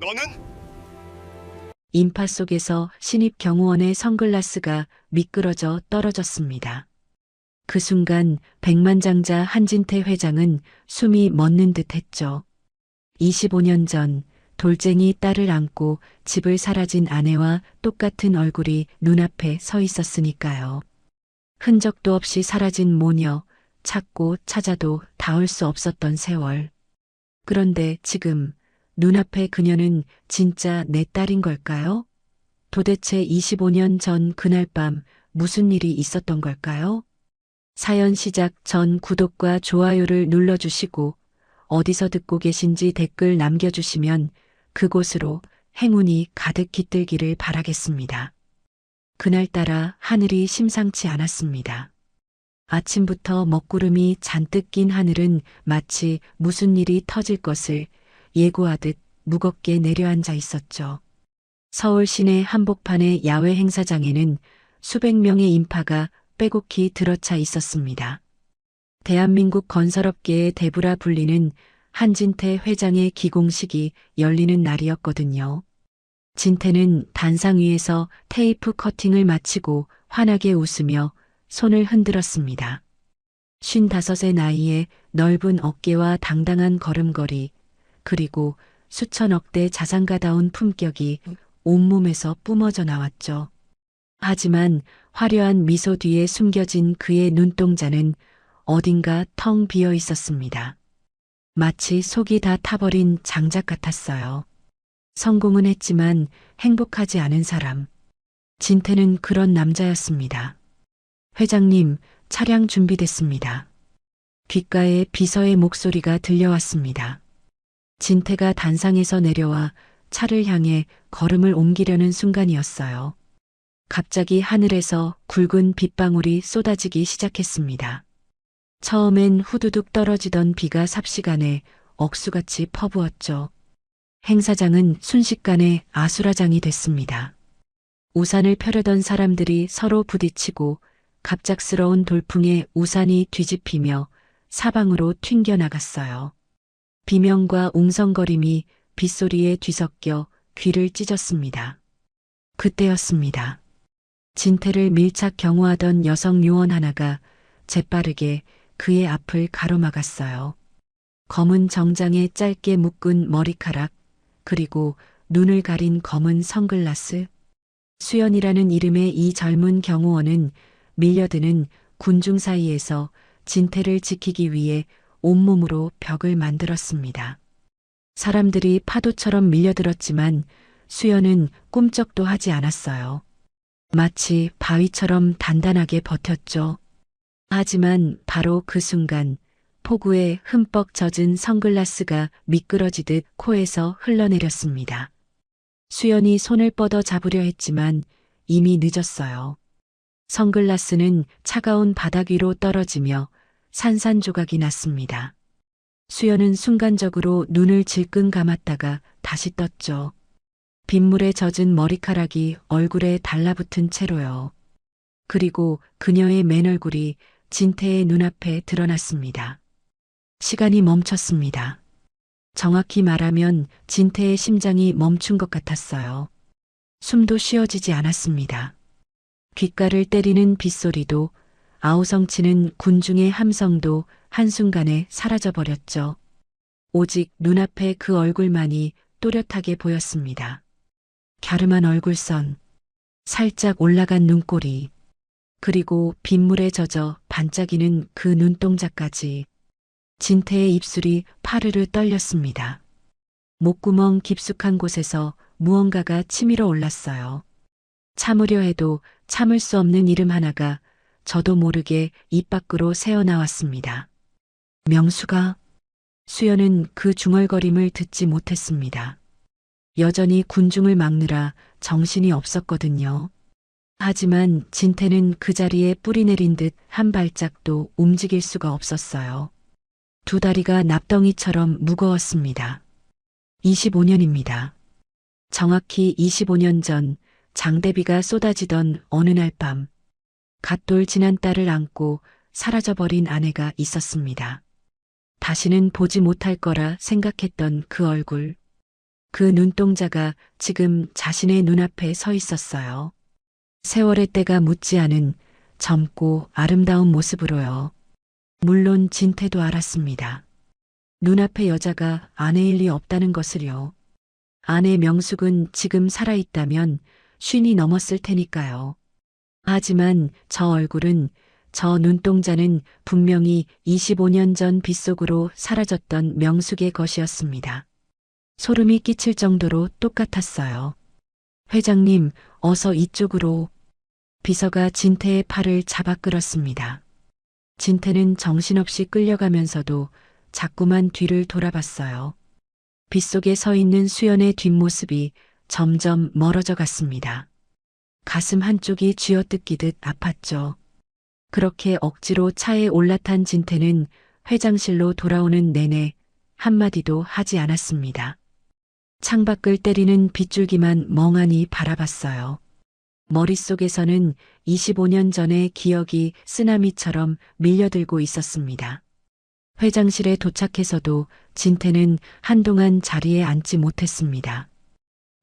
너는? 인파 속에서 신입 경호원의 선글라스가 미끄러져 떨어졌습니다. 그 순간 백만장자 한진태 회장은 숨이 멎는 듯 했죠. 25년 전 돌쟁이 딸을 안고 집을 사라진 아내와 똑같은 얼굴이 눈앞에 서 있었으니까요. 흔적도 없이 사라진 모녀, 찾고 찾아도 닿을 수 없었던 세월. 그런데 지금 눈앞에 그녀는 진짜 내 딸인 걸까요? 도대체 25년 전 그날 밤 무슨 일이 있었던 걸까요? 사연 시작 전 구독과 좋아요를 눌러주시고 어디서 듣고 계신지 댓글 남겨주시면 그곳으로 행운이 가득 깃들기를 바라겠습니다. 그날따라 하늘이 심상치 않았습니다. 아침부터 먹구름이 잔뜩 낀 하늘은 마치 무슨 일이 터질 것을 예고하듯 무겁게 내려앉아 있었죠. 서울 시내 한복판의 야외 행사장에는 수백 명의 인파가 빼곡히 들어차 있었습니다. 대한민국 건설업계의 대부라 불리는 한진태 회장의 기공식이 열리는 날이었거든요. 진태는 단상 위에서 테이프 커팅을 마치고 환하게 웃으며 손을 흔들었습니다. 55의 나이에 넓은 어깨와 당당한 걸음걸이, 그리고 수천억 대 자산가다운 품격이 온몸에서 뿜어져 나왔죠. 하지만 화려한 미소 뒤에 숨겨진 그의 눈동자는 어딘가 텅 비어 있었습니다. 마치 속이 다 타버린 장작 같았어요. 성공은 했지만 행복하지 않은 사람. 진태는 그런 남자였습니다. 회장님, 차량 준비됐습니다. 귓가에 비서의 목소리가 들려왔습니다. 진태가 단상에서 내려와 차를 향해 걸음을 옮기려는 순간이었어요. 갑자기 하늘에서 굵은 빗방울이 쏟아지기 시작했습니다. 처음엔 후두둑 떨어지던 비가 삽시간에 억수같이 퍼부었죠. 행사장은 순식간에 아수라장이 됐습니다. 우산을 펴려던 사람들이 서로 부딪히고 갑작스러운 돌풍에 우산이 뒤집히며 사방으로 튕겨나갔어요. 비명과 웅성거림이 빗소리에 뒤섞여 귀를 찢었습니다. 그때였습니다. 진태를 밀착 경호하던 여성 요원 하나가 재빠르게 그의 앞을 가로막았어요. 검은 정장에 짧게 묶은 머리카락, 그리고 눈을 가린 검은 선글라스. 수연이라는 이름의 이 젊은 경호원은 밀려드는 군중 사이에서 진태를 지키기 위해 온몸으로 벽을 만들었습니다. 사람들이 파도처럼 밀려들었지만 수연은 꿈쩍도 하지 않았어요. 마치 바위처럼 단단하게 버텼죠. 하지만 바로 그 순간 폭우에 흠뻑 젖은 선글라스가 미끄러지듯 코에서 흘러내렸습니다. 수연이 손을 뻗어 잡으려 했지만 이미 늦었어요. 선글라스는 차가운 바닥 위로 떨어지며 산산조각이 났습니다. 수연은 순간적으로 눈을 질끈 감았다가 다시 떴죠. 빗물에 젖은 머리카락이 얼굴에 달라붙은 채로요. 그리고 그녀의 맨얼굴이 진태의 눈앞에 드러났습니다. 시간이 멈췄습니다. 정확히 말하면 진태의 심장이 멈춘 것 같았어요. 숨도 쉬어지지 않았습니다. 귓가를 때리는 빗소리도 아우성치는 군중의 함성도 한순간에 사라져버렸죠. 오직 눈앞에 그 얼굴만이 또렷하게 보였습니다. 갸름한 얼굴선, 살짝 올라간 눈꼬리, 그리고 빗물에 젖어 반짝이는 그 눈동자까지. 진태의 입술이 파르르 떨렸습니다. 목구멍 깊숙한 곳에서 무언가가 치밀어 올랐어요. 참으려 해도 참을 수 없는 이름 하나가 저도 모르게 입 밖으로 새어나왔습니다. 명수가. 수연은 그 중얼거림을 듣지 못했습니다. 여전히 군중을 막느라 정신이 없었거든요. 하지만 진태는 그 자리에 뿌리 내린 듯 한 발짝도 움직일 수가 없었어요. 두 다리가 납덩이처럼 무거웠습니다. 25년입니다. 정확히 25년 전 장대비가 쏟아지던 어느 날 밤, 갓돌 지난 딸을 안고 사라져버린 아내가 있었습니다. 다시는 보지 못할 거라 생각했던 그 얼굴. 그 눈동자가 지금 자신의 눈앞에 서 있었어요. 세월의 때가 묻지 않은 젊고 아름다운 모습으로요. 물론 진태도 알았습니다. 눈앞의 여자가 아내일 리 없다는 것을요. 아내 명숙은 지금 살아있다면 50이 넘었을 테니까요. 하지만 저 얼굴은, 저 눈동자는 분명히 25년 전 빗속으로 사라졌던 명숙의 것이었습니다. 소름이 끼칠 정도로 똑같았어요. 회장님, 어서 이쪽으로. 비서가 진태의 팔을 잡아 끌었습니다. 진태는 정신없이 끌려가면서도 자꾸만 뒤를 돌아봤어요. 빗속에 서 있는 수연의 뒷모습이 점점 멀어져 갔습니다. 가슴 한쪽이 쥐어뜯기듯 아팠죠. 그렇게 억지로 차에 올라탄 진태는 회장실로 돌아오는 내내 한마디도 하지 않았습니다. 창밖을 때리는 빗줄기만 멍하니 바라봤어요. 머릿속에서는 25년 전의 기억이 쓰나미처럼 밀려들고 있었습니다. 회장실에 도착해서도 진태는 한동안 자리에 앉지 못했습니다.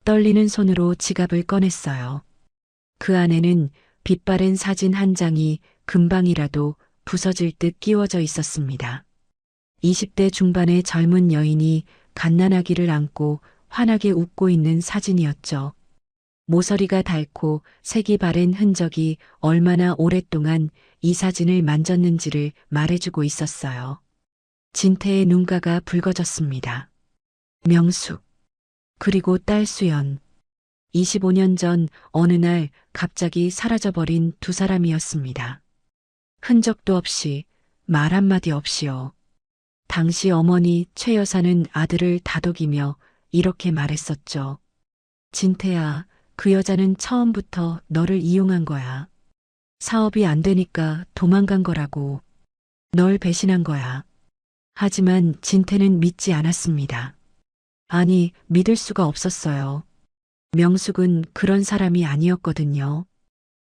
떨리는 손으로 지갑을 꺼냈어요. 그 안에는 빛바랜 사진 한 장이 금방이라도 부서질 듯 끼워져 있었습니다. 20대 중반의 젊은 여인이 갓난아기를 안고 환하게 웃고 있는 사진이었죠. 모서리가 닳고 색이 바랜 흔적이 얼마나 오랫동안 이 사진을 만졌는지를 말해주고 있었어요. 진태의 눈가가 붉어졌습니다. 명숙, 그리고 딸 수연. 25년 전 어느 날 갑자기 사라져버린 두 사람이었습니다. 흔적도 없이, 말 한마디 없이요. 당시 어머니 최 여사는 아들을 다독이며 이렇게 말했었죠. 진태야, 그 여자는 처음부터 너를 이용한 거야. 사업이 안 되니까 도망간 거라고. 널 배신한 거야. 하지만 진태는 믿지 않았습니다. 아니, 믿을 수가 없었어요. 명숙은 그런 사람이 아니었거든요.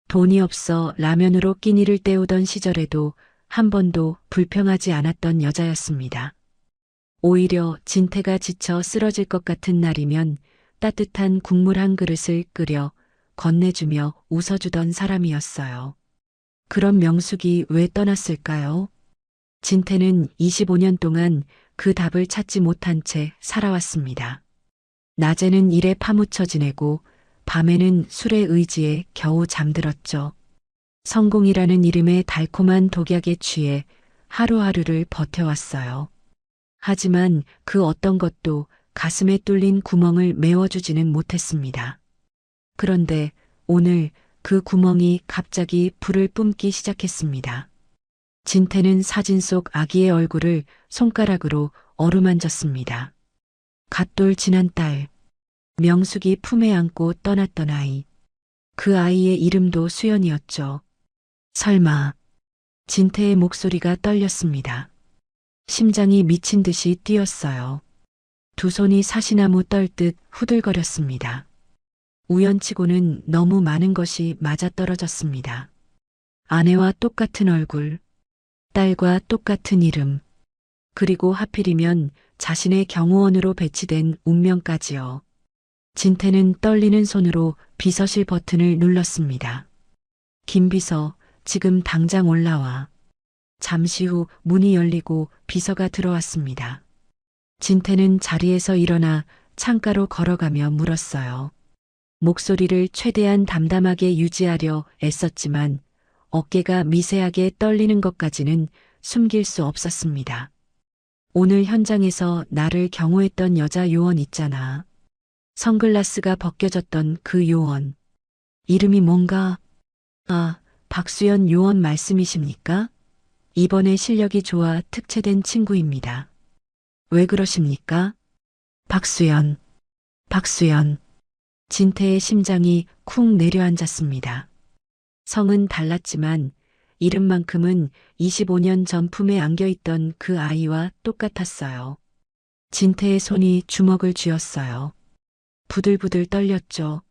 돈이 없어 라면으로 끼니를 때우던 시절에도 한 번도 불평하지 않았던 여자였습니다. 오히려 진태가 지쳐 쓰러질 것 같은 날이면 따뜻한 국물 한 그릇을 끓여 건네주며 웃어주던 사람이었어요. 그런 명숙이 왜 떠났을까요? 진태는 25년 동안 그 답을 찾지 못한 채 살아왔습니다. 낮에는 일에 파묻혀 지내고 밤에는 술에 의지해 겨우 잠들었죠. 성공이라는 이름의 달콤한 독약에 취해 하루하루를 버텨왔어요. 하지만 그 어떤 것도 가슴에 뚫린 구멍을 메워주지는 못했습니다. 그런데 오늘 그 구멍이 갑자기 불을 뿜기 시작했습니다. 진태는 사진 속 아기의 얼굴을 손가락으로 어루만졌습니다. 갓돌 지난 딸, 명숙이 품에 안고 떠났던 아이. 그 아이의 이름도 수연이었죠. 설마. 진태의 목소리가 떨렸습니다. 심장이 미친 듯이 뛰었어요. 두 손이 사시나무 떨듯 후들거렸습니다. 우연치고는 너무 많은 것이 맞아떨어졌습니다. 아내와 똑같은 얼굴, 딸과 똑같은 이름, 그리고 하필이면 자신의 경호원으로 배치된 운명까지요. 진태는 떨리는 손으로 비서실 버튼을 눌렀습니다. 김 비서, 지금 당장 올라와. 잠시 후 문이 열리고 비서가 들어왔습니다. 진태는 자리에서 일어나 창가로 걸어가며 물었어요. 목소리를 최대한 담담하게 유지하려 애썼지만 어깨가 미세하게 떨리는 것까지는 숨길 수 없었습니다. 오늘 현장에서 나를 경호했던 여자 요원 있잖아. 선글라스가 벗겨졌던 그 요원. 이름이 뭔가? 아, 박수연 요원 말씀이십니까? 이번에 실력이 좋아 특채된 친구입니다. 왜 그러십니까? 박수연. 진태의 심장이 쿵 내려앉았습니다. 성은 달랐지만 이름만큼은 25년 전 품에 안겨있던 그 아이와 똑같았어요. 진태의 손이 주먹을 쥐었어요. 부들부들 떨렸죠.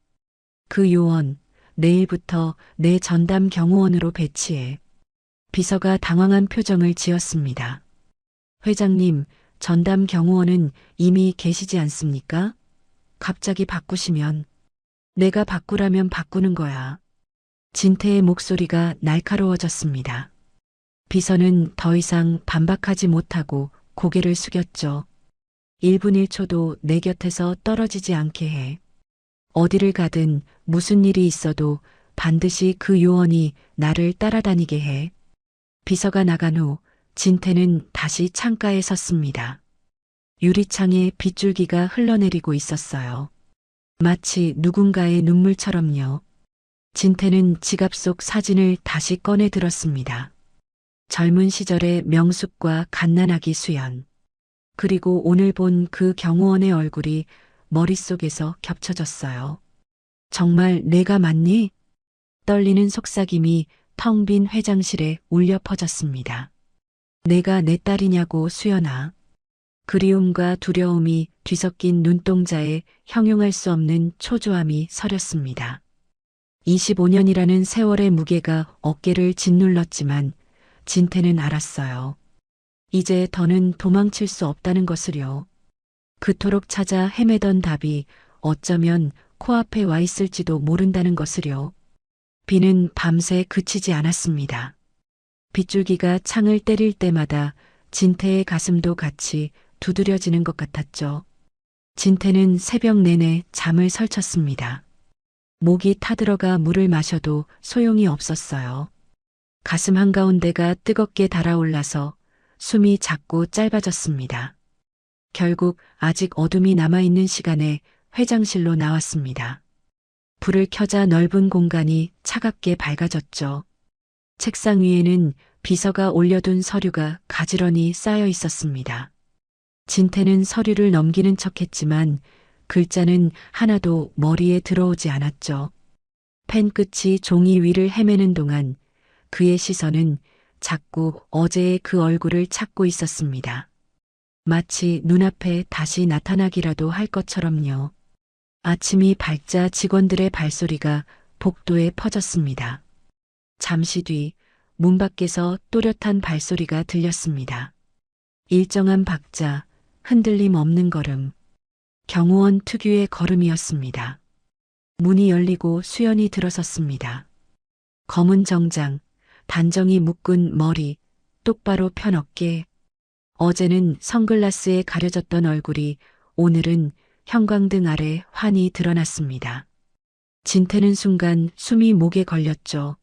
그 요원, 내일부터 내 전담 경호원으로 배치해. 비서가 당황한 표정을 지었습니다. 회장님, 전담 경호원은 이미 계시지 않습니까? 갑자기 바꾸시면 내가 바꾸라면 바꾸는 거야. 진태의 목소리가 날카로워졌습니다. 비서는 더 이상 반박하지 못하고 고개를 숙였죠. 1분 1초도 내 곁에서 떨어지지 않게 해. 어디를 가든 무슨 일이 있어도 반드시 그 요원이 나를 따라다니게 해. 비서가 나간 후 진태는 다시 창가에 섰습니다. 유리창에 빗줄기가 흘러내리고 있었어요. 마치 누군가의 눈물처럼요. 진태는 지갑 속 사진을 다시 꺼내 들었습니다. 젊은 시절의 명숙과 갓난아기 수연. 그리고 오늘 본 그 경호원의 얼굴이 머릿속에서 겹쳐졌어요. 정말 내가 맞니? 떨리는 속삭임이 텅 빈 회장실에 울려 퍼졌습니다. 내가 내 딸이냐고 수연아. 그리움과 두려움이 뒤섞인 눈동자에 형용할 수 없는 초조함이 서렸습니다. 25년이라는 세월의 무게가 어깨를 짓눌렀지만 진태는 알았어요. 이제 더는 도망칠 수 없다는 것을요. 그토록 찾아 헤매던 답이 어쩌면 코앞에 와 있을지도 모른다는 것을요. 비는 밤새 그치지 않았습니다. 빗줄기가 창을 때릴 때마다 진태의 가슴도 같이 두드려지는 것 같았죠. 진태는 새벽 내내 잠을 설쳤습니다. 목이 타들어가 물을 마셔도 소용이 없었어요. 가슴 한가운데가 뜨겁게 달아올라서 숨이 자꾸 짧아졌습니다. 결국 아직 어둠이 남아있는 시간에 회장실로 나왔습니다. 불을 켜자 넓은 공간이 차갑게 밝아졌죠. 책상 위에는 비서가 올려둔 서류가 가지런히 쌓여 있었습니다. 진태는 서류를 넘기는 척했지만 글자는 하나도 머리에 들어오지 않았죠. 펜 끝이 종이 위를 헤매는 동안 그의 시선은 자꾸 어제의 그 얼굴을 찾고 있었습니다. 마치 눈앞에 다시 나타나기라도 할 것처럼요. 아침이 밝자 직원들의 발소리가 복도에 퍼졌습니다. 잠시 뒤 문 밖에서 또렷한 발소리가 들렸습니다. 일정한 박자, 흔들림 없는 걸음. 경호원 특유의 걸음이었습니다. 문이 열리고 수연이 들어섰습니다. 검은 정장, 단정히 묶은 머리, 똑바로 편 어깨. 어제는 선글라스에 가려졌던 얼굴이 오늘은 형광등 아래 환히 드러났습니다. 진태는 순간 숨이 목에 걸렸죠.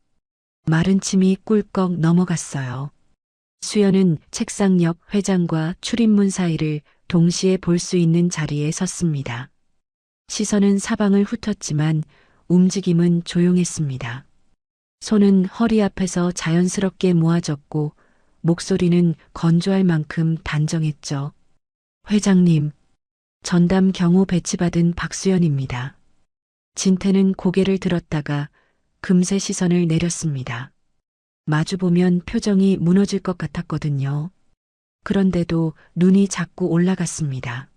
마른 침이 꿀꺽 넘어갔어요. 수연은 책상 옆 회장과 출입문 사이를 동시에 볼 수 있는 자리에 섰습니다. 시선은 사방을 훑었지만 움직임은 조용했습니다. 손은 허리 앞에서 자연스럽게 모아졌고 목소리는 건조할 만큼 단정했죠. 회장님, 전담 경호 배치받은 박수연입니다. 진태는 고개를 들었다가 금세 시선을 내렸습니다. 마주보면 표정이 무너질 것 같았거든요. 그런데도 눈이 자꾸 올라갔습니다.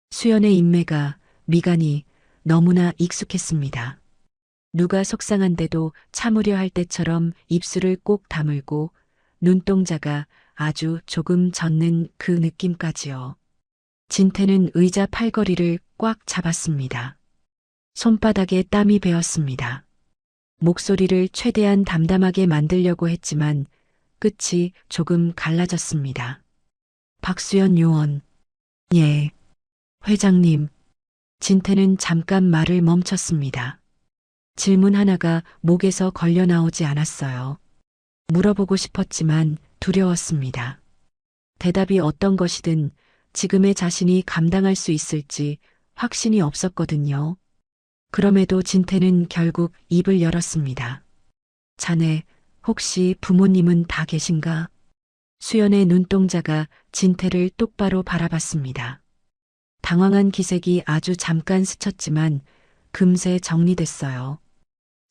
수연의 인매가, 미간이 너무나 익숙했습니다. 누가 속상한데도 참으려 할 때처럼 입술을 꼭 다물고 눈동자가 아주 조금 젖는 그 느낌까지요. 진태는 의자 팔걸이를 꽉 잡았습니다. 손바닥에 땀이 배었습니다. 목소리를 최대한 담담하게 만들려고 했지만 끝이 조금 갈라졌습니다. 박수연 요원. 예. 회장님. 진태는 잠깐 말을 멈췄습니다. 질문 하나가 목에서 걸려 나오지 않았어요. 물어보고 싶었지만 두려웠습니다. 대답이 어떤 것이든 지금의 자신이 감당할 수 있을지 확신이 없었거든요. 그럼에도 진태는 결국 입을 열었습니다. 자네, 혹시 부모님은 다 계신가? 수연의 눈동자가 진태를 똑바로 바라봤습니다. 당황한 기색이 아주 잠깐 스쳤지만 금세 정리됐어요.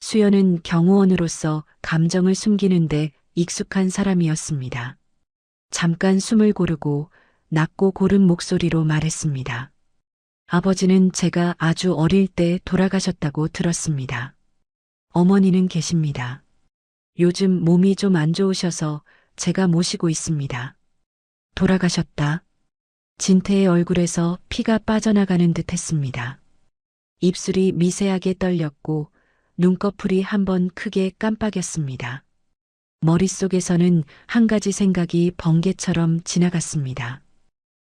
수연은 경호원으로서 감정을 숨기는데 익숙한 사람이었습니다. 잠깐 숨을 고르고 낮고 고른 목소리로 말했습니다. 아버지는 제가 아주 어릴 때 돌아가셨다고 들었습니다. 어머니는 계십니다. 요즘 몸이 좀 안 좋으셔서 제가 모시고 있습니다. 돌아가셨다. 진태의 얼굴에서 피가 빠져나가는 듯 했습니다. 입술이 미세하게 떨렸고 눈꺼풀이 한번 크게 깜빡였습니다. 머릿속에서는 한 가지 생각이 번개처럼 지나갔습니다.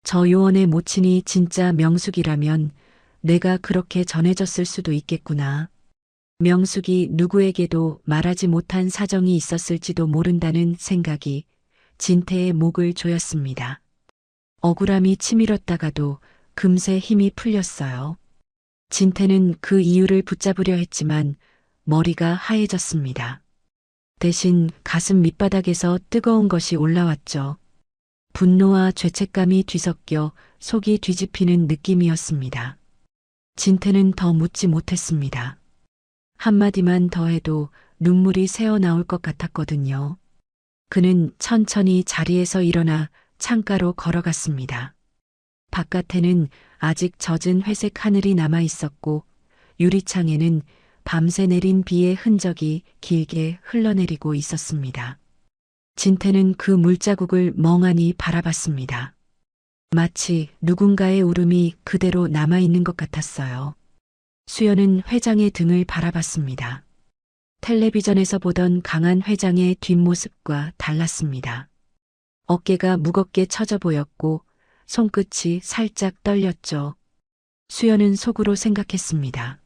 저 요원의 모친이 진짜 명숙이라면 내가 그렇게 전해졌을 수도 있겠구나. 명숙이 누구에게도 말하지 못한 사정이 있었을지도 모른다는 생각이 진태의 목을 조였습니다. 억울함이 치밀었다가도 금세 힘이 풀렸어요. 진태는 그 이유를 붙잡으려 했지만 머리가 하얘졌습니다. 대신 가슴 밑바닥에서 뜨거운 것이 올라왔죠. 분노와 죄책감이 뒤섞여 속이 뒤집히는 느낌이었습니다. 진태는 더 묻지 못했습니다. 한마디만 더 해도 눈물이 새어나올 것 같았거든요. 그는 천천히 자리에서 일어나 창가로 걸어갔습니다. 바깥에는 아직 젖은 회색 하늘이 남아 있었고 유리창에는 밤새 내린 비의 흔적이 길게 흘러내리고 있었습니다. 진태는 그 물자국을 멍하니 바라봤습니다. 마치 누군가의 울음이 그대로 남아있는 것 같았어요. 수연은 회장의 등을 바라봤습니다. 텔레비전에서 보던 강한 회장의 뒷모습과 달랐습니다. 어깨가 무겁게 처져 보였고 손끝이 살짝 떨렸죠. 수연은 속으로 생각했습니다.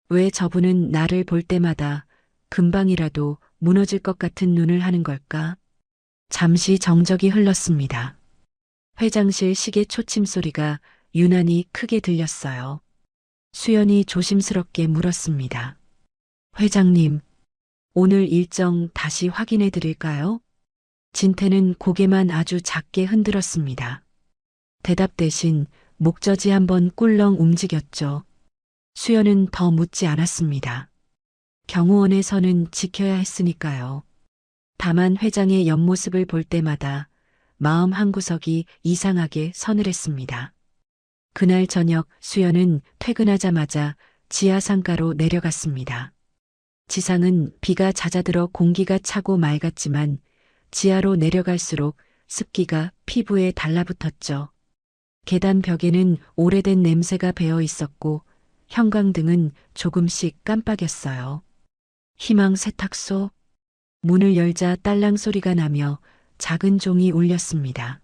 왜 저분은 나를 볼 때마다 금방이라도 무너질 것 같은 눈을 하는 걸까? 잠시 정적이 흘렀습니다. 회장실 시계 초침 소리가 유난히 크게 들렸어요. 수연이 조심스럽게 물었습니다. 회장님, 오늘 일정 다시 확인해 드릴까요? 진태는 고개만 아주 작게 흔들었습니다. 대답 대신 목젖이 한번 꿀렁 움직였죠. 수연은 더 묻지 않았습니다. 경호원의 선은 지켜야 했으니까요. 다만 회장의 옆모습을 볼 때마다 마음 한구석이 이상하게 서늘했습니다. 그날 저녁 수연은 퇴근하자마자 지하상가로 내려갔습니다. 지상은 비가 잦아들어 공기가 차고 맑았지만 지하로 내려갈수록 습기가 피부에 달라붙었죠. 계단 벽에는 오래된 냄새가 배어 있었고 형광등은 조금씩 깜빡였어요. 희망 세탁소. 문을 열자 딸랑 소리가 나며 작은 종이 울렸습니다.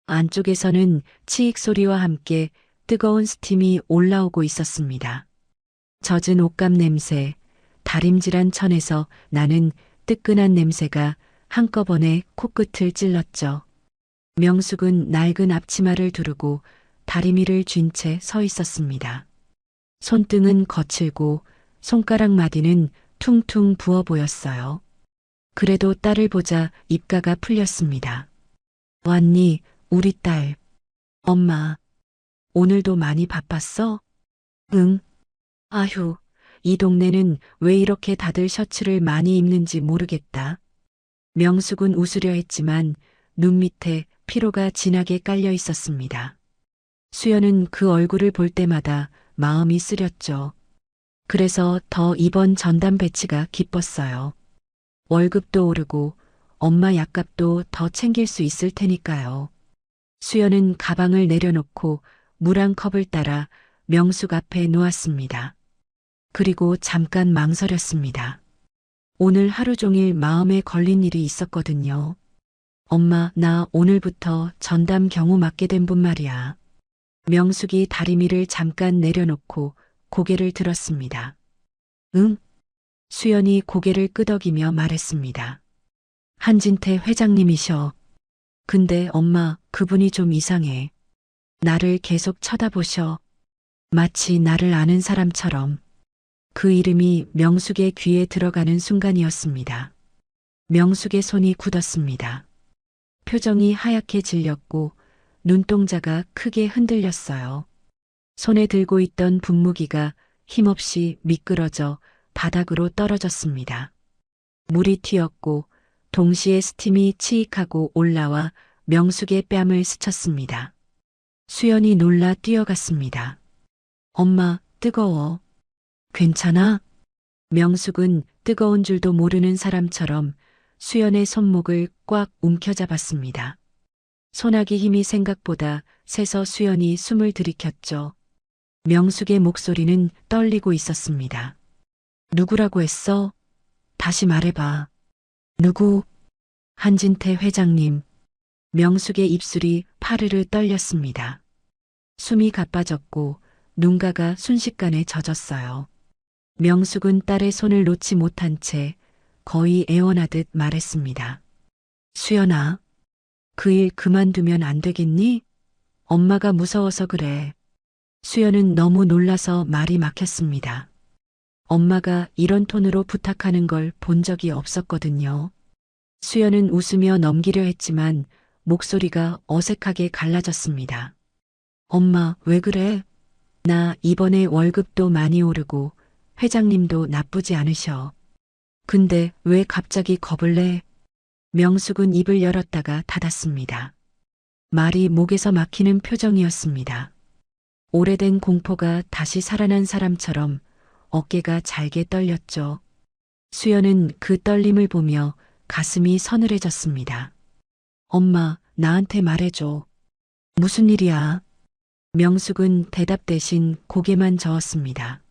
안쪽에서는 치익 소리와 함께 뜨거운 스팀이 올라오고 있었습니다. 젖은 옷감 냄새, 다림질한 천에서 나는 뜨끈한 냄새가 한꺼번에 코끝을 찔렀죠. 명숙은 낡은 앞치마를 두르고 다리미를 쥔 채 서 있었습니다. 손등은 거칠고 손가락 마디는 퉁퉁 부어 보였어요. 그래도 딸을 보자 입가가 풀렸습니다. 왔니, 우리 딸. 엄마, 오늘도 많이 바빴어? 응. 아휴, 이 동네는 왜 이렇게 다들 셔츠를 많이 입는지 모르겠다. 명숙은 웃으려 했지만 눈 밑에 피로가 진하게 깔려 있었습니다. 수연은 그 얼굴을 볼 때마다 마음이 쓰렸죠. 그래서 더 이번 전담 배치가 기뻤어요. 월급도 오르고 엄마 약값도 더 챙길 수 있을 테니까요. 수연은 가방을 내려놓고 물 한 컵을 따라 명숙 앞에 놓았습니다. 그리고 잠깐 망설였습니다. 오늘 하루 종일 마음에 걸린 일이 있었거든요. 엄마, 나 오늘부터 전담 경호 맡게 된 분 말이야. 명숙이 다리미를 잠깐 내려놓고 고개를 들었습니다. 응? 수연이 고개를 끄덕이며 말했습니다. 한진태 회장님이셔. 근데 엄마, 그분이 좀 이상해. 나를 계속 쳐다보셔. 마치 나를 아는 사람처럼. 그 이름이 명숙의 귀에 들어가는 순간이었습니다. 명숙의 손이 굳었습니다. 표정이 하얗게 질렸고 눈동자가 크게 흔들렸어요. 손에 들고 있던 분무기가 힘없이 미끄러져 바닥으로 떨어졌습니다. 물이 튀었고 동시에 스팀이 치익하고 올라와 명숙의 뺨을 스쳤습니다. 수연이 놀라 뛰어갔습니다. 엄마, 뜨거워. 괜찮아? 명숙은 뜨거운 줄도 모르는 사람처럼 수연의 손목을 꽉 움켜잡았습니다. 소나기 힘이 생각보다 세서 수연이 숨을 들이켰죠. 명숙의 목소리는 떨리고 있었습니다. 누구라고 했어? 다시 말해봐. 누구? 한진태 회장님. 명숙의 입술이 파르르 떨렸습니다. 숨이 가빠졌고 눈가가 순식간에 젖었어요. 명숙은 딸의 손을 놓지 못한 채 거의 애원하듯 말했습니다. 수연아, 그 일 그만두면 안 되겠니? 엄마가 무서워서 그래. 수연은 너무 놀라서 말이 막혔습니다. 엄마가 이런 톤으로 부탁하는 걸 본 적이 없었거든요. 수연은 웃으며 넘기려 했지만 목소리가 어색하게 갈라졌습니다. 엄마, 왜 그래? 나 이번에 월급도 많이 오르고 회장님도 나쁘지 않으셔. 근데 왜 갑자기 겁을 내? 명숙은 입을 열었다가 닫았습니다. 말이 목에서 막히는 표정이었습니다. 오래된 공포가 다시 살아난 사람처럼 어깨가 잘게 떨렸죠. 수연은 그 떨림을 보며 가슴이 서늘해졌습니다. 엄마, 나한테 말해줘. 무슨 일이야? 명숙은 대답 대신 고개만 저었습니다.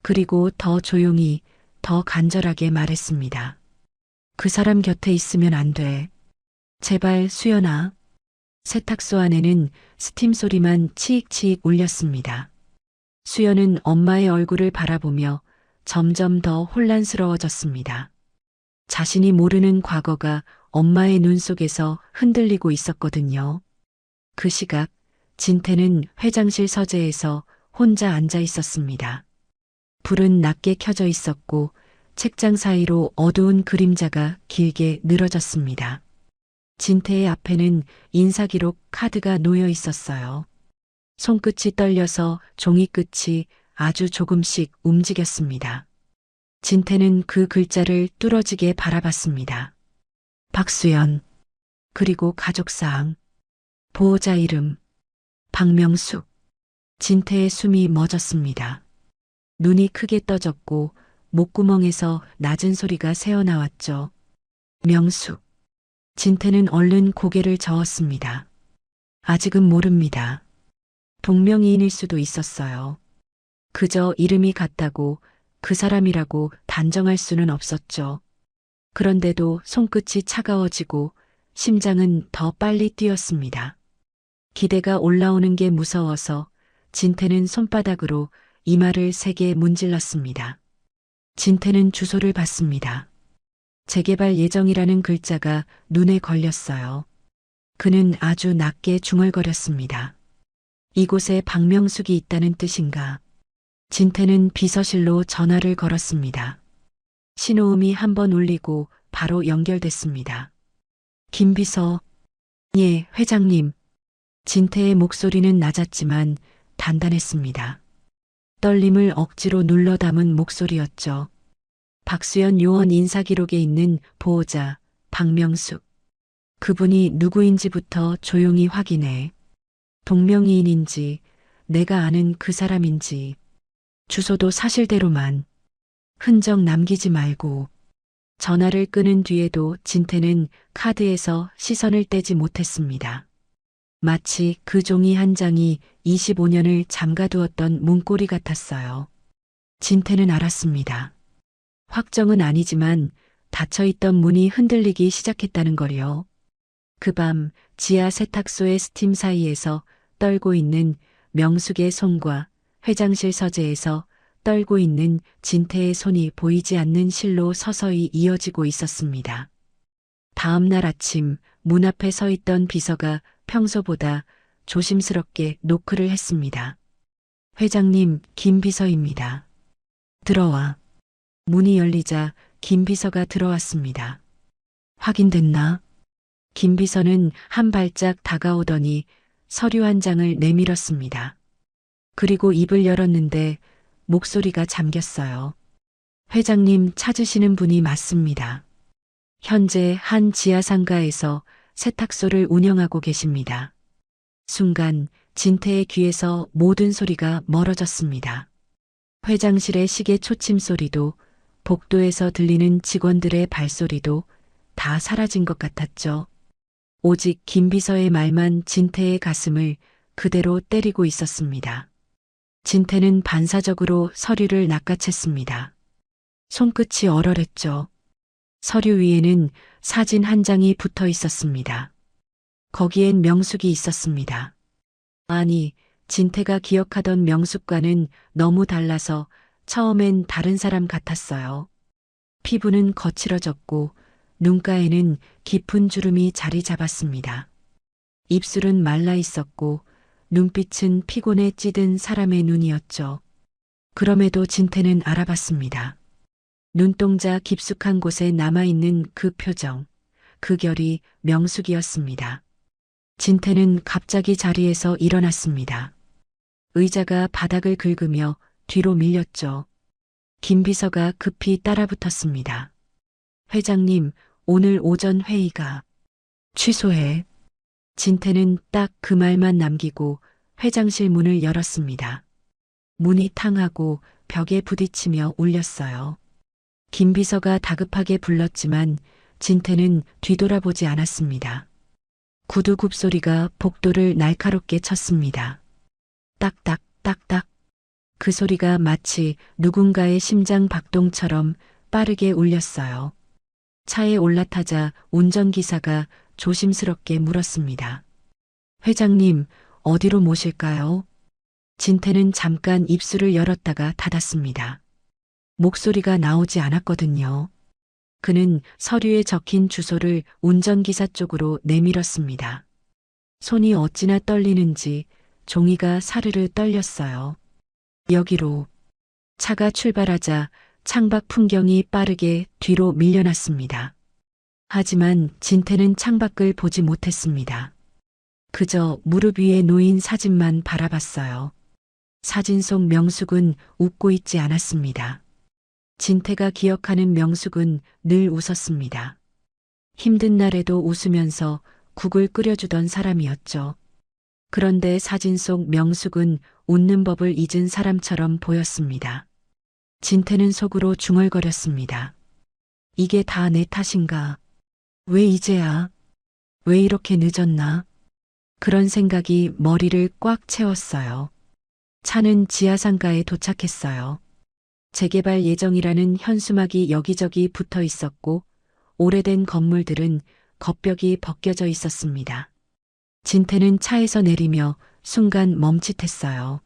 그리고 더 조용히, 더 간절하게 말했습니다. 그 사람 곁에 있으면 안 돼. 제발 수연아. 세탁소 안에는 스팀 소리만 치익치익 울렸습니다. 수연은 엄마의 얼굴을 바라보며 점점 더 혼란스러워졌습니다. 자신이 모르는 과거가 엄마의 눈 속에서 흔들리고 있었거든요. 그 시각 진태는 회장실 서재에서 혼자 앉아 있었습니다. 불은 낮게 켜져 있었고 책장 사이로 어두운 그림자가 길게 늘어졌습니다. 진태의 앞에는 인사기록 카드가 놓여 있었어요. 손끝이 떨려서 종이 끝이 아주 조금씩 움직였습니다. 진태는 그 글자를 뚫어지게 바라봤습니다. 박수연, 그리고 가족사항, 보호자 이름, 박명숙. 진태의 숨이 멎었습니다. 눈이 크게 떠졌고 목구멍에서 낮은 소리가 새어나왔죠. 명숙. 진태는 얼른 고개를 저었습니다. 아직은 모릅니다. 동명이인일 수도 있었어요. 그저 이름이 같다고 그 사람이라고 단정할 수는 없었죠. 그런데도 손끝이 차가워지고 심장은 더 빨리 뛰었습니다. 기대가 올라오는 게 무서워서 진태는 손바닥으로 이마를 세게 문질렀습니다. 진태는 주소를 봤습니다. 재개발 예정이라는 글자가 눈에 걸렸어요. 그는 아주 낮게 중얼거렸습니다. 이곳에 박명숙이 있다는 뜻인가? 진태는 비서실로 전화를 걸었습니다. 신호음이 한 번 울리고 바로 연결됐습니다. 김 비서. 예, 회장님. 진태의 목소리는 낮았지만 단단했습니다. 떨림을 억지로 눌러 담은 목소리였죠. 박수연 요원 인사기록에 있는 보호자 박명숙. 그분이 누구인지부터 조용히 확인해. 동명이인인지 내가 아는 그 사람인지 주소도 사실대로만. 흔적 남기지 말고. 전화를 끊은 뒤에도 진태는 카드에서 시선을 떼지 못했습니다. 마치 그 종이 한 장이 25년을 잠가두었던 문고리 같았어요. 진태는 알았습니다. 확정은 아니지만 닫혀있던 문이 흔들리기 시작했다는 걸요. 그 밤 지하 세탁소의 스팀 사이에서 떨고 있는 명숙의 손과 회장실 서재에서 떨고 있는 진태의 손이 보이지 않는 실로 서서히 이어지고 있었습니다. 다음 날 아침 문 앞에 서 있던 비서가 평소보다 조심스럽게 노크를 했습니다. 회장님, 김 비서입니다. 들어와. 문이 열리자 김 비서가 들어왔습니다. 확인됐나? 김 비서는 한 발짝 다가오더니 서류 한 장을 내밀었습니다. 그리고 입을 열었는데 목소리가 잠겼어요. 회장님 찾으시는 분이 맞습니다. 현재 한 지하상가에서 세탁소를 운영하고 계십니다. 순간 진태의 귀에서 모든 소리가 멀어졌습니다. 회장실의 시계 초침 소리도 복도에서 들리는 직원들의 발소리도 다 사라진 것 같았죠. 오직 김 비서의 말만 진태의 가슴을 그대로 때리고 있었습니다. 진태는 반사적으로 서류를 낚아챘습니다. 손끝이 얼얼했죠. 서류 위에는 사진 한 장이 붙어 있었습니다. 거기엔 명숙이 있었습니다. 아니, 진태가 기억하던 명숙과는 너무 달라서 처음엔 다른 사람 같았어요. 피부는 거칠어졌고 눈가에는 깊은 주름이 자리 잡았습니다. 입술은 말라 있었고 눈빛은 피곤에 찌든 사람의 눈이었죠. 그럼에도 진태는 알아봤습니다. 눈동자 깊숙한 곳에 남아있는 그 표정, 그 결이 명숙이었습니다. 진태는 갑자기 자리에서 일어났습니다. 의자가 바닥을 긁으며 뒤로 밀렸죠. 김 비서가 급히 따라붙었습니다. 회장님, 오늘 오전 회의가 취소해. 진태는 딱 그 말만 남기고 회장실 문을 열었습니다. 문이 탕하고 벽에 부딪히며 울렸어요. 김 비서가 다급하게 불렀지만 진태는 뒤돌아보지 않았습니다. 구두 굽소리가 복도를 날카롭게 쳤습니다. 딱딱 딱딱. 그 소리가 마치 누군가의 심장 박동처럼 빠르게 울렸어요. 차에 올라타자 운전기사가 조심스럽게 물었습니다. 회장님, 어디로 모실까요? 진태는 잠깐 입술을 열었다가 닫았습니다. 목소리가 나오지 않았거든요. 그는 서류에 적힌 주소를 운전기사 쪽으로 내밀었습니다. 손이 어찌나 떨리는지 종이가 사르르 떨렸어요. 여기로. 차가 출발하자 창밖 풍경이 빠르게 뒤로 밀려났습니다. 하지만 진태는 창밖을 보지 못했습니다. 그저 무릎 위에 놓인 사진만 바라봤어요. 사진 속 명숙은 웃고 있지 않았습니다. 진태가 기억하는 명숙은 늘 웃었습니다. 힘든 날에도 웃으면서 국을 끓여주던 사람이었죠. 그런데 사진 속 명숙은 웃는 법을 잊은 사람처럼 보였습니다. 진태는 속으로 중얼거렸습니다. 이게 다 내 탓인가? 왜 이제야? 왜 이렇게 늦었나? 그런 생각이 머리를 꽉 채웠어요. 차는 지하상가에 도착했어요. 재개발 예정이라는 현수막이 여기저기 붙어 있었고 오래된 건물들은 겉벽이 벗겨져 있었습니다. 진태는 차에서 내리며 순간 멈칫했어요.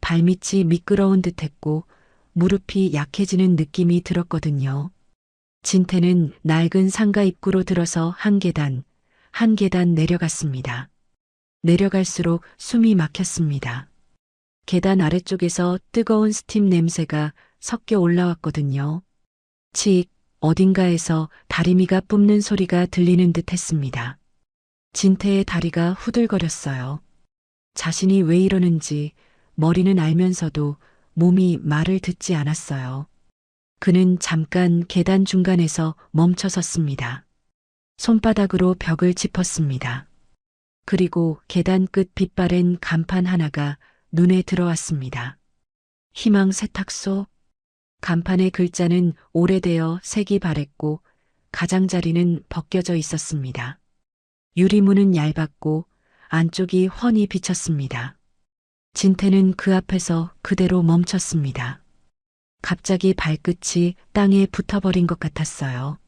발밑이 미끄러운 듯했고 무릎이 약해지는 느낌이 들었거든요. 진태는 낡은 상가 입구로 들어서 한 계단 내려갔습니다. 내려갈수록 숨이 막혔습니다. 계단 아래쪽에서 뜨거운 스팀 냄새가 섞여 올라왔거든요. 칙, 어딘가에서 다리미가 뿜는 소리가 들리는 듯 했습니다. 진태의 다리가 후들거렸어요. 자신이 왜 이러는지 머리는 알면서도 몸이 말을 듣지 않았어요. 그는 잠깐 계단 중간에서 멈춰 섰습니다. 손바닥으로 벽을 짚었습니다. 그리고 계단 끝 빛바랜 간판 하나가 눈에 들어왔습니다. 희망 세탁소. 간판의 글자는 오래되어 색이 바랬고 가장자리는 벗겨져 있었습니다. 유리문은 얇았고 안쪽이 훤히 비쳤습니다. 진태는 그 앞에서 그대로 멈췄습니다. 갑자기 발끝이 땅에 붙어버린 것 같았어요.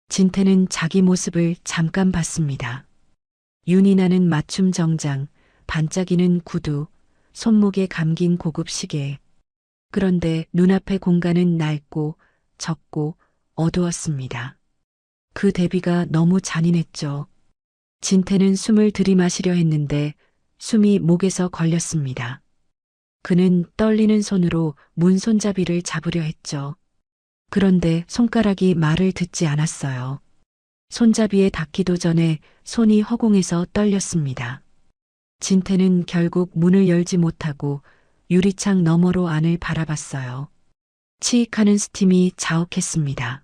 진태는 자기 모습을 잠깐 봤습니다. 윤이 나는 맞춤 정장, 반짝이는 구두, 손목에 감긴 고급 시계. 그런데 눈앞의 공간은 낡고 적고 어두웠습니다. 그 대비가 너무 잔인했죠. 진태는 숨을 들이마시려 했는데 숨이 목에서 걸렸습니다. 그는 떨리는 손으로 문 손잡이를 잡으려 했죠. 그런데 손가락이 말을 듣지 않았어요. 손잡이에 닿기도 전에 손이 허공에서 떨렸습니다. 진태는 결국 문을 열지 못하고 유리창 너머로 안을 바라봤어요. 치익하는 스팀이 자욱했습니다.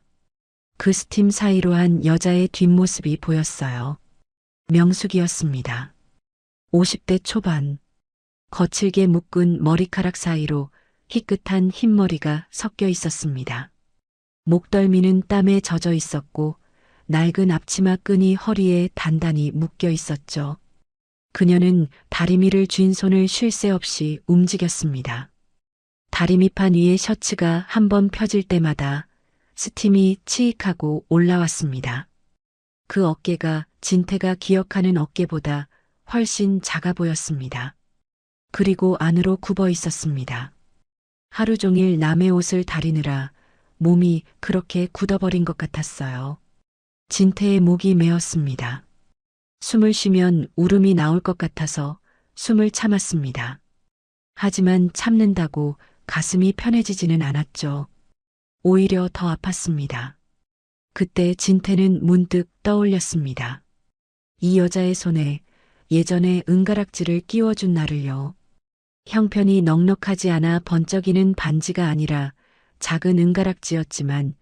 그 스팀 사이로 한 여자의 뒷모습이 보였어요. 명숙이었습니다. 50대 초반. 거칠게 묶은 머리카락 사이로 희끗한 흰머리가 섞여 있었습니다. 목덜미는 땀에 젖어 있었고 낡은 앞치마 끈이 허리에 단단히 묶여 있었죠. 그녀는 다리미를 쥔 손을 쉴 새 없이 움직였습니다. 다리미판 위의 셔츠가 한 번 펴질 때마다 스팀이 치익하고 올라왔습니다. 그 어깨가 진태가 기억하는 어깨보다 훨씬 작아 보였습니다. 그리고 안으로 굽어 있었습니다. 하루 종일 남의 옷을 다리느라 몸이 그렇게 굳어버린 것 같았어요. 진태의 목이 메었습니다. 숨을 쉬면 울음이 나올 것 같아서 숨을 참았습니다. 하지만 참는다고 가슴이 편해지지는 않았죠. 오히려 더 아팠습니다. 그때 진태는 문득 떠올렸습니다. 이 여자의 손에 예전에 은가락지를 끼워준 날을요. 형편이 넉넉하지 않아 번쩍이는 반지가 아니라 작은 은가락지였지만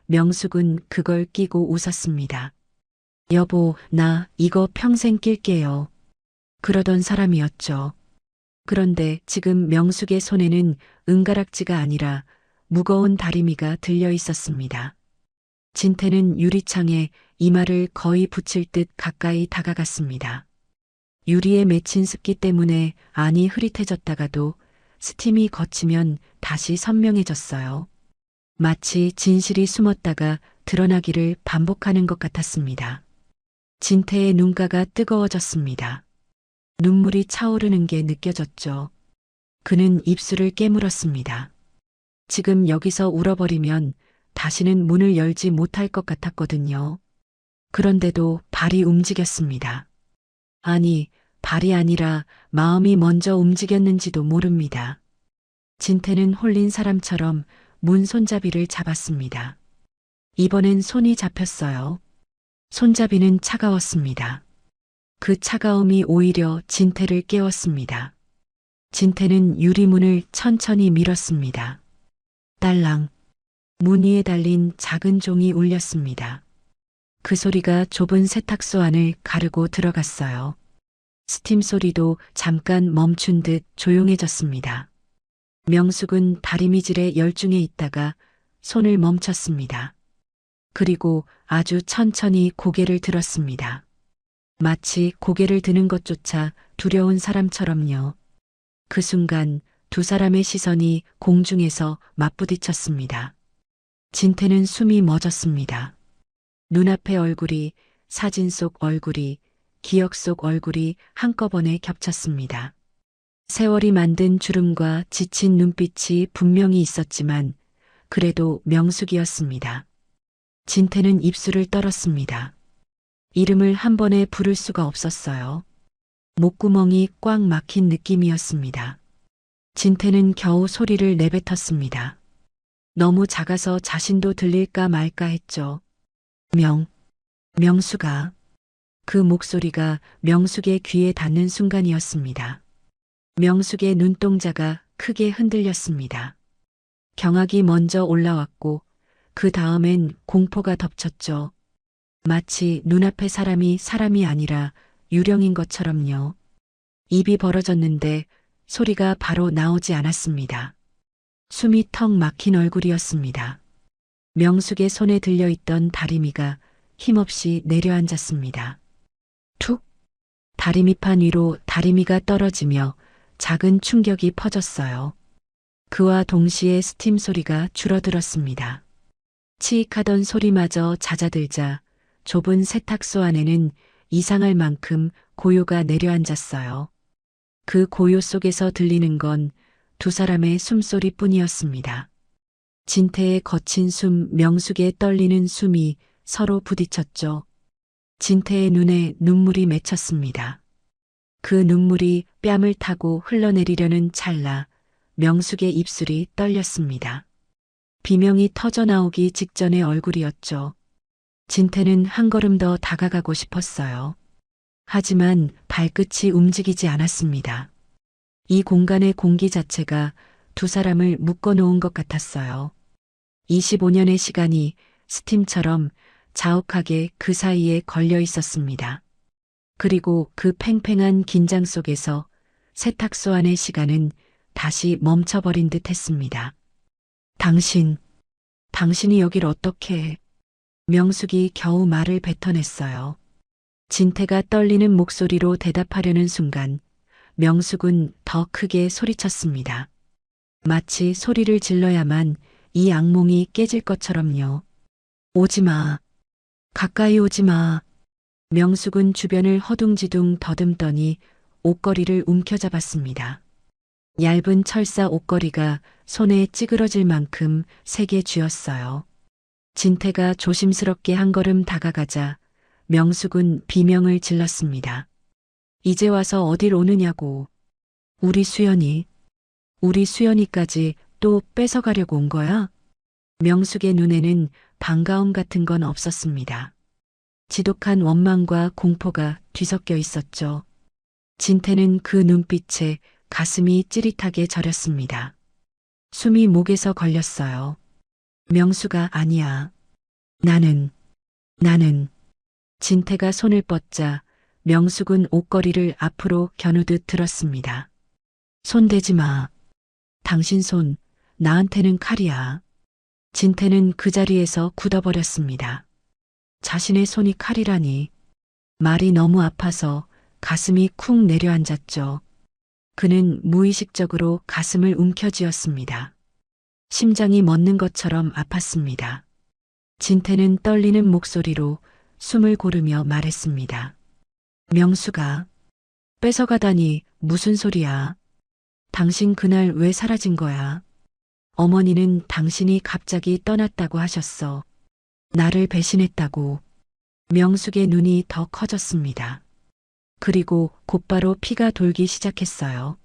명숙은 그걸 끼고 웃었습니다. 여보, 나 이거 평생 낄게요. 그러던 사람이었죠. 그런데 지금 명숙의 손에는 은가락지가 아니라 무거운 다리미가 들려 있었습니다. 진태는 유리창에 이마를 거의 붙일 듯 가까이 다가갔습니다. 유리에 맺힌 습기 때문에 안이 흐릿해졌다가도 스팀이 거치면 다시 선명해졌어요. 마치 진실이 숨었다가 드러나기를 반복하는 것 같았습니다. 진태의 눈가가 뜨거워졌습니다. 눈물이 차오르는 게 느껴졌죠. 그는 입술을 깨물었습니다. 지금 여기서 울어버리면 다시는 문을 열지 못할 것 같았거든요. 그런데도 발이 움직였습니다. 아니, 발이 아니라 마음이 먼저 움직였는지도 모릅니다. 진태는 홀린 사람처럼 문 손잡이를 잡았습니다. 이번엔 손이 잡혔어요. 손잡이는 차가웠습니다. 그 차가움이 오히려 진태를 깨웠습니다. 진태는 유리문을 천천히 밀었습니다. 딸랑. 문 위에 달린 작은 종이 울렸습니다. 그 소리가 좁은 세탁소 안을 가르고 들어갔어요. 스팀 소리도 잠깐 멈춘 듯 조용해졌습니다. 명숙은 다리미질에 열중해 있다가 손을 멈췄습니다. 그리고 아주 천천히 고개를 들었습니다. 마치 고개를 드는 것조차 두려운 사람처럼요. 그 순간 두 사람의 시선이 공중에서 맞부딪혔습니다. 진태는 숨이 멎었습니다. 눈앞의 얼굴이, 사진 속 얼굴이, 기억 속 얼굴이 한꺼번에 겹쳤습니다. 세월이 만든 주름과 지친 눈빛이 분명히 있었지만 그래도 명숙이었습니다. 진태는 입술을 떨었습니다. 이름을 한 번에 부를 수가 없었어요. 목구멍이 꽉 막힌 느낌이었습니다. 진태는 겨우 소리를 내뱉었습니다. 너무 작아서 자신도 들릴까 말까 했죠. 명수가. 그 목소리가 명숙의 귀에 닿는 순간이었습니다. 명숙의 눈동자가 크게 흔들렸습니다. 경악이 먼저 올라왔고 그 다음엔 공포가 덮쳤죠. 마치 눈앞의 사람이 아니라 유령인 것처럼요. 입이 벌어졌는데 소리가 바로 나오지 않았습니다. 숨이 턱 막힌 얼굴이었습니다. 명숙의 손에 들려있던 다리미가 힘없이 내려앉았습니다. 툭! 다리미판 위로 다리미가 떨어지며 작은 충격이 퍼졌어요. 그와 동시에 스팀 소리가 줄어들었습니다. 치익하던 소리마저 잦아들자 좁은 세탁소 안에는 이상할 만큼 고요가 내려앉았어요. 그 고요 속에서 들리는 건 두 사람의 숨소리뿐이었습니다. 진태의 거친 숨, 명숙의 떨리는 숨이 서로 부딪혔죠. 진태의 눈에 눈물이 맺혔습니다. 그 눈물이 뺨을 타고 흘러내리려는 찰나 명숙의 입술이 떨렸습니다. 비명이 터져나오기 직전의 얼굴이었죠. 진태는 한 걸음 더 다가가고 싶었어요. 하지만 발끝이 움직이지 않았습니다. 이 공간의 공기 자체가 두 사람을 묶어놓은 것 같았어요. 25년의 시간이 스팀처럼 자욱하게 그 사이에 걸려 있었습니다. 그리고 그 팽팽한 긴장 속에서 세탁소 안의 시간은 다시 멈춰버린 듯 했습니다. 당신이 여길 어떻게 해? 명숙이 겨우 말을 뱉어냈어요. 진태가 떨리는 목소리로 대답하려는 순간 명숙은 더 크게 소리쳤습니다. 마치 소리를 질러야만 이 악몽이 깨질 것처럼요. 오지 마. 가까이 오지 마. 명숙은 주변을 허둥지둥 더듬더니 옷걸이를 움켜잡았습니다. 얇은 철사 옷걸이가 손에 찌그러질 만큼 세게 쥐었어요. 진태가 조심스럽게 한 걸음 다가가자 명숙은 비명을 질렀습니다. 이제 와서 어딜 오느냐고. 우리 수연이까지 또 뺏어가려고 온 거야? 명숙의 눈에는 반가움 같은 건 없었습니다. 지독한 원망과 공포가 뒤섞여 있었죠. 진태는 그 눈빛에 가슴이 찌릿하게 저렸습니다. 숨이 목에서 걸렸어요. 명수가 아니야. 나는. 진태가 손을 뻗자 명숙은 옷걸이를 앞으로 겨누듯 들었습니다. 손대지 마. 당신 손, 나한테는 칼이야. 진태는 그 자리에서 굳어버렸습니다. 자신의 손이 칼이라니. 말이 너무 아파서 가슴이 쿵 내려앉았죠. 그는 무의식적으로 가슴을 움켜쥐었습니다. 심장이 멎는 것처럼 아팠습니다. 진태는 떨리는 목소리로 숨을 고르며 말했습니다. 명수가 뺏어가다니 무슨 소리야? 당신 그날 왜 사라진 거야? 어머니는 당신이 갑자기 떠났다고 하셨어. 나를 배신했다고. 명숙의 눈이 더 커졌습니다. 그리고 곧바로 피가 돌기 시작했어요.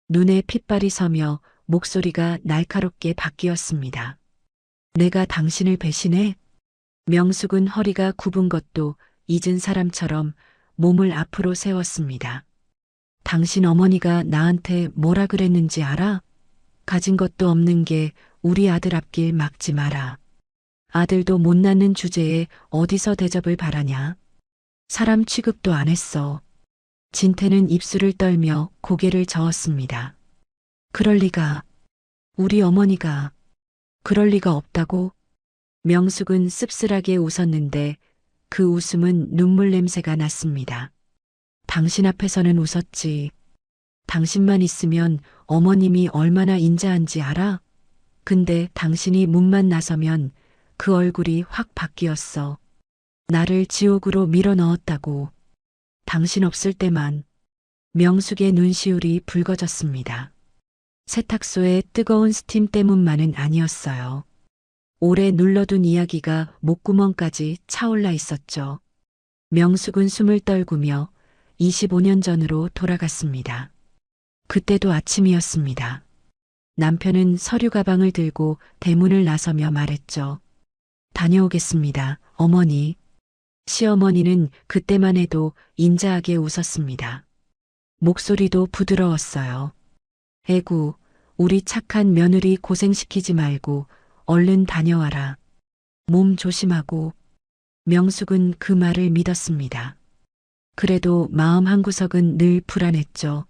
눈에 핏발이 서며 목소리가 날카롭게 바뀌었습니다. 내가 당신을 배신해? 명숙은 허리가 굽은 것도 잊은 사람처럼 몸을 앞으로 세웠습니다. 당신 어머니가 나한테 뭐라 그랬는지 알아? 가진 것도 없는 게 우리 아들 앞길 막지 마라. 아들도 못 낳는 주제에 어디서 대접을 바라냐? 사람 취급도 안 했어. 진태는 입술을 떨며 고개를 저었습니다. 그럴 리가. 우리 어머니가. 그럴 리가 없다고? 명숙은 씁쓸하게 웃었는데 그 웃음은 눈물 냄새가 났습니다. 당신 앞에서는 웃었지. 당신만 있으면 어머님이 얼마나 인자한지 알아? 근데 당신이 문만 나서면 그 얼굴이 확 바뀌었어. 나를 지옥으로 밀어 넣었다고. 당신 없을 때만. 명숙의 눈시울이 붉어졌습니다. 세탁소의 뜨거운 스팀 때문만은 아니었어요. 오래 눌러둔 이야기가 목구멍까지 차올라 있었죠. 명숙은 숨을 떨구며 25년 전으로 돌아갔습니다. 그때도 아침이었습니다. 남편은 서류 가방을 들고 대문을 나서며 말했죠. 다녀오겠습니다, 어머니. 시어머니는 그때만 해도 인자하게 웃었습니다. 목소리도 부드러웠어요. 에구, 우리 착한 며느리 고생시키지 말고 얼른 다녀와라. 몸 조심하고. 명숙은 그 말을 믿었습니다. 그래도 마음 한구석은 늘 불안했죠.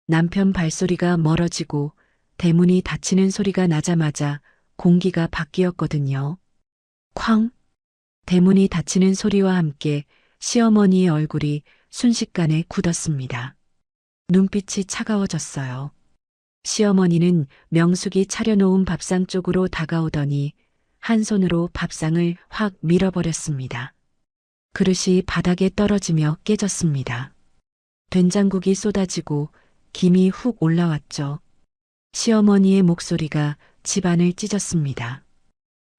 남편 발소리가 멀어지고 대문이 닫히는 소리가 나자마자 공기가 바뀌었거든요. 쾅! 대문이 닫히는 소리와 함께 시어머니의 얼굴이 순식간에 굳었습니다. 눈빛이 차가워졌어요. 시어머니는 명숙이 차려놓은 밥상 쪽으로 다가오더니 한 손으로 밥상을 확 밀어버렸습니다. 그릇이 바닥에 떨어지며 깨졌습니다. 된장국이 쏟아지고 김이 훅 올라왔죠. 시어머니의 목소리가 집안을 찢었습니다.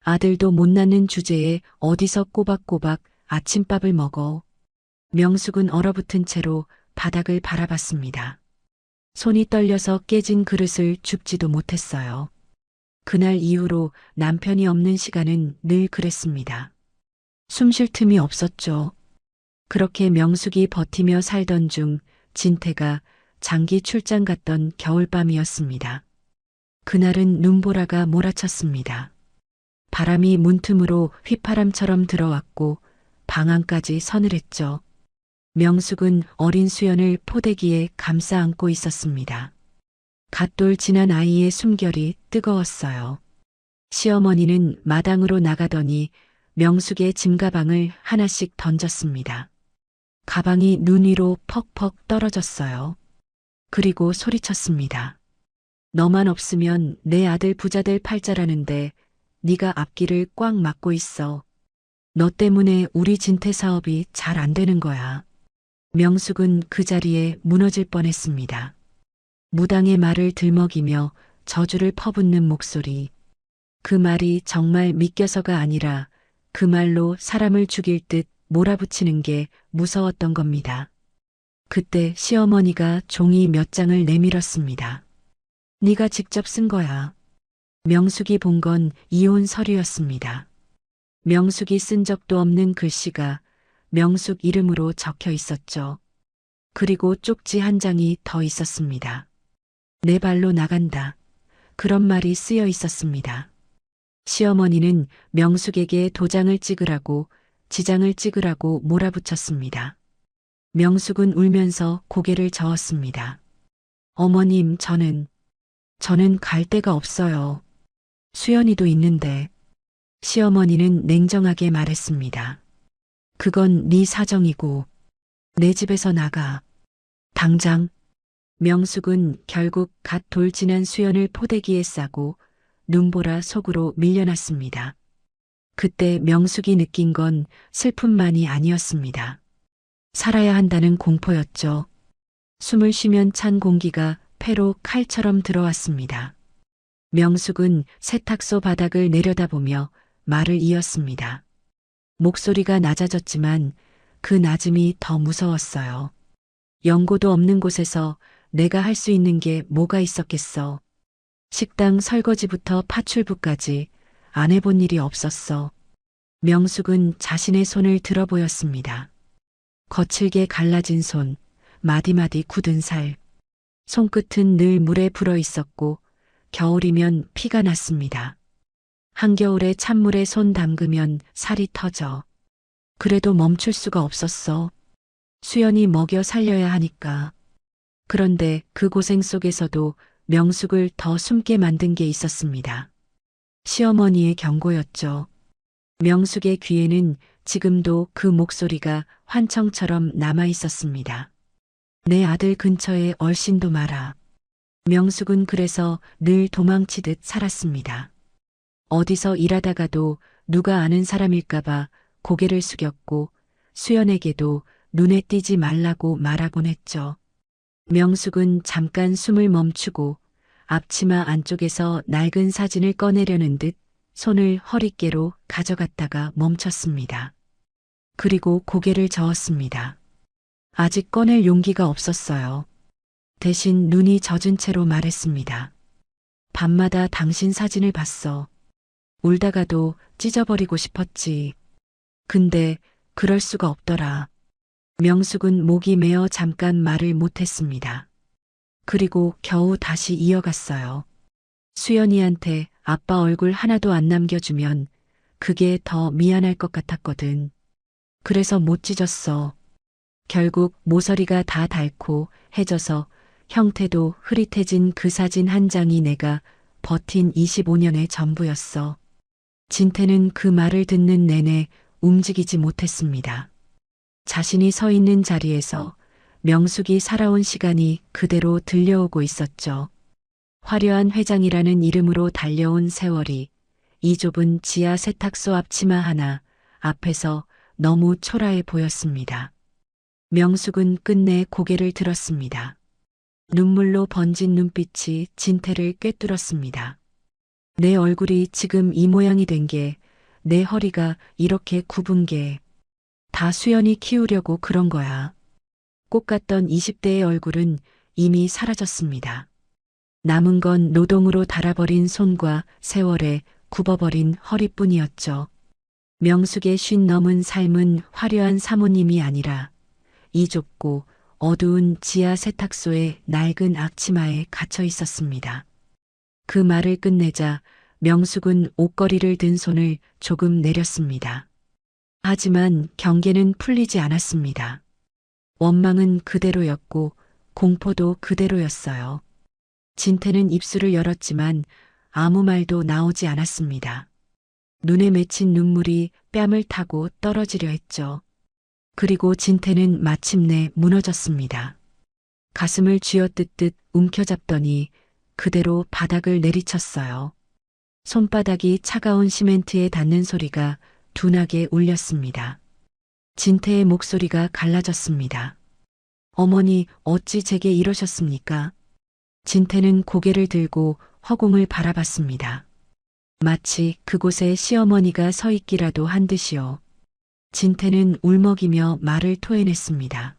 아들도 못 낳는 주제에 어디서 꼬박꼬박 아침밥을 먹어. 명숙은 얼어붙은 채로 바닥을 바라봤습니다. 손이 떨려서 깨진 그릇을 줍지도 못했어요. 그날 이후로 남편이 없는 시간은 늘 그랬습니다. 숨 쉴 틈이 없었죠. 그렇게 명숙이 버티며 살던 중 진태가 장기 출장 갔던 겨울밤이었습니다. 그날은 눈보라가 몰아쳤습니다. 바람이 문틈으로 휘파람처럼 들어왔고 방 안까지 서늘했죠. 명숙은 어린 수연을 포대기에 감싸 안고 있었습니다. 갓돌 지난 아이의 숨결이 뜨거웠어요. 시어머니는 마당으로 나가더니 명숙의 짐가방을 하나씩 던졌습니다. 가방이 눈 위로 퍽퍽 떨어졌어요. 그리고 소리쳤습니다. 너만 없으면 내 아들 부자 될 팔자라는데 네가 앞길을 꽉 막고 있어. 너 때문에 우리 진태 사업이 잘 안 되는 거야. 명숙은 그 자리에 무너질 뻔했습니다. 무당의 말을 들먹이며 저주를 퍼붓는 목소리. 그 말이 정말 믿겨서가 아니라 그 말로 사람을 죽일 듯 몰아붙이는 게 무서웠던 겁니다. 그때 시어머니가 종이 몇 장을 내밀었습니다. 네가 직접 쓴 거야. 명숙이 본 건 이혼 서류였습니다. 명숙이 쓴 적도 없는 글씨가 명숙 이름으로 적혀 있었죠. 그리고 쪽지 한 장이 더 있었습니다. 내 발로 나간다. 그런 말이 쓰여 있었습니다. 시어머니는 명숙에게 도장을 찍으라고 지장을 찍으라고 몰아붙였습니다. 명숙은 울면서 고개를 저었습니다. 어머님, 저는 갈 데가 없어요. 수연이도 있는데. 시어머니는 냉정하게 말했습니다. 그건 네 사정이고 내 집에서 나가. 당장. 명숙은 결국 갓 돌진한 수연을 포대기에 싸고 눈보라 속으로 밀려났습니다. 그때 명숙이 느낀 건 슬픔만이 아니었습니다. 살아야 한다는 공포였죠. 숨을 쉬면 찬 공기가 폐로 칼처럼 들어왔습니다. 명숙은 세탁소 바닥을 내려다보며 말을 이었습니다. 목소리가 낮아졌지만 그 낮음이 더 무서웠어요. 연고도 없는 곳에서 내가 할 수 있는 게 뭐가 있었겠어. 식당 설거지부터 파출부까지 안 해본 일이 없었어. 명숙은 자신의 손을 들어 보였습니다. 거칠게 갈라진 손, 마디마디 굳은 살. 손끝은 늘 물에 불어 있었고 겨울이면 피가 났습니다. 한겨울에 찬물에 손 담그면 살이 터져. 그래도 멈출 수가 없었어. 수연이 먹여 살려야 하니까. 그런데 그 고생 속에서도 명숙을 더 숨게 만든 게 있었습니다. 시어머니의 경고였죠. 명숙의 귀에는 지금도 그 목소리가 환청처럼 남아 있었습니다. 내 아들 근처에 얼씬도 마라. 명숙은 그래서 늘 도망치듯 살았습니다. 어디서 일하다가도 누가 아는 사람일까봐 고개를 숙였고 수연에게도 눈에 띄지 말라고 말하곤 했죠. 명숙은 잠깐 숨을 멈추고 앞치마 안쪽에서 낡은 사진을 꺼내려는 듯 손을 허리께로 가져갔다가 멈췄습니다. 그리고 고개를 저었습니다. 아직 꺼낼 용기가 없었어요. 대신 눈이 젖은 채로 말했습니다. 밤마다 당신 사진을 봤어. 울다가도 찢어버리고 싶었지. 근데 그럴 수가 없더라. 명숙은 목이 메어 잠깐 말을 못했습니다. 그리고 겨우 다시 이어갔어요. 수연이한테 아빠 얼굴 하나도 안 남겨주면 그게 더 미안할 것 같았거든. 그래서 못 찢었어. 결국 모서리가 다 닳고 해져서 형태도 흐릿해진 그 사진 한 장이 내가 버틴 25년의 전부였어. 진태는 그 말을 듣는 내내 움직이지 못했습니다. 자신이 서 있는 자리에서 명숙이 살아온 시간이 그대로 들려오고 있었죠. 화려한 회장이라는 이름으로 달려온 세월이 이 좁은 지하 세탁소 앞치마 하나 앞에서 너무 초라해 보였습니다. 명숙은 끝내 고개를 들었습니다. 눈물로 번진 눈빛이 진태를 꿰뚫었습니다. 내 얼굴이 지금 이 모양이 된 게, 내 허리가 이렇게 굽은 게 다 수연이 키우려고 그런 거야. 꽃 같던 20대의 얼굴은 이미 사라졌습니다. 남은 건 노동으로 닳아버린 손과 세월에 굽어버린 허리뿐이었죠. 명숙의 50 넘은 삶은 화려한 사모님이 아니라 이 좁고 어두운 지하 세탁소의 낡은 앞치마에 갇혀 있었습니다. 그 말을 끝내자 명숙은 옷걸이를 든 손을 조금 내렸습니다. 하지만 경계는 풀리지 않았습니다. 원망은 그대로였고 공포도 그대로였어요. 진태는 입술을 열었지만 아무 말도 나오지 않았습니다. 눈에 맺힌 눈물이 뺨을 타고 떨어지려 했죠. 그리고 진태는 마침내 무너졌습니다. 가슴을 쥐어뜯듯 움켜잡더니 그대로 바닥을 내리쳤어요. 손바닥이 차가운 시멘트에 닿는 소리가 둔하게 울렸습니다. 진태의 목소리가 갈라졌습니다. 어머니, 어찌 제게 이러셨습니까? 진태는 고개를 들고 허공을 바라봤습니다. 마치 그곳에 시어머니가 서 있기라도 한 듯이요. 진태는 울먹이며 말을 토해냈습니다.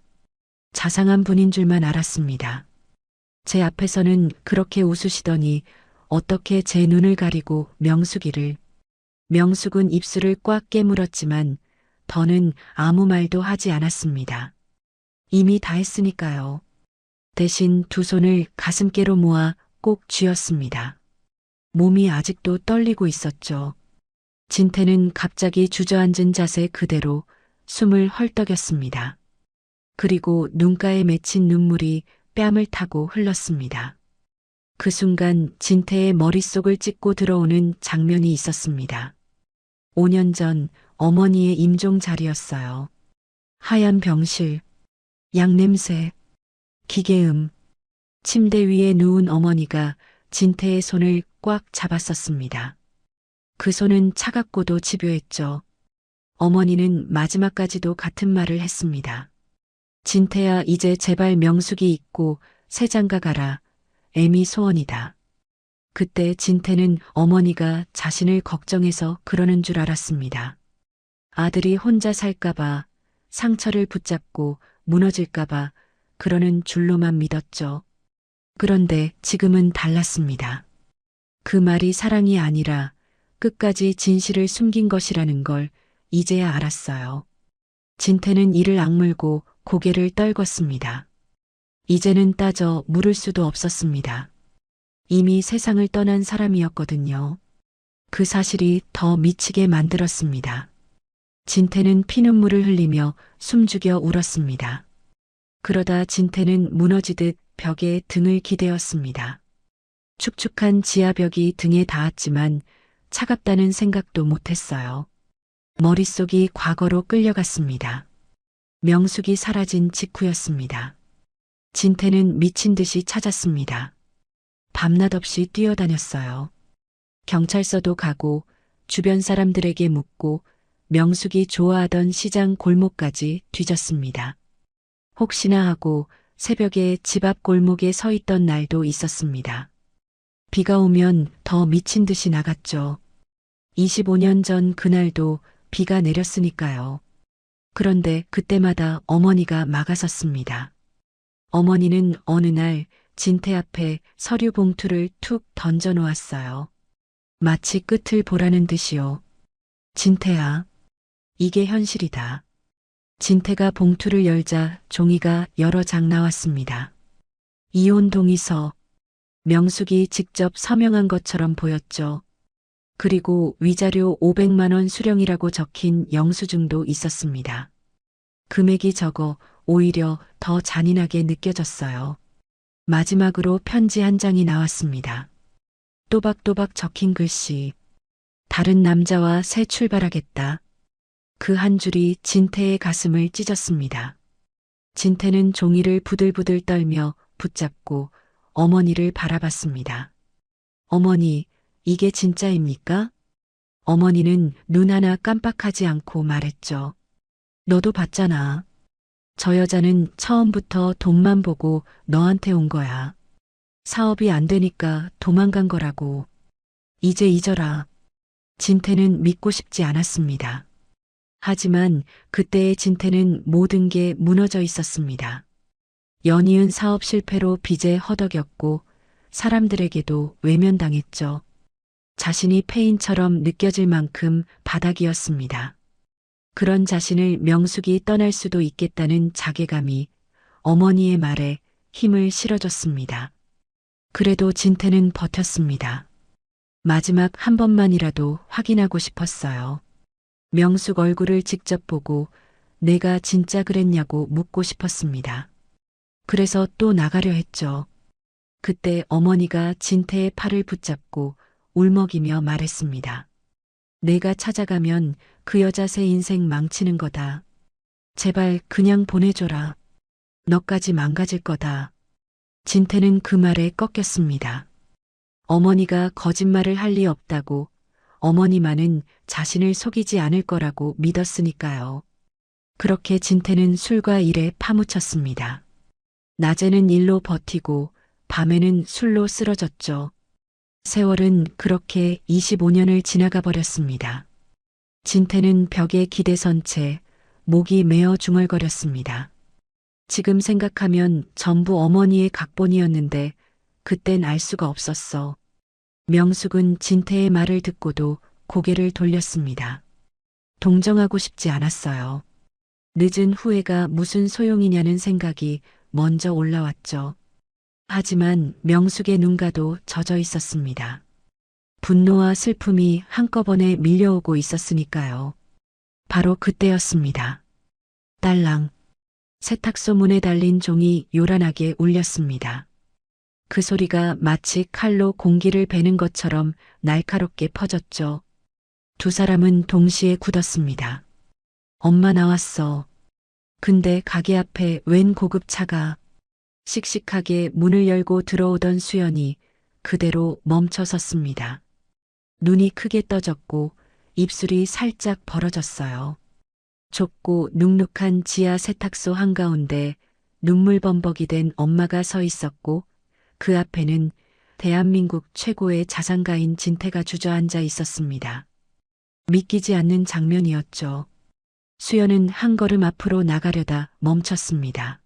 자상한 분인 줄만 알았습니다. 제 앞에서는 그렇게 웃으시더니 어떻게 제 눈을 가리고 명숙이를. 명숙은 입술을 꽉 깨물었지만 더는 아무 말도 하지 않았습니다. 이미 다 했으니까요. 대신 두 손을 가슴께로 모아 꼭 쥐었습니다. 몸이 아직도 떨리고 있었죠. 진태는 갑자기 주저앉은 자세 그대로 숨을 헐떡였습니다. 그리고 눈가에 맺힌 눈물이 뺨을 타고 흘렀습니다. 그 순간 진태의 머릿속을 찍고 들어오는 장면이 있었습니다. 5년 전 어머니의 임종 자리였어요. 하얀 병실, 약냄새, 기계음, 침대 위에 누운 어머니가 진태의 손을 꽉 잡았었습니다. 그 손은 차갑고도 집요했죠. 어머니는 마지막까지도 같은 말을 했습니다. 진태야, 이제 제발 명숙이 있고 새 장가 가라. 애미 소원이다. 그때 진태는 어머니가 자신을 걱정해서 그러는 줄 알았습니다. 아들이 혼자 살까봐, 상처를 붙잡고 무너질까봐 그러는 줄로만 믿었죠. 그런데 지금은 달랐습니다. 그 말이 사랑이 아니라 끝까지 진실을 숨긴 것이라는 걸 이제야 알았어요. 진태는 이를 악물고 고개를 떨궜습니다. 이제는 따져 물을 수도 없었습니다. 이미 세상을 떠난 사람이었거든요. 그 사실이 더 미치게 만들었습니다. 진태는 피눈물을 흘리며 숨죽여 울었습니다. 그러다 진태는 무너지듯 벽에 등을 기대었습니다. 축축한 지하벽이 등에 닿았지만 차갑다는 생각도 못했어요. 머릿속이 과거로 끌려갔습니다. 명숙이 사라진 직후였습니다. 진태는 미친 듯이 찾았습니다. 밤낮 없이 뛰어다녔어요. 경찰서도 가고 주변 사람들에게 묻고 명숙이 좋아하던 시장 골목까지 뒤졌습니다. 혹시나 하고 새벽에 집 앞 골목에 서 있던 날도 있었습니다. 비가 오면 더 미친 듯이 나갔죠. 25년 전 그날도 비가 내렸으니까요. 그런데 그때마다 어머니가 막아섰습니다. 어머니는 어느 날 진태 앞에 서류 봉투를 툭 던져 놓았어요. 마치 끝을 보라는 듯이요. 진태야, 이게 현실이다. 진태가 봉투를 열자 종이가 여러 장 나왔습니다. 이혼 동의서, 명숙이 직접 서명한 것처럼 보였죠. 그리고 위자료 500만 원 수령이라고 적힌 영수증도 있었습니다. 금액이 적어 오히려 더 잔인하게 느껴졌어요. 마지막으로 편지 한 장이 나왔습니다. 또박또박 적힌 글씨. 다른 남자와 새 출발하겠다. 그 한 줄이 진태의 가슴을 찢었습니다. 진태는 종이를 부들부들 떨며 붙잡고 어머니를 바라봤습니다. 어머니, 이게 진짜입니까? 어머니는 눈 하나 깜빡하지 않고 말했죠. 너도 봤잖아. 저 여자는 처음부터 돈만 보고 너한테 온 거야. 사업이 안 되니까 도망간 거라고. 이제 잊어라. 진태는 믿고 싶지 않았습니다. 하지만 그때의 진태는 모든 게 무너져 있었습니다. 연이은 사업 실패로 빚에 허덕였고 사람들에게도 외면당했죠. 자신이 폐인처럼 느껴질 만큼 바닥이었습니다. 그런 자신을 명숙이 떠날 수도 있겠다는 자괴감이 어머니의 말에 힘을 실어줬습니다. 그래도 진태는 버텼습니다. 마지막 한 번만이라도 확인하고 싶었어요. 명숙 얼굴을 직접 보고 내가 진짜 그랬냐고 묻고 싶었습니다. 그래서 또 나가려 했죠. 그때 어머니가 진태의 팔을 붙잡고 울먹이며 말했습니다. 내가 찾아가면 그 여자 새 인생 망치는 거다. 제발 그냥 보내줘라. 너까지 망가질 거다. 진태는 그 말에 꺾였습니다. 어머니가 거짓말을 할 리 없다고, 어머니만은 자신을 속이지 않을 거라고 믿었으니까요. 그렇게 진태는 술과 일에 파묻혔습니다. 낮에는 일로 버티고 밤에는 술로 쓰러졌죠. 세월은 그렇게 25년을 지나가 버렸습니다. 진태는 벽에 기대선 채 목이 메어 중얼거렸습니다. 지금 생각하면 전부 어머니의 각본이었는데 그땐 알 수가 없었어. 명숙은 진태의 말을 듣고도 고개를 돌렸습니다. 동정하고 싶지 않았어요. 늦은 후회가 무슨 소용이냐는 생각이 먼저 올라왔죠. 하지만 명숙의 눈가도 젖어 있었습니다. 분노와 슬픔이 한꺼번에 밀려오고 있었으니까요. 바로 그때였습니다. 딸랑. 세탁소 문에 달린 종이 요란하게 울렸습니다. 그 소리가 마치 칼로 공기를 베는 것처럼 날카롭게 퍼졌죠. 두 사람은 동시에 굳었습니다. 엄마 나왔어. 근데 가게 앞에 웬 고급차가. 씩씩하게 문을 열고 들어오던 수연이 그대로 멈춰 섰습니다. 눈이 크게 떠졌고 입술이 살짝 벌어졌어요. 좁고 눅눅한 지하 세탁소 한가운데 눈물범벅이 된 엄마가 서 있었고 그 앞에는 대한민국 최고의 자산가인 진태가 주저앉아 있었습니다. 믿기지 않는 장면이었죠. 수연은 한 걸음 앞으로 나가려다 멈췄습니다.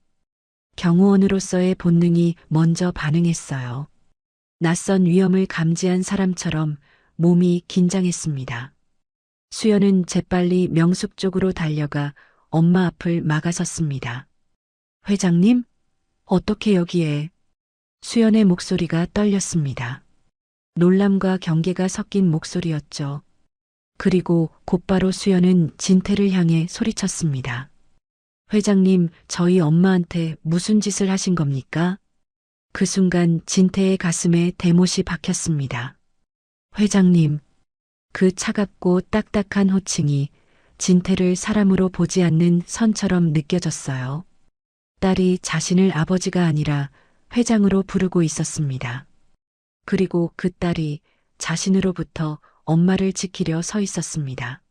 경호원으로서의 본능이 먼저 반응했어요. 낯선 위험을 감지한 사람처럼 몸이 긴장했습니다. 수연은 재빨리 명숙 쪽으로 달려가 엄마 앞을 막아섰습니다. 회장님? 어떻게 여기에? 수연의 목소리가 떨렸습니다. 놀람과 경계가 섞인 목소리였죠. 그리고 곧바로 수연은 진태를 향해 소리쳤습니다. 회장님, 저희 엄마한테 무슨 짓을 하신 겁니까? 그 순간 진태의 가슴에 대못이 박혔습니다. 회장님, 그 차갑고 딱딱한 호칭이 진태를 사람으로 보지 않는 선처럼 느껴졌어요. 딸이 자신을 아버지가 아니라 회장으로 부르고 있었습니다. 그리고 그 딸이 자신으로부터 엄마를 지키려 서 있었습니다.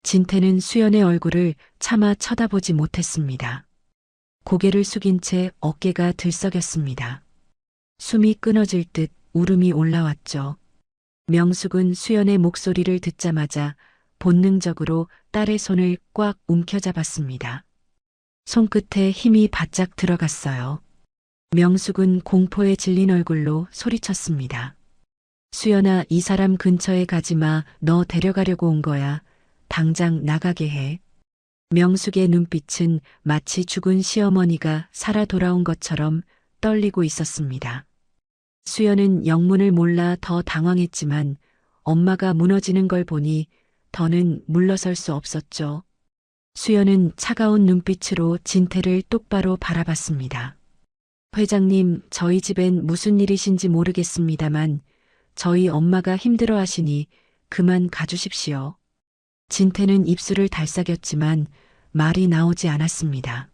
진태는 수연의 얼굴을 차마 쳐다보지 못했습니다. 고개를 숙인 채 어깨가 들썩였습니다. 숨이 끊어질 듯 울음이 올라왔죠. 명숙은 수연의 목소리를 듣자마자 본능적으로 딸의 손을 꽉 움켜잡았습니다. 손끝에 힘이 바짝 들어갔어요. 명숙은 공포에 질린 얼굴로 소리쳤습니다. 수연아, 이 사람 근처에 가지 마. 너 데려가려고 온 거야. 당장 나가게 해. 명숙의 눈빛은 마치 죽은 시어머니가 살아 돌아온 것처럼 떨리고 있었습니다. 수연은 영문을 몰라 더 당황했지만 엄마가 무너지는 걸 보니 더는 물러설 수 없었죠. 수연은 차가운 눈빛으로 진태를 똑바로 바라봤습니다. 회장님, 저희 집엔 무슨 일이신지 모르겠습니다만 저희 엄마가 힘들어 하시니 그만 가주십시오. 진태는 입술을 달싹였지만 말이 나오지 않았습니다.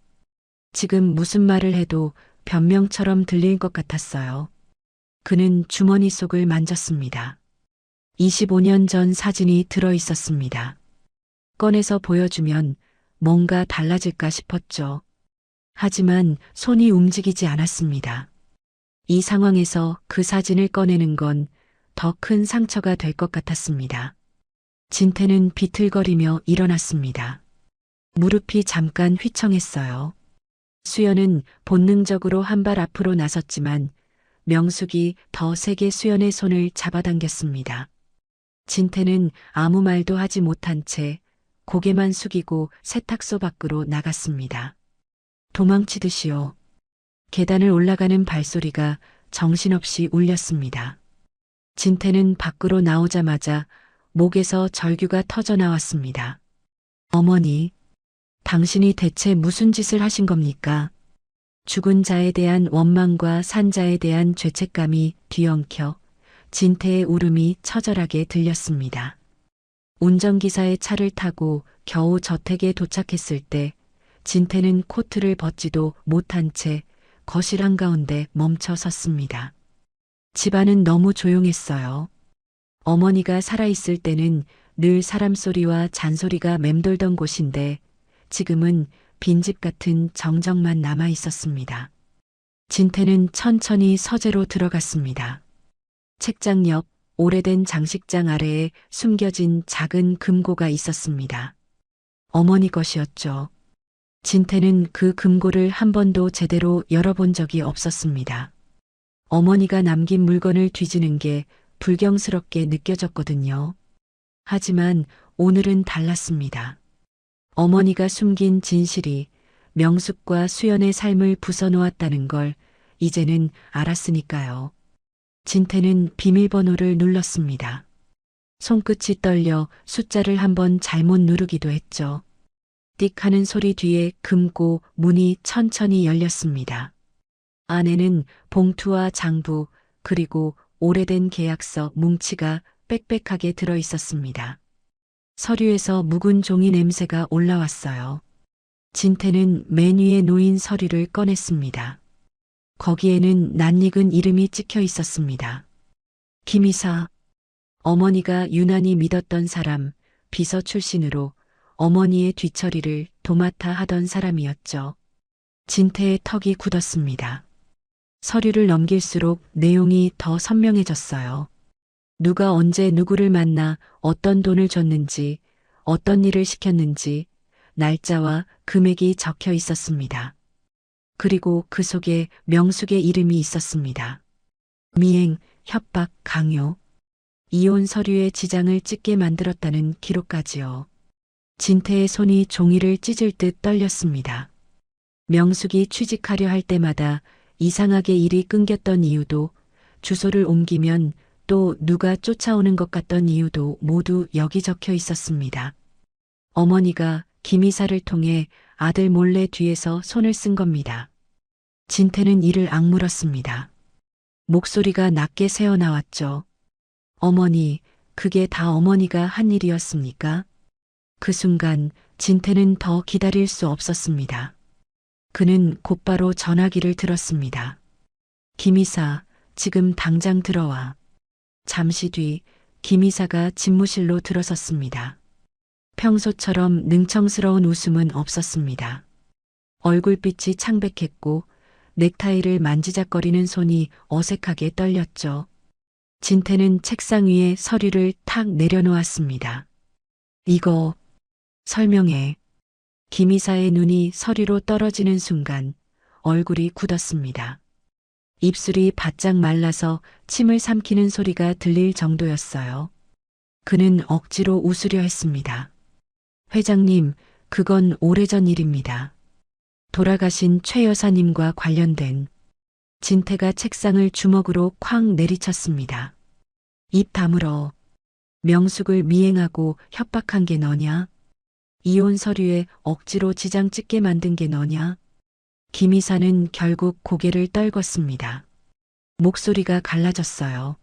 지금 무슨 말을 해도 변명처럼 들릴 것 같았어요. 그는 주머니 속을 만졌습니다. 25년 전 사진이 들어 있었습니다. 꺼내서 보여주면 뭔가 달라질까 싶었죠. 하지만 손이 움직이지 않았습니다. 이 상황에서 그 사진을 꺼내는 건 더 큰 상처가 될 것 같았습니다. 진태는 비틀거리며 일어났습니다. 무릎이 잠깐 휘청했어요. 수연은 본능적으로 한 발 앞으로 나섰지만 명숙이 더 세게 수연의 손을 잡아당겼습니다. 진태는 아무 말도 하지 못한 채 고개만 숙이고 세탁소 밖으로 나갔습니다. 도망치듯이요. 계단을 올라가는 발소리가 정신없이 울렸습니다. 진태는 밖으로 나오자마자 목에서 절규가 터져 나왔습니다. 어머니, 당신이 대체 무슨 짓을 하신 겁니까? 죽은 자에 대한 원망과 산 자에 대한 죄책감이 뒤엉켜 진태의 울음이 처절하게 들렸습니다. 운전기사의 차를 타고 겨우 저택에 도착했을 때 진태는 코트를 벗지도 못한 채 거실 한가운데 멈춰 섰습니다. 집안은 너무 조용했어요. 어머니가 살아있을 때는 늘 사람 소리와 잔소리가 맴돌던 곳인데 지금은 빈집 같은 정적만 남아 있었습니다. 진태는 천천히 서재로 들어갔습니다. 책장 옆 오래된 장식장 아래에 숨겨진 작은 금고가 있었습니다. 어머니 것이었죠. 진태는 그 금고를 한 번도 제대로 열어본 적이 없었습니다. 어머니가 남긴 물건을 뒤지는 게 불경스럽게 느껴졌거든요. 하지만 오늘은 달랐습니다. 어머니가 숨긴 진실이 명숙과 수연의 삶을 부숴놓았다는 걸 이제는 알았으니까요. 진태는 비밀번호를 눌렀습니다. 손끝이 떨려 숫자를 한번 잘못 누르기도 했죠. 띡 하는 소리 뒤에 금고 문이 천천히 열렸습니다. 안에는 봉투와 장부 그리고 오래된 계약서 뭉치가 빽빽하게 들어 있었습니다. 서류에서 묵은 종이 냄새가 올라왔어요. 진태는 맨 위에 놓인 서류를 꺼냈습니다. 거기에는 낯익은 이름이 찍혀 있었습니다. 김이사. 어머니가 유난히 믿었던 사람, 비서 출신으로 어머니의 뒤처리를 도맡아 하던 사람이었죠. 진태의 턱이 굳었습니다. 서류를 넘길수록 내용이 더 선명해졌어요. 누가 언제 누구를 만나 어떤 돈을 줬는지, 어떤 일을 시켰는지, 날짜와 금액이 적혀 있었습니다. 그리고 그 속에 명숙의 이름이 있었습니다. 미행, 협박, 강요, 이혼 서류에 지장을 찍게 만들었다는 기록까지요. 진태의 손이 종이를 찢을 듯 떨렸습니다. 명숙이 취직하려 할 때마다 이상하게 일이 끊겼던 이유도, 주소를 옮기면 또 누가 쫓아오는 것 같던 이유도 모두 여기 적혀 있었습니다. 어머니가 김이사를 통해 아들 몰래 뒤에서 손을 쓴 겁니다. 진태는 이를 악물었습니다. 목소리가 낮게 새어나왔죠. 어머니, 그게 다 어머니가 한 일이었습니까? 그 순간 진태는 더 기다릴 수 없었습니다. 그는 곧바로 전화기를 들었습니다. 김이사, 지금 당장 들어와. 잠시 뒤 김이사가 집무실로 들어섰습니다. 평소처럼 능청스러운 웃음은 없었습니다. 얼굴빛이 창백했고 넥타이를 만지작거리는 손이 어색하게 떨렸죠. 진태는 책상 위에 서류를 탁 내려놓았습니다. 이거 설명해. 김이사의 눈이 서류로 떨어지는 순간 얼굴이 굳었습니다. 입술이 바짝 말라서 침을 삼키는 소리가 들릴 정도였어요. 그는 억지로 웃으려 했습니다. 회장님, 그건 오래전 일입니다. 돌아가신 최 여사님과 관련된. 진태가 책상을 주먹으로 쾅 내리쳤습니다. 입 다물어. 명숙을 미행하고 협박한 게 너냐? 이혼 서류에 억지로 지장 찍게 만든 게 너냐? 김이사는 결국 고개를 떨궜습니다. 목소리가 갈라졌어요.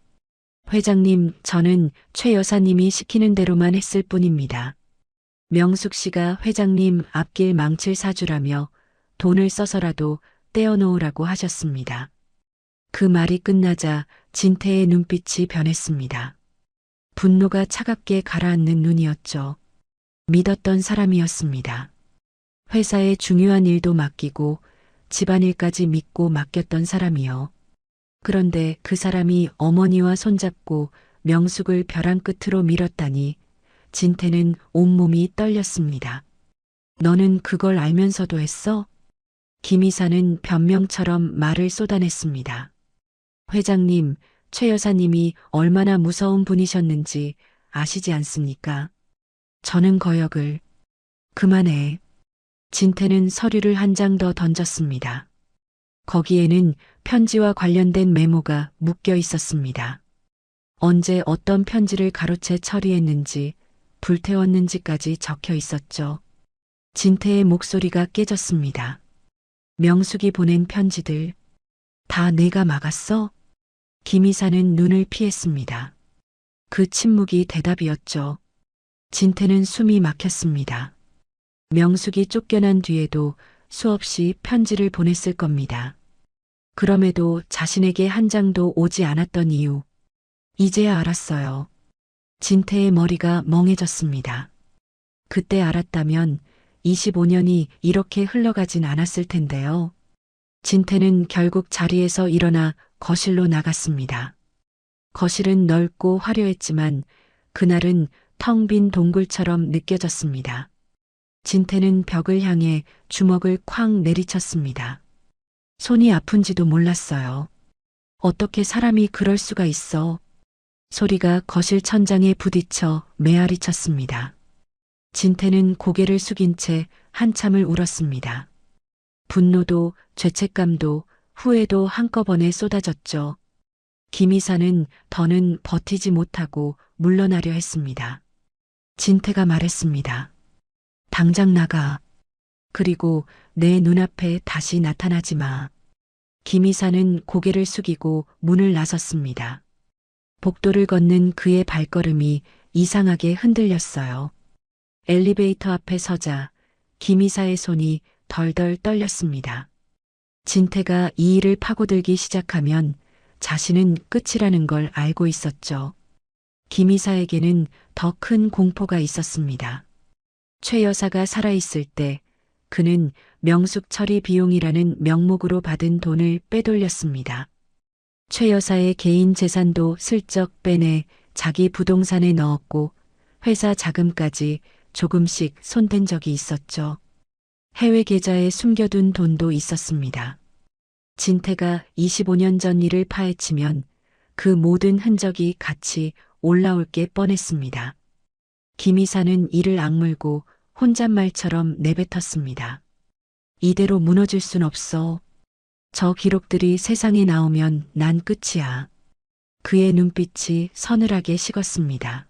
회장님, 저는 최 여사님이 시키는 대로만 했을 뿐입니다. 명숙 씨가 회장님 앞길 망칠 사주라며 돈을 써서라도 떼어놓으라고 하셨습니다. 그 말이 끝나자 진태의 눈빛이 변했습니다. 분노가 차갑게 가라앉는 눈이었죠. 믿었던 사람이었습니다. 회사의 중요한 일도 맡기고 집안일까지 믿고 맡겼던 사람이요. 그런데 그 사람이 어머니와 손잡고 명숙을 벼랑 끝으로 밀었다니 진태는 온몸이 떨렸습니다. 너는 그걸 알면서도 했어? 김이사는 변명처럼 말을 쏟아냈습니다. 회장님, 최 여사님이 얼마나 무서운 분이셨는지 아시지 않습니까? 저는 거역을. 그만해. 진태는 서류를 한 장 더 던졌습니다. 거기에는 편지와 관련된 메모가 묶여 있었습니다. 언제 어떤 편지를 가로채 처리했는지, 불태웠는지까지 적혀 있었죠. 진태의 목소리가 깨졌습니다. 명숙이 보낸 편지들, 다 내가 막았어? 김이사는 눈을 피했습니다. 그 침묵이 대답이었죠. 진태는 숨이 막혔습니다. 명숙이 쫓겨난 뒤에도 수없이 편지를 보냈을 겁니다. 그럼에도 자신에게 한 장도 오지 않았던 이유. 이제야 알았어요. 진태의 머리가 멍해졌습니다. 그때 알았다면 25년이 이렇게 흘러가진 않았을 텐데요. 진태는 결국 자리에서 일어나 거실로 나갔습니다. 거실은 넓고 화려했지만 그날은 텅 빈 동굴처럼 느껴졌습니다. 진태는 벽을 향해 주먹을 쾅 내리쳤습니다. 손이 아픈지도 몰랐어요. 어떻게 사람이 그럴 수가 있어? 소리가 거실 천장에 부딪혀 메아리 쳤습니다. 진태는 고개를 숙인 채 한참을 울었습니다. 분노도 죄책감도 후회도 한꺼번에 쏟아졌죠. 김이사는 더는 버티지 못하고 물러나려 했습니다. 진태가 말했습니다. 당장 나가. 그리고 내 눈앞에 다시 나타나지 마. 김이사는 고개를 숙이고 문을 나섰습니다. 복도를 걷는 그의 발걸음이 이상하게 흔들렸어요. 엘리베이터 앞에 서자 김이사의 손이 덜덜 떨렸습니다. 진태가 이 일을 파고들기 시작하면 자신은 끝이라는 걸 알고 있었죠. 김이사에게는 더 큰 공포가 있었습니다. 최 여사가 살아있을 때 그는 명숙 처리 비용이라는 명목으로 받은 돈을 빼돌렸습니다. 최 여사의 개인 재산도 슬쩍 빼내 자기 부동산에 넣었고 회사 자금까지 조금씩 손댄 적이 있었죠. 해외 계좌에 숨겨둔 돈도 있었습니다. 진태가 25년 전 일을 파헤치면 그 모든 흔적이 같이 올라올 게 뻔했습니다. 김이사는 이를 악물고 혼잣말처럼 내뱉었습니다. 이대로 무너질 순 없어. 저 기록들이 세상에 나오면 난 끝이야. 그의 눈빛이 서늘하게 식었습니다.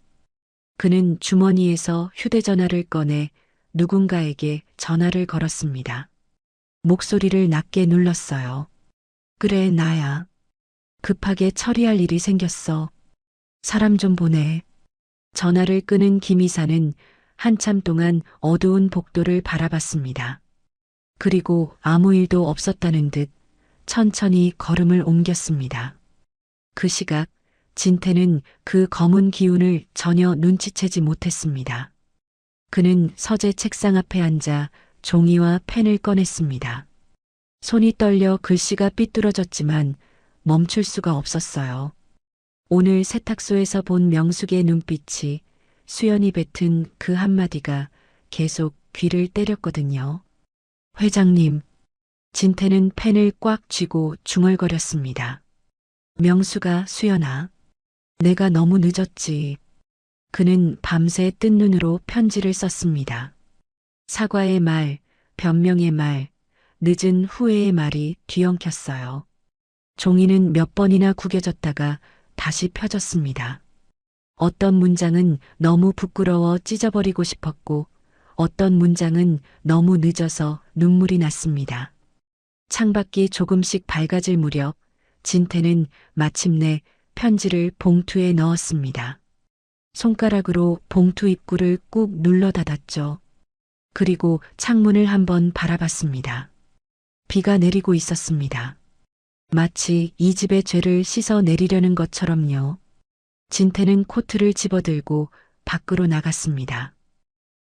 그는 주머니에서 휴대전화를 꺼내 누군가에게 전화를 걸었습니다. 목소리를 낮게 눌렀어요. 그래, 나야. 급하게 처리할 일이 생겼어. 사람 좀 보내. 전화를 끄는 김이사는 한참 동안 어두운 복도를 바라봤습니다. 그리고 아무 일도 없었다는 듯 천천히 걸음을 옮겼습니다. 그 시각 진태는 그 검은 기운을 전혀 눈치채지 못했습니다. 그는 서재 책상 앞에 앉아 종이와 펜을 꺼냈습니다. 손이 떨려 글씨가 삐뚤어졌지만 멈출 수가 없었어요. 오늘 세탁소에서 본 명숙의 눈빛이 수연이 뱉은 그 한마디가 계속 귀를 때렸거든요. 회장님, 진태는 펜을 꽉 쥐고 중얼거렸습니다. 명수가 수연아, 내가 너무 늦었지. 그는 밤새 뜬 눈으로 편지를 썼습니다. 사과의 말, 변명의 말, 늦은 후회의 말이 뒤엉켰어요. 종이는 몇 번이나 구겨졌다가 다시 펴졌습니다. 어떤 문장은 너무 부끄러워 찢어버리고 싶었고 어떤 문장은 너무 늦어서 눈물이 났습니다. 창밖이 조금씩 밝아질 무렵 진태는 마침내 편지를 봉투에 넣었습니다. 손가락으로 봉투 입구를 꾹 눌러 닫았죠. 그리고 창문을 한번 바라봤습니다. 비가 내리고 있었습니다. 마치 이 집의 죄를 씻어 내리려는 것처럼요. 진태는 코트를 집어들고 밖으로 나갔습니다.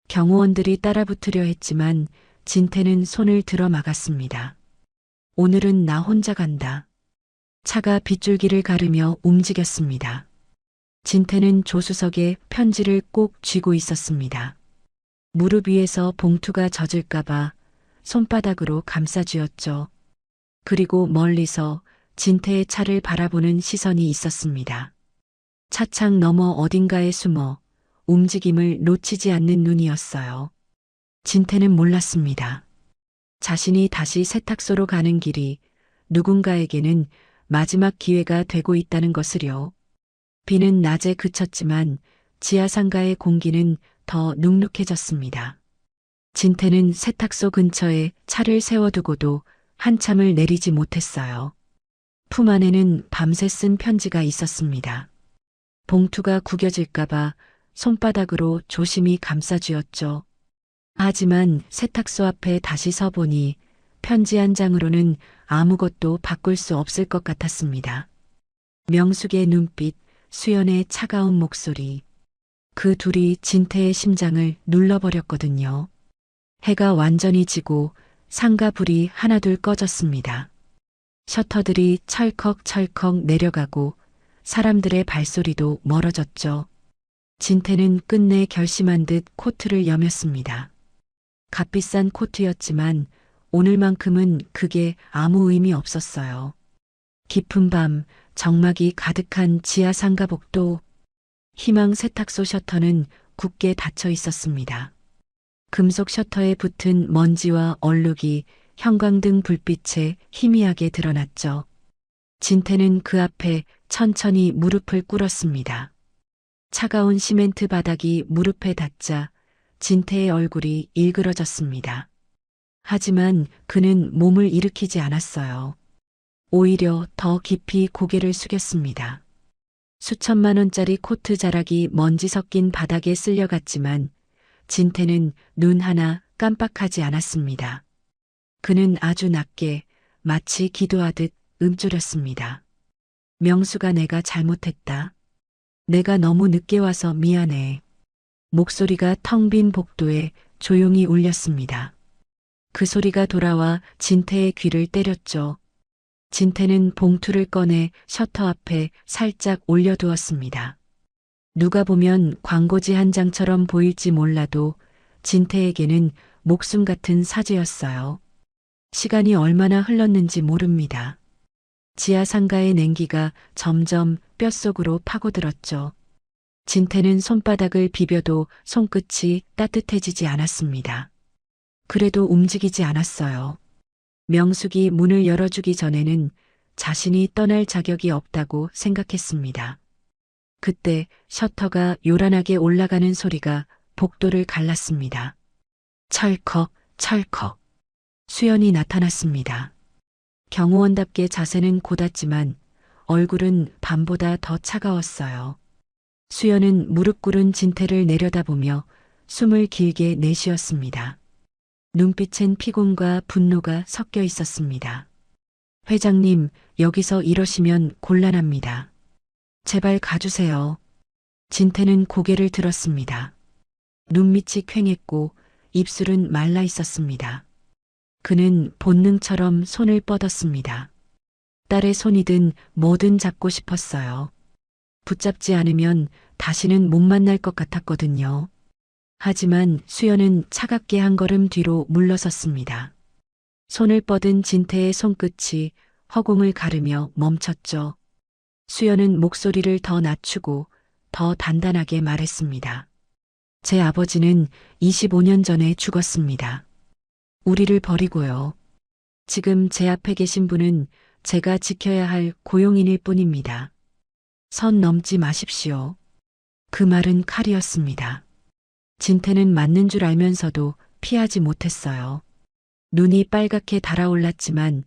경호원들이 따라붙으려 했지만 진태는 손을 들어 막았습니다. 오늘은 나 혼자 간다. 차가 빗줄기를 가르며 움직였습니다. 진태는 조수석에 편지를 꼭 쥐고 있었습니다. 무릎 위에서 봉투가 젖을까봐 손바닥으로 감싸쥐었죠. 그리고 멀리서 진태의 차를 바라보는 시선이 있었습니다. 차창 너머 어딘가에 숨어 움직임을 놓치지 않는 눈이었어요. 진태는 몰랐습니다. 자신이 다시 세탁소로 가는 길이 누군가에게는 마지막 기회가 되고 있다는 것을요. 비는 낮에 그쳤지만 지하상가의 공기는 더 눅눅해졌습니다. 진태는 세탁소 근처에 차를 세워두고도 한참을 내리지 못했어요. 품 안에는 밤새 쓴 편지가 있었습니다. 봉투가 구겨질까봐 손바닥으로 조심히 감싸쥐었죠. 하지만 세탁소 앞에 다시 서보니 편지 한 장으로는 아무것도 바꿀 수 없을 것 같았습니다. 명숙의 눈빛, 수연의 차가운 목소리. 그 둘이 진태의 심장을 눌러버렸거든요. 해가 완전히 지고 상가 불이 하나둘 꺼졌습니다. 셔터들이 철컥철컥 내려가고 사람들의 발소리도 멀어졌죠. 진태는 끝내 결심한 듯 코트를 여몄습니다. 값비싼 코트였지만 오늘만큼은 그게 아무 의미 없었어요. 깊은 밤 적막이 가득한 지하 상가복도 희망 세탁소 셔터는 굳게 닫혀 있었습니다. 금속 셔터에 붙은 먼지와 얼룩이 형광등 불빛에 희미하게 드러났죠. 진태는 그 앞에 천천히 무릎을 꿇었습니다. 차가운 시멘트 바닥이 무릎에 닿자 진태의 얼굴이 일그러졌습니다. 하지만 그는 몸을 일으키지 않았어요. 오히려 더 깊이 고개를 숙였습니다. 수천만 원짜리 코트 자락이 먼지 섞인 바닥에 쓸려갔지만 진태는 눈 하나 깜빡하지 않았습니다. 그는 아주 낮게 마치 기도하듯 움츠렸습니다. 명수가 내가 잘못했다. 내가 너무 늦게 와서 미안해. 목소리가 텅 빈 복도에 조용히 울렸습니다. 그 소리가 돌아와 진태의 귀를 때렸죠. 진태는 봉투를 꺼내 셔터 앞에 살짝 올려두었습니다. 누가 보면 광고지 한 장처럼 보일지 몰라도 진태에게는 목숨 같은 사죄였어요. 시간이 얼마나 흘렀는지 모릅니다. 지하 상가의 냉기가 점점 뼛속으로 파고들었죠. 진태는 손바닥을 비벼도 손끝이 따뜻해지지 않았습니다. 그래도 움직이지 않았어요. 명숙이 문을 열어주기 전에는 자신이 떠날 자격이 없다고 생각했습니다. 그때 셔터가 요란하게 올라가는 소리가 복도를 갈랐습니다. 철컥, 철컥. 수연이 나타났습니다. 경호원답게 자세는 곧았지만 얼굴은 밤보다 더 차가웠어요. 수연은 무릎 꿇은 진태를 내려다보며 숨을 길게 내쉬었습니다. 눈빛엔 피곤과 분노가 섞여 있었습니다. 회장님, 여기서 이러시면 곤란합니다. 제발 가주세요. 진태는 고개를 들었습니다. 눈밑이 퀭했고 입술은 말라 있었습니다. 그는 본능처럼 손을 뻗었습니다. 딸의 손이든 뭐든 잡고 싶었어요. 붙잡지 않으면 다시는 못 만날 것 같았거든요. 하지만 수연은 차갑게 한 걸음 뒤로 물러섰습니다. 손을 뻗은 진태의 손끝이 허공을 가르며 멈췄죠. 수연은 목소리를 더 낮추고 더 단단하게 말했습니다. 제 아버지는 25년 전에 죽었습니다. 우리를 버리고요. 지금 제 앞에 계신 분은 제가 지켜야 할 고용인일 뿐입니다. 선 넘지 마십시오. 그 말은 칼이었습니다. 진태는 맞는 줄 알면서도 피하지 못했어요. 눈이 빨갛게 달아올랐지만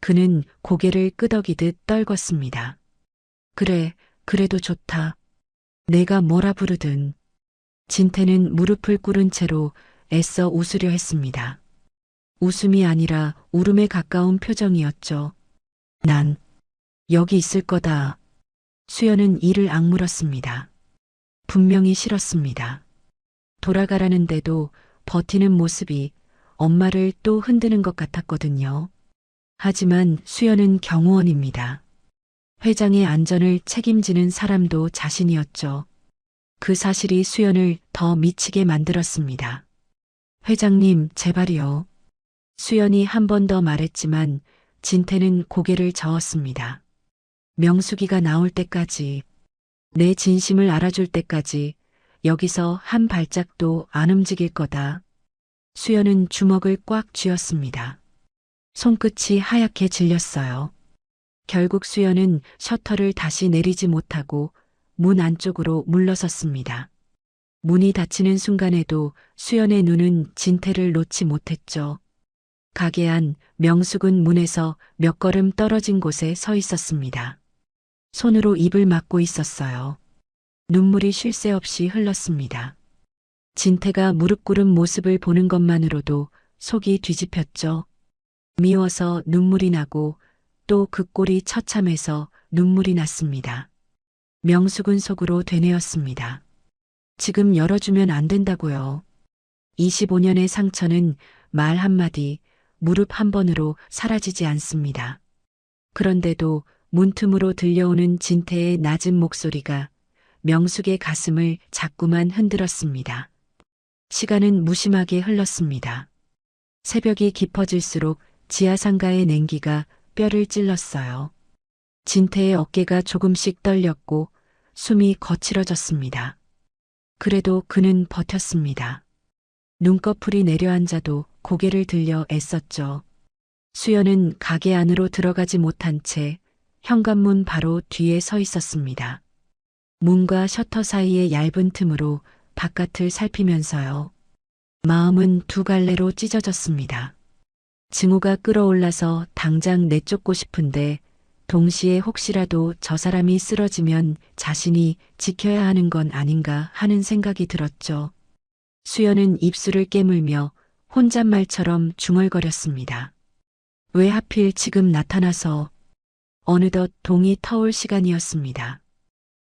그는 고개를 끄덕이듯 떨궜습니다. 그래, 그래도 좋다. 내가 뭐라 부르든. 진태는 무릎을 꿇은 채로 애써 웃으려 했습니다. 웃음이 아니라 울음에 가까운 표정이었죠. 난 여기 있을 거다. 수연은 이를 악물었습니다. 분명히 싫었습니다. 돌아가라는데도 버티는 모습이 엄마를 또 흔드는 것 같았거든요. 하지만 수연은 경호원입니다. 회장의 안전을 책임지는 사람도 자신이었죠. 그 사실이 수연을 더 미치게 만들었습니다. 회장님, 제발이요. 수연이 한 번 더 말했지만 진태는 고개를 저었습니다. 명숙이가 나올 때까지, 내 진심을 알아줄 때까지 여기서 한 발짝도 안 움직일 거다. 수연은 주먹을 꽉 쥐었습니다. 손끝이 하얗게 질렸어요. 결국 수연은 셔터를 다시 내리지 못하고 문 안쪽으로 물러섰습니다. 문이 닫히는 순간에도 수연의 눈은 진태를 놓지 못했죠. 가게 안 명숙은 문에서 몇 걸음 떨어진 곳에 서 있었습니다. 손으로 입을 막고 있었어요. 눈물이 쉴 새 없이 흘렀습니다. 진태가 무릎 꿇은 모습을 보는 것만으로도 속이 뒤집혔죠. 미워서 눈물이 나고 또 그 꼴이 처참해서 눈물이 났습니다. 명숙은 속으로 되뇌었습니다. 지금 열어주면 안 된다고요. 25년의 상처는 말 한마디, 무릎 한 번으로 사라지지 않습니다. 그런데도 문틈으로 들려오는 진태의 낮은 목소리가 명숙의 가슴을 자꾸만 흔들었습니다. 시간은 무심하게 흘렀습니다. 새벽이 깊어질수록 지하상가의 냉기가 뼈를 찔렀어요. 진태의 어깨가 조금씩 떨렸고 숨이 거칠어졌습니다. 그래도 그는 버텼습니다. 눈꺼풀이 내려앉아도 고개를 들려 애썼죠. 수연은 가게 안으로 들어가지 못한 채 현관문 바로 뒤에 서 있었습니다. 문과 셔터 사이의 얇은 틈으로 바깥을 살피면서요. 마음은 두 갈래로 찢어졌습니다. 증오가 끌어올라서 당장 내쫓고 싶은데 동시에 혹시라도 저 사람이 쓰러지면 자신이 지켜야 하는 건 아닌가 하는 생각이 들었죠. 수연은 입술을 깨물며 혼잣말처럼 중얼거렸습니다. 왜 하필 지금 나타나서. 어느덧 동이 터올 시간이었습니다.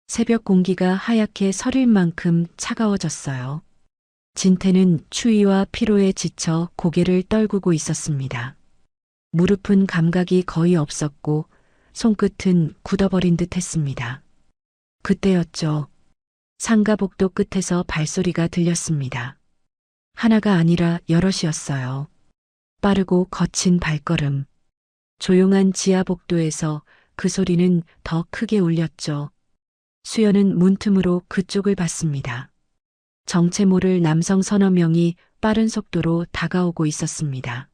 새벽 공기가 하얗게 서릴 만큼 차가워졌어요. 진태는 추위와 피로에 지쳐 고개를 떨구고 있었습니다. 무릎은 감각이 거의 없었고 손끝은 굳어버린 듯 했습니다. 그때였죠. 상가 복도 끝에서 발소리가 들렸습니다. 하나가 아니라 여럿이었어요. 빠르고 거친 발걸음. 조용한 지하 복도에서 그 소리는 더 크게 울렸죠. 수연은 문틈으로 그쪽을 봤습니다. 정체 모를 남성 서너 명이 빠른 속도로 다가오고 있었습니다.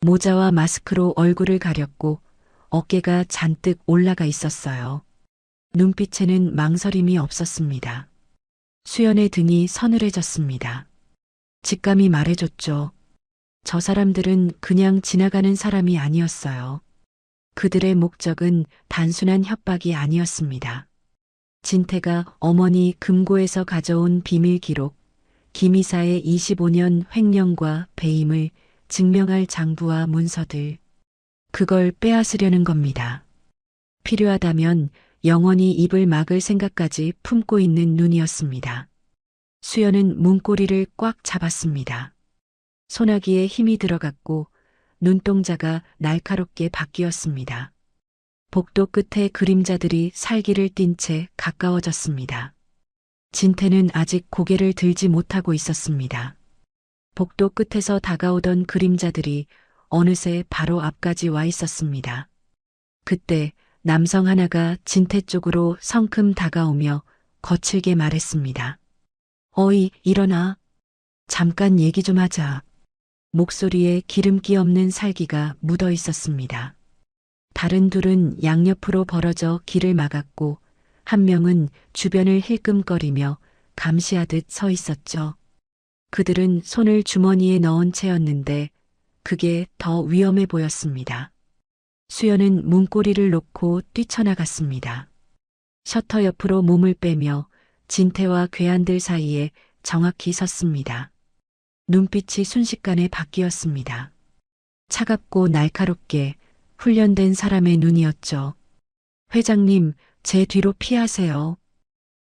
모자와 마스크로 얼굴을 가렸고 어깨가 잔뜩 올라가 있었어요. 눈빛에는 망설임이 없었습니다. 수연의 등이 서늘해졌습니다. 직감이 말해줬죠. 저 사람들은 그냥 지나가는 사람이 아니었어요. 그들의 목적은 단순한 협박이 아니었습니다. 진태가 어머니 금고에서 가져온 비밀 기록, 김이사의 25년 횡령과 배임을 증명할 장부와 문서들, 그걸 빼앗으려는 겁니다. 필요하다면 영원히 입을 막을 생각까지 품고 있는 눈이었습니다. 수연은 문고리를 꽉 잡았습니다. 소나기에 힘이 들어갔고 눈동자가 날카롭게 바뀌었습니다. 복도 끝에 그림자들이 살기를 띤 채 가까워졌습니다. 진태는 아직 고개를 들지 못하고 있었습니다. 복도 끝에서 다가오던 그림자들이 어느새 바로 앞까지 와 있었습니다. 그때 남성 하나가 진태 쪽으로 성큼 다가오며 거칠게 말했습니다. 어이, 일어나. 잠깐 얘기 좀 하자. 목소리에 기름기 없는 살기가 묻어 있었습니다. 다른 둘은 양옆으로 벌어져 길을 막았고 한 명은 주변을 힐끔거리며 감시하듯 서 있었죠. 그들은 손을 주머니에 넣은 채였는데 그게 더 위험해 보였습니다. 수연은 문고리를 놓고 뛰쳐나갔습니다. 셔터 옆으로 몸을 빼며 진태와 괴한들 사이에 정확히 섰습니다. 눈빛이 순식간에 바뀌었습니다. 차갑고 날카롭게 훈련된 사람의 눈이었죠. 회장님, 제 뒤로 피하세요.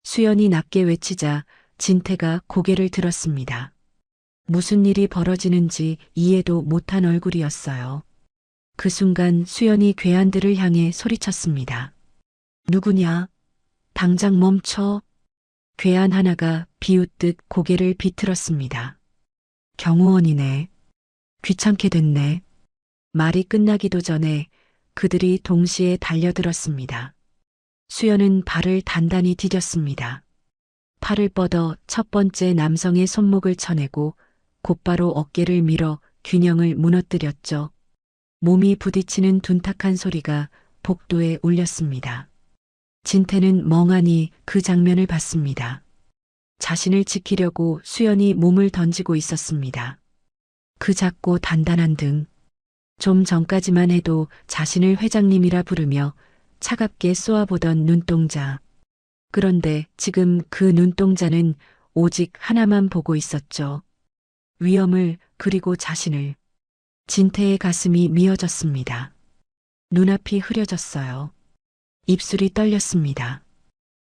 수연이 낮게 외치자 진태가 고개를 들었습니다. 무슨 일이 벌어지는지 이해도 못한 얼굴이었어요. 그 순간 수연이 괴한들을 향해 소리쳤습니다. 누구냐? 당장 멈춰. 괴한 하나가 비웃듯 고개를 비틀었습니다. 경호원이네. 귀찮게 됐네. 말이 끝나기도 전에 그들이 동시에 달려들었습니다. 수연은 발을 단단히 디뎠습니다. 팔을 뻗어 첫 번째 남성의 손목을 쳐내고 곧바로 어깨를 밀어 균형을 무너뜨렸죠. 몸이 부딪히는 둔탁한 소리가 복도에 울렸습니다. 진태는 멍하니 그 장면을 봤습니다. 자신을 지키려고 수연이 몸을 던지고 있었습니다. 그 작고 단단한 등, 좀 전까지만 해도 자신을 회장님이라 부르며 차갑게 쏘아보던 눈동자. 그런데 지금 그 눈동자는 오직 하나만 보고 있었죠. 위험을, 그리고 자신을. 진태의 가슴이 미어졌습니다. 눈앞이 흐려졌어요. 입술이 떨렸습니다.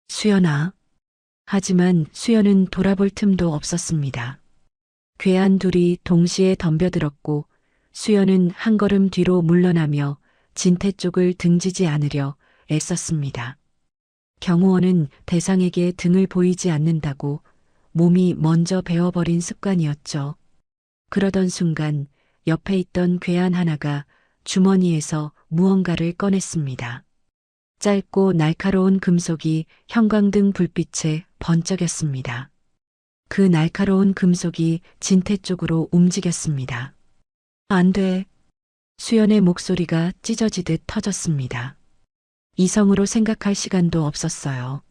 수연아. 하지만 수연은 돌아볼 틈도 없었습니다. 괴한 둘이 동시에 덤벼들었고 수연은 한 걸음 뒤로 물러나며 진태 쪽을 등지지 않으려 애썼습니다. 경호원은 대상에게 등을 보이지 않는다고 몸이 먼저 배워버린 습관이었죠. 그러던 순간 옆에 있던 괴한 하나가 주머니에서 무언가를 꺼냈습니다. 짧고 날카로운 금속이 형광등 불빛에 번쩍였습니다. 그 날카로운 금속이 진태 쪽으로 움직였습니다. 안 돼. 수연의 목소리가 찢어지듯 터졌습니다. 이성으로 생각할 시간도 없었어요.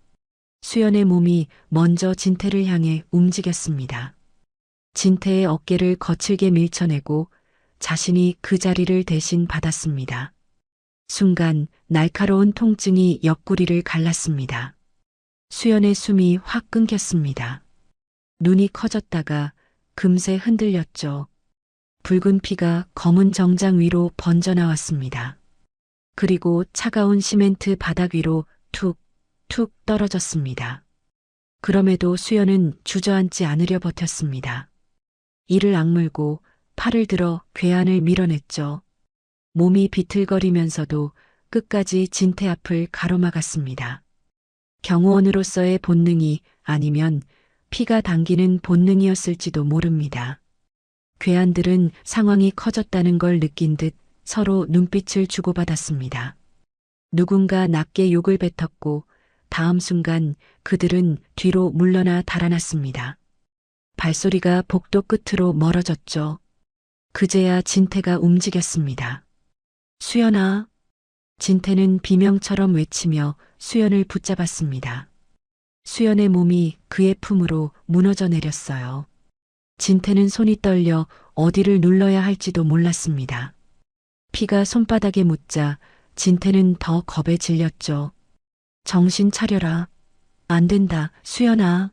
수연의 몸이 먼저 진태를 향해 움직였습니다. 진태의 어깨를 거칠게 밀쳐내고 자신이 그 자리를 대신 받았습니다. 순간 날카로운 통증이 옆구리를 갈랐습니다. 수연의 숨이 확 끊겼습니다. 눈이 커졌다가 금세 흔들렸죠. 붉은 피가 검은 정장 위로 번져나왔습니다. 그리고 차가운 시멘트 바닥 위로 툭, 툭 떨어졌습니다. 그럼에도 수연은 주저앉지 않으려 버텼습니다. 이를 악물고 팔을 들어 괴한을 밀어냈죠. 몸이 비틀거리면서도 끝까지 진태 앞을 가로막았습니다. 경호원으로서의 본능이 아니면 피가 당기는 본능이었을지도 모릅니다. 괴한들은 상황이 커졌다는 걸 느낀 듯 서로 눈빛을 주고받았습니다. 누군가 낮게 욕을 뱉었고 다음 순간 그들은 뒤로 물러나 달아났습니다. 발소리가 복도 끝으로 멀어졌죠. 그제야 진태가 움직였습니다. 수연아. 진태는 비명처럼 외치며 수연을 붙잡았습니다. 수연의 몸이 그의 품으로 무너져 내렸어요. 진태는 손이 떨려 어디를 눌러야 할지도 몰랐습니다. 피가 손바닥에 묻자 진태는 더 겁에 질렸죠. 정신 차려라. 안 된다, 수연아.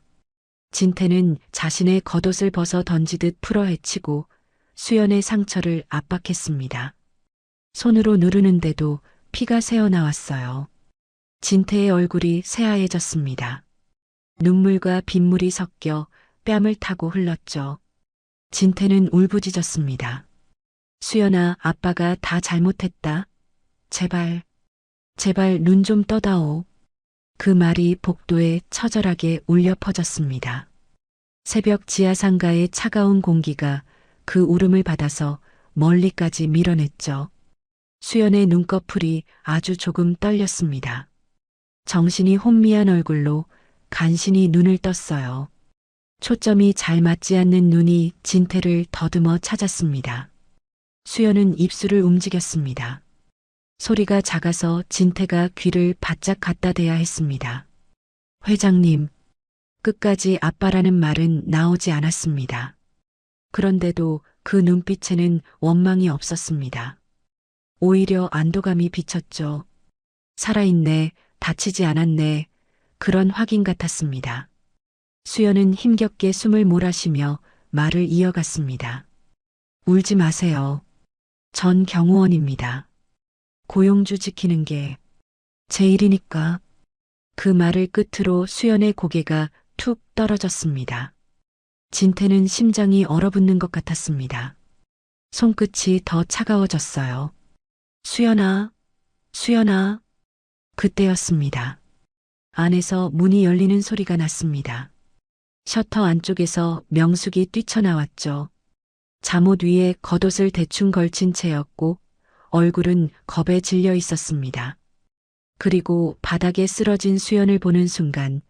진태는 자신의 겉옷을 벗어 던지듯 풀어헤치고 수연의 상처를 압박했습니다. 손으로 누르는데도 피가 새어나왔어요. 진태의 얼굴이 새하얘졌습니다. 눈물과 빗물이 섞여 뺨을 타고 흘렀죠. 진태는 울부짖었습니다. 수연아, 아빠가 다 잘못했다. 제발, 제발 눈 좀 떠다오. 그 말이 복도에 처절하게 울려 퍼졌습니다. 새벽 지하상가의 차가운 공기가 그 울음을 받아서 멀리까지 밀어냈죠. 수연의 눈꺼풀이 아주 조금 떨렸습니다. 정신이 혼미한 얼굴로 간신히 눈을 떴어요. 초점이 잘 맞지 않는 눈이 진태를 더듬어 찾았습니다. 수연은 입술을 움직였습니다. 소리가 작아서 진태가 귀를 바짝 갖다 대야 했습니다. 회장님. 끝까지 아빠라는 말은 나오지 않았습니다. 그런데도 그 눈빛에는 원망이 없었습니다. 오히려 안도감이 비쳤죠. 살아있네, 다치지 않았네, 그런 확인 같았습니다. 수연은 힘겹게 숨을 몰아쉬며 말을 이어갔습니다. 울지 마세요. 전 경호원입니다. 고용주 지키는 게 제 일이니까. 그 말을 끝으로 수연의 고개가 툭 떨어졌습니다. 진태는 심장이 얼어붙는 것 같았습니다. 손끝이 더 차가워졌어요. 수연아, 수연아. 그때였습니다. 안에서 문이 열리는 소리가 났습니다. 셔터 안쪽에서 명숙이 뛰쳐나왔죠. 잠옷 위에 겉옷을 대충 걸친 채였고 얼굴은 겁에 질려 있었습니다. 그리고 바닥에 쓰러진 수연을 보는 순간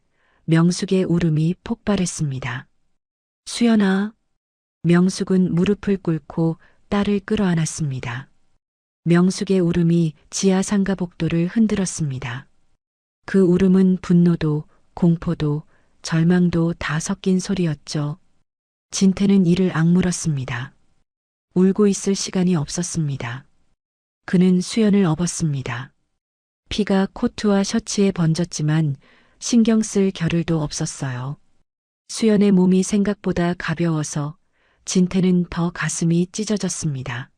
명숙의 울음이 폭발했습니다. 수연아. 명숙은 무릎을 꿇고 딸을 끌어안았습니다. 명숙의 울음이 지하상가 복도를 흔들었습니다. 그 울음은 분노도 공포도 절망도 다 섞인 소리였죠. 진태는 이를 악물었습니다. 울고 있을 시간이 없었습니다. 그는 수연을 업었습니다. 피가 코트와 셔츠에 번졌지만 신경 쓸 겨를도 없었어요. 수연의 몸이 생각보다 가벼워서 진태는 더 가슴이 찢어졌습니다.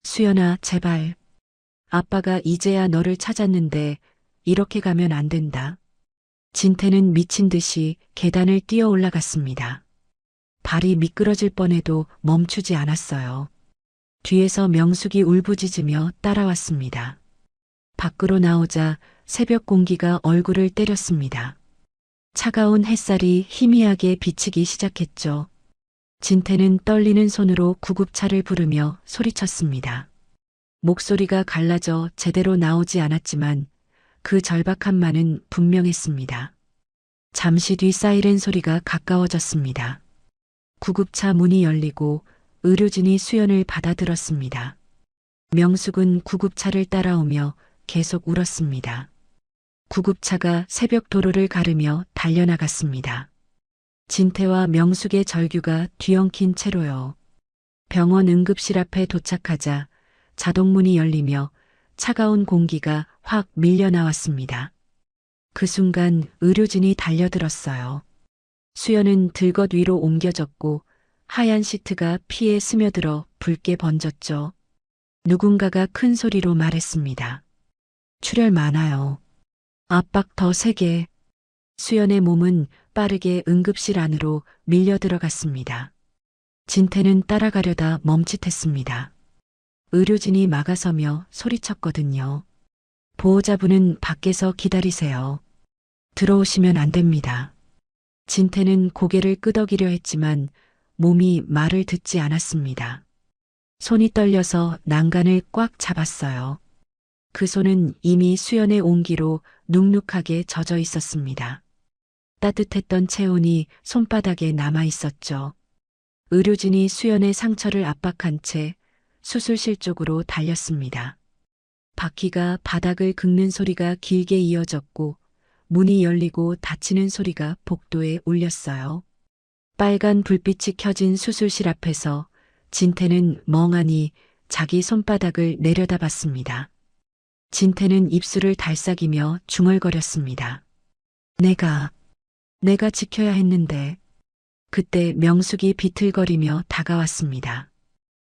수연아, 제발. 아빠가 이제야 너를 찾았는데 이렇게 가면 안 된다. 진태는 미친 듯이 계단을 뛰어 올라갔습니다. 발이 미끄러질 뻔해도 멈추지 않았어요. 뒤에서 명숙이 울부짖으며 따라왔습니다. 밖으로 나오자 새벽 공기가 얼굴을 때렸습니다. 차가운 햇살이 희미하게 비치기 시작했죠. 진태는 떨리는 손으로 구급차를 부르며 소리쳤습니다. 목소리가 갈라져 제대로 나오지 않았지만 그 절박함만은 분명했습니다. 잠시 뒤 사이렌 소리가 가까워졌습니다. 구급차 문이 열리고 의료진이 수연을 받아들었습니다. 명숙은 구급차를 따라오며 계속 울었습니다. 구급차가 새벽 도로를 가르며 달려나갔습니다. 진태와 명숙의 절규가 뒤엉킨 채로요. 병원 응급실 앞에 도착하자 자동문이 열리며 차가운 공기가 확 밀려 나왔습니다. 그 순간 의료진이 달려들었어요. 수연은 들것 위로 옮겨졌고 하얀 시트가 피에 스며들어 붉게 번졌죠. 누군가가 큰 소리로 말했습니다. 출혈 많아요. 압박 더 세게. 수연의 몸은 빠르게 응급실 안으로 밀려 들어갔습니다. 진태는 따라가려다 멈칫했습니다. 의료진이 막아서며 소리쳤거든요. 보호자분은 밖에서 기다리세요. 들어오시면 안 됩니다. 진태는 고개를 끄덕이려 했지만 몸이 말을 듣지 않았습니다. 손이 떨려서 난간을 꽉 잡았어요. 그 손은 이미 수연의 온기로 눅눅하게 젖어 있었습니다. 따뜻했던 체온이 손바닥에 남아 있었죠. 의료진이 수연의 상처를 압박한 채 수술실 쪽으로 달렸습니다. 바퀴가 바닥을 긁는 소리가 길게 이어졌고 문이 열리고 닫히는 소리가 복도에 울렸어요. 빨간 불빛이 켜진 수술실 앞에서 진태는 멍하니 자기 손바닥을 내려다봤습니다. 진태는 입술을 달싹이며 중얼거렸습니다. 내가 지켜야 했는데. 그때 명숙이 비틀거리며 다가왔습니다.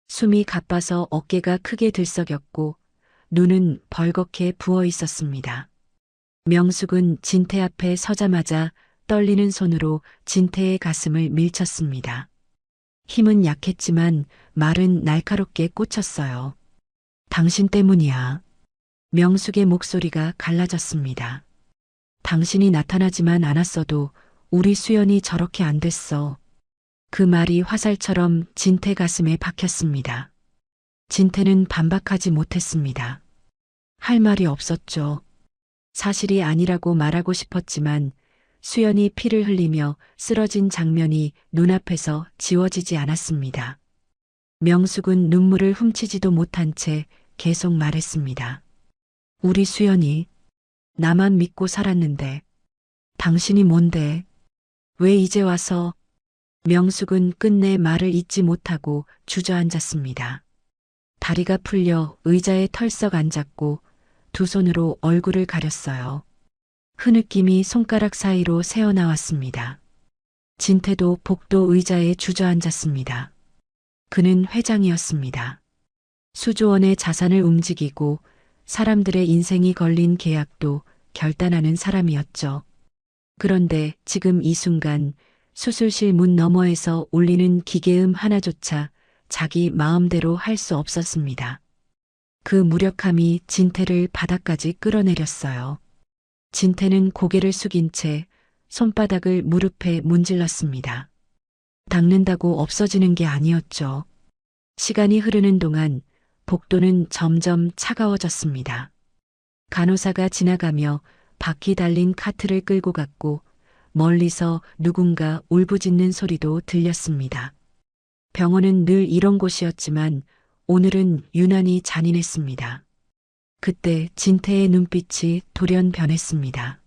숨이 가빠서 어깨가 크게 들썩였고 눈은 벌겋게 부어 있었습니다. 명숙은 진태 앞에 서자마자 떨리는 손으로 진태의 가슴을 밀쳤습니다. 힘은 약했지만 말은 날카롭게 꽂혔어요. 당신 때문이야. 명숙의 목소리가 갈라졌습니다. 당신이 나타나지만 않았어도 우리 수연이 저렇게 안 됐어. 그 말이 화살처럼 진태 가슴에 박혔습니다. 진태는 반박하지 못했습니다. 할 말이 없었죠. 사실이 아니라고 말하고 싶었지만 수연이 피를 흘리며 쓰러진 장면이 눈앞에서 지워지지 않았습니다. 명숙은 눈물을 훔치지도 못한 채 계속 말했습니다. 우리 수연이 나만 믿고 살았는데 당신이 뭔데? 왜 이제 와서? 명숙은 끝내 말을 잇지 못하고 주저앉았습니다. 다리가 풀려 의자에 털썩 앉았고 두 손으로 얼굴을 가렸어요. 흐느낌이 손가락 사이로 새어나왔습니다. 진태도 복도 의자에 주저앉았습니다. 그는 회장이었습니다. 수조원의 자산을 움직이고 사람들의 인생이 걸린 계약도 결단하는 사람이었죠. 그런데 지금 이 순간 수술실 문 너머에서 울리는 기계음 하나조차 자기 마음대로 할 수 없었습니다. 그 무력함이 진태를 바닥까지 끌어내렸어요. 진태는 고개를 숙인 채 손바닥을 무릎에 문질렀습니다. 닦는다고 없어지는 게 아니었죠. 시간이 흐르는 동안 복도는 점점 차가워졌습니다. 간호사가 지나가며 바퀴 달린 카트를 끌고 갔고 멀리서 누군가 울부짖는 소리도 들렸습니다. 병원은 늘 이런 곳이었지만 오늘은 유난히 잔인했습니다. 그때 진태의 눈빛이 돌연 변했습니다.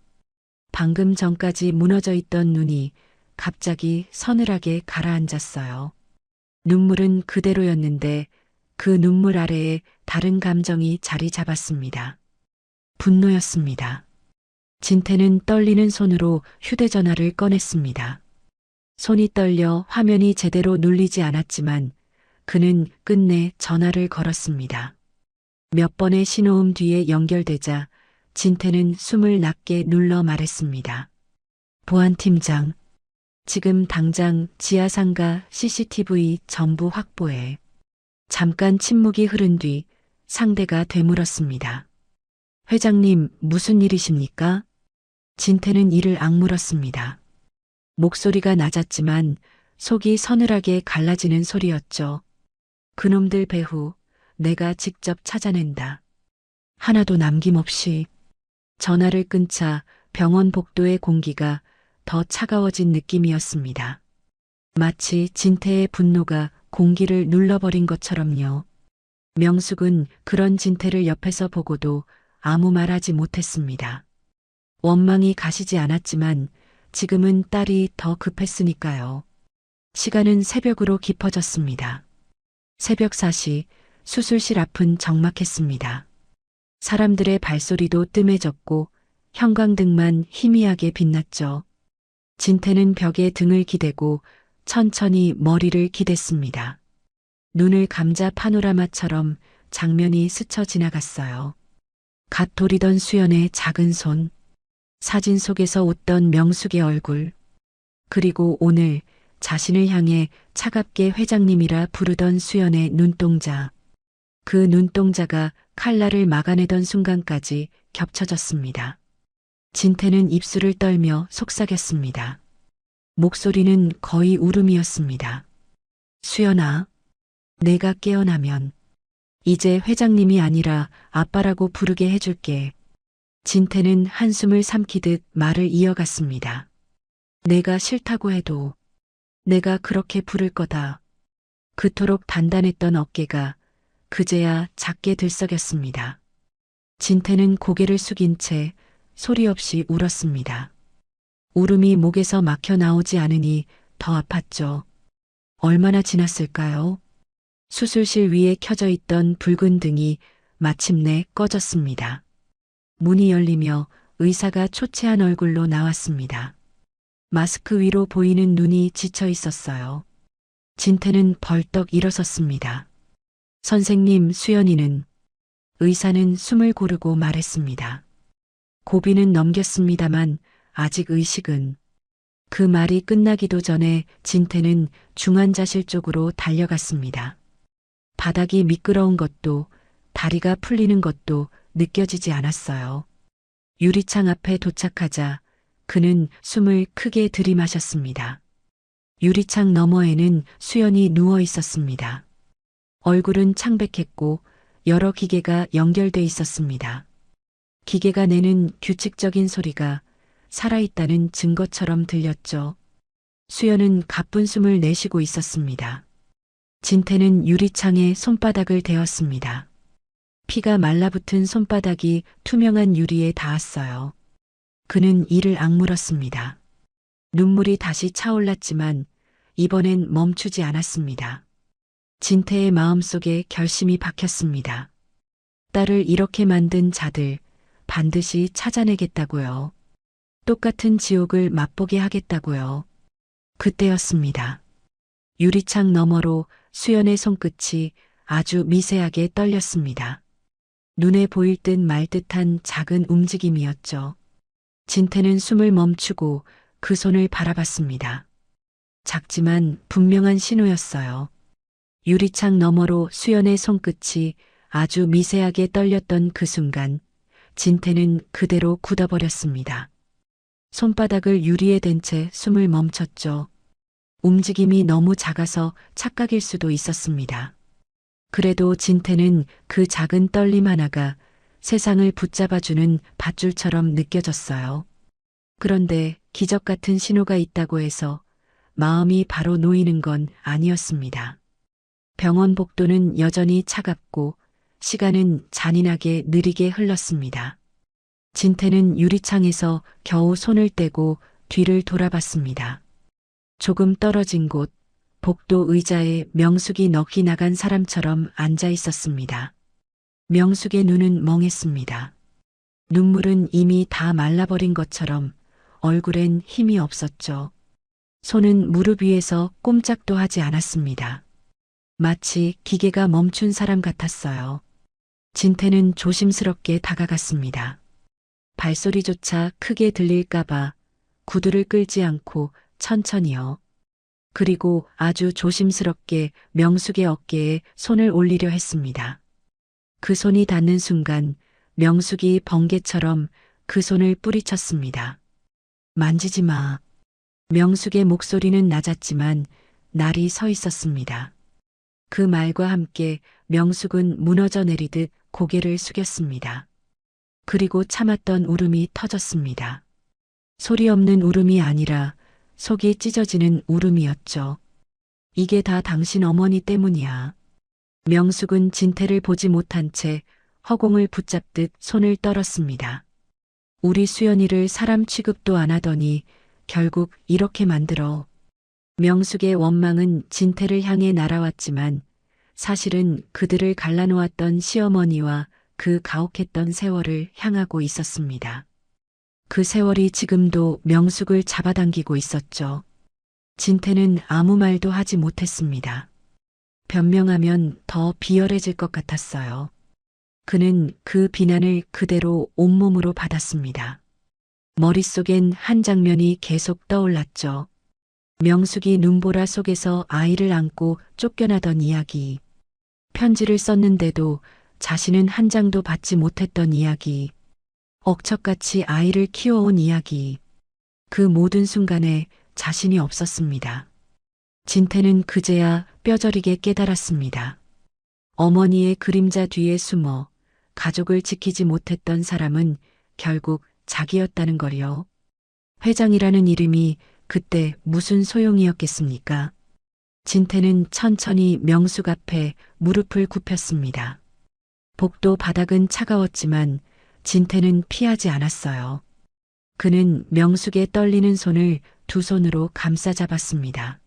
방금 전까지 무너져 있던 눈이 갑자기 서늘하게 가라앉았어요. 눈물은 그대로였는데 그 눈물 아래에 다른 감정이 자리 잡았습니다. 분노였습니다. 진태는 떨리는 손으로 휴대전화를 꺼냈습니다. 손이 떨려 화면이 제대로 눌리지 않았지만 그는 끝내 전화를 걸었습니다. 몇 번의 신호음 뒤에 연결되자 진태는 숨을 낮게 눌러 말했습니다. 보안팀장, 지금 당장 지하상가 CCTV 전부 확보해. 잠깐 침묵이 흐른 뒤 상대가 되물었습니다. 회장님, 무슨 일이십니까? 진태는 이를 악물었습니다. 목소리가 낮았지만 속이 서늘하게 갈라지는 소리였죠. 그놈들 배후 내가 직접 찾아낸다. 하나도 남김없이. 전화를 끊자 병원 복도의 공기가 더 차가워진 느낌이었습니다. 마치 진태의 분노가 공기를 눌러버린 것처럼요. 명숙은 그런 진태를 옆에서 보고도 아무 말하지 못했습니다. 원망이 가시지 않았지만 지금은 딸이 더 급했으니까요. 시간은 새벽으로 깊어졌습니다. 새벽 4시 수술실 앞은 적막했습니다. 사람들의 발소리도 뜸해졌고 형광등만 희미하게 빛났죠. 진태는 벽에 등을 기대고 천천히 머리를 기댔습니다. 눈을 감자 파노라마처럼 장면이 스쳐 지나갔어요. 갓 돌이던 수연의 작은 손, 사진 속에서 웃던 명숙의 얼굴, 그리고 오늘 자신을 향해 차갑게 회장님이라 부르던 수연의 눈동자. 그 눈동자가 칼날을 막아내던 순간까지 겹쳐졌습니다. 진태는 입술을 떨며 속삭였습니다. 목소리는 거의 울음이었습니다. 수연아, 내가 깨어나면 이제 회장님이 아니라 아빠라고 부르게 해줄게. 진태는 한숨을 삼키듯 말을 이어갔습니다. 내가 싫다고 해도 내가 그렇게 부를 거다. 그토록 단단했던 어깨가 그제야 작게 들썩였습니다. 진태는 고개를 숙인 채 소리 없이 울었습니다. 울음이 목에서 막혀 나오지 않으니 더 아팠죠. 얼마나 지났을까요? 수술실 위에 켜져 있던 붉은 등이 마침내 꺼졌습니다. 문이 열리며 의사가 초췌한 얼굴로 나왔습니다. 마스크 위로 보이는 눈이 지쳐 있었어요. 진태는 벌떡 일어섰습니다. 선생님, 수연이는? 의사는 숨을 고르고 말했습니다. 고비는 넘겼습니다만 아직 의식은. 그 말이 끝나기도 전에 진태는 중환자실 쪽으로 달려갔습니다. 바닥이 미끄러운 것도 다리가 풀리는 것도 느껴지지 않았어요. 유리창 앞에 도착하자 그는 숨을 크게 들이마셨습니다. 유리창 너머에는 수연이 누워 있었습니다. 얼굴은 창백했고 여러 기계가 연결돼 있었습니다. 기계가 내는 규칙적인 소리가 살아있다는 증거처럼 들렸죠. 수연은 가쁜 숨을 내쉬고 있었습니다. 진태는 유리창에 손바닥을 대었습니다. 피가 말라붙은 손바닥이 투명한 유리에 닿았어요. 그는 이를 악물었습니다. 눈물이 다시 차올랐지만 이번엔 멈추지 않았습니다. 진태의 마음속에 결심이 박혔습니다. 딸을 이렇게 만든 자들 반드시 찾아내겠다고요. 똑같은 지옥을 맛보게 하겠다고요. 그때였습니다. 유리창 너머로 수연의 손끝이 아주 미세하게 떨렸습니다. 눈에 보일 듯 말 듯한 작은 움직임이었죠. 진태는 숨을 멈추고 그 손을 바라봤습니다. 작지만 분명한 신호였어요. 유리창 너머로 수연의 손끝이 아주 미세하게 떨렸던 그 순간 진태는 그대로 굳어버렸습니다. 손바닥을 유리에 댄 채 숨을 멈췄죠. 움직임이 너무 작아서 착각일 수도 있었습니다. 그래도 진태는 그 작은 떨림 하나가 세상을 붙잡아주는 밧줄처럼 느껴졌어요. 그런데 기적 같은 신호가 있다고 해서 마음이 바로 놓이는 건 아니었습니다. 병원 복도는 여전히 차갑고 시간은 잔인하게 느리게 흘렀습니다. 진태는 유리창에서 겨우 손을 떼고 뒤를 돌아봤습니다. 조금 떨어진 곳, 복도 의자에 명숙이 넋이 나간 사람처럼 앉아 있었습니다. 명숙의 눈은 멍했습니다. 눈물은 이미 다 말라버린 것처럼 얼굴엔 힘이 없었죠. 손은 무릎 위에서 꼼짝도 하지 않았습니다. 마치 기계가 멈춘 사람 같았어요. 진태는 조심스럽게 다가갔습니다. 발소리조차 크게 들릴까봐 구두를 끌지 않고 천천히요. 그리고 아주 조심스럽게 명숙의 어깨에 손을 올리려 했습니다. 그 손이 닿는 순간 명숙이 번개처럼 그 손을 뿌리쳤습니다. 만지지 마. 명숙의 목소리는 낮았지만 날이 서 있었습니다. 그 말과 함께 명숙은 무너져 내리듯 고개를 숙였습니다. 그리고 참았던 울음이 터졌습니다. 소리 없는 울음이 아니라 속이 찢어지는 울음이었죠. 이게 다 당신 어머니 때문이야. 명숙은 진태를 보지 못한 채 허공을 붙잡듯 손을 떨었습니다. 우리 수연이를 사람 취급도 안 하더니 결국 이렇게 만들어. 명숙의 원망은 진태를 향해 날아왔지만 사실은 그들을 갈라놓았던 시어머니와 그 가혹했던 세월을 향하고 있었습니다. 그 세월이 지금도 명숙을 잡아당기고 있었죠. 진태는 아무 말도 하지 못했습니다. 변명하면 더 비열해질 것 같았어요. 그는 그 비난을 그대로 온몸으로 받았습니다. 머릿속엔 한 장면이 계속 떠올랐죠. 명숙이 눈보라 속에서 아이를 안고 쫓겨나던 이야기. 편지를 썼는데도 자신은 한 장도 받지 못했던 이야기. 억척같이 아이를 키워온 이야기. 그 모든 순간에 자신이 없었습니다. 진태는 그제야 뼈저리게 깨달았습니다. 어머니의 그림자 뒤에 숨어 가족을 지키지 못했던 사람은 결국 자기였다는 거요. 회장이라는 이름이 그때 무슨 소용이었겠습니까? 진태는 천천히 명숙 앞에 무릎을 굽혔습니다. 복도 바닥은 차가웠지만 진태는 피하지 않았어요. 그는 명숙의 떨리는 손을 두 손으로 감싸 잡았습니다.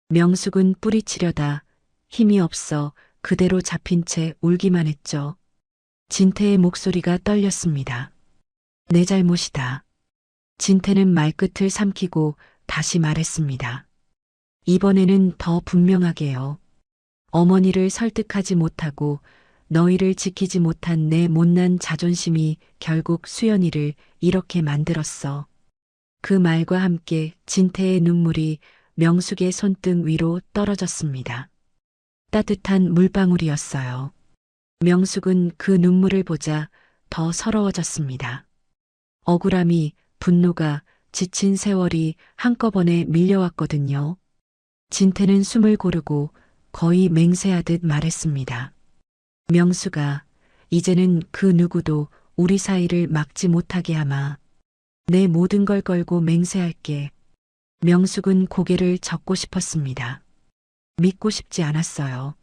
명숙은 뿌리치려다 힘이 없어 그대로 잡힌 채 울기만 했죠. 진태의 목소리가 떨렸습니다. 내 잘못이다. 진태는 말끝을 삼키고 다시 말했습니다. 이번에는 더 분명하게요. 어머니를 설득하지 못하고 너희를 지키지 못한 내 못난 자존심이 결국 수연이를 이렇게 만들었어. 그 말과 함께 진태의 눈물이 명숙의 손등 위로 떨어졌습니다. 따뜻한 물방울이었어요. 명숙은 그 눈물을 보자 더 서러워졌습니다. 억울함이, 분노가, 지친 세월이 한꺼번에 밀려왔거든요. 진태는 숨을 고르고 거의 맹세하듯 말했습니다. 명숙아, 이제는 그 누구도 우리 사이를 막지 못하게 하마. 내 모든 걸 걸고 맹세할게. 명숙은 고개를 젓고 싶었습니다. 믿고 싶지 않았어요.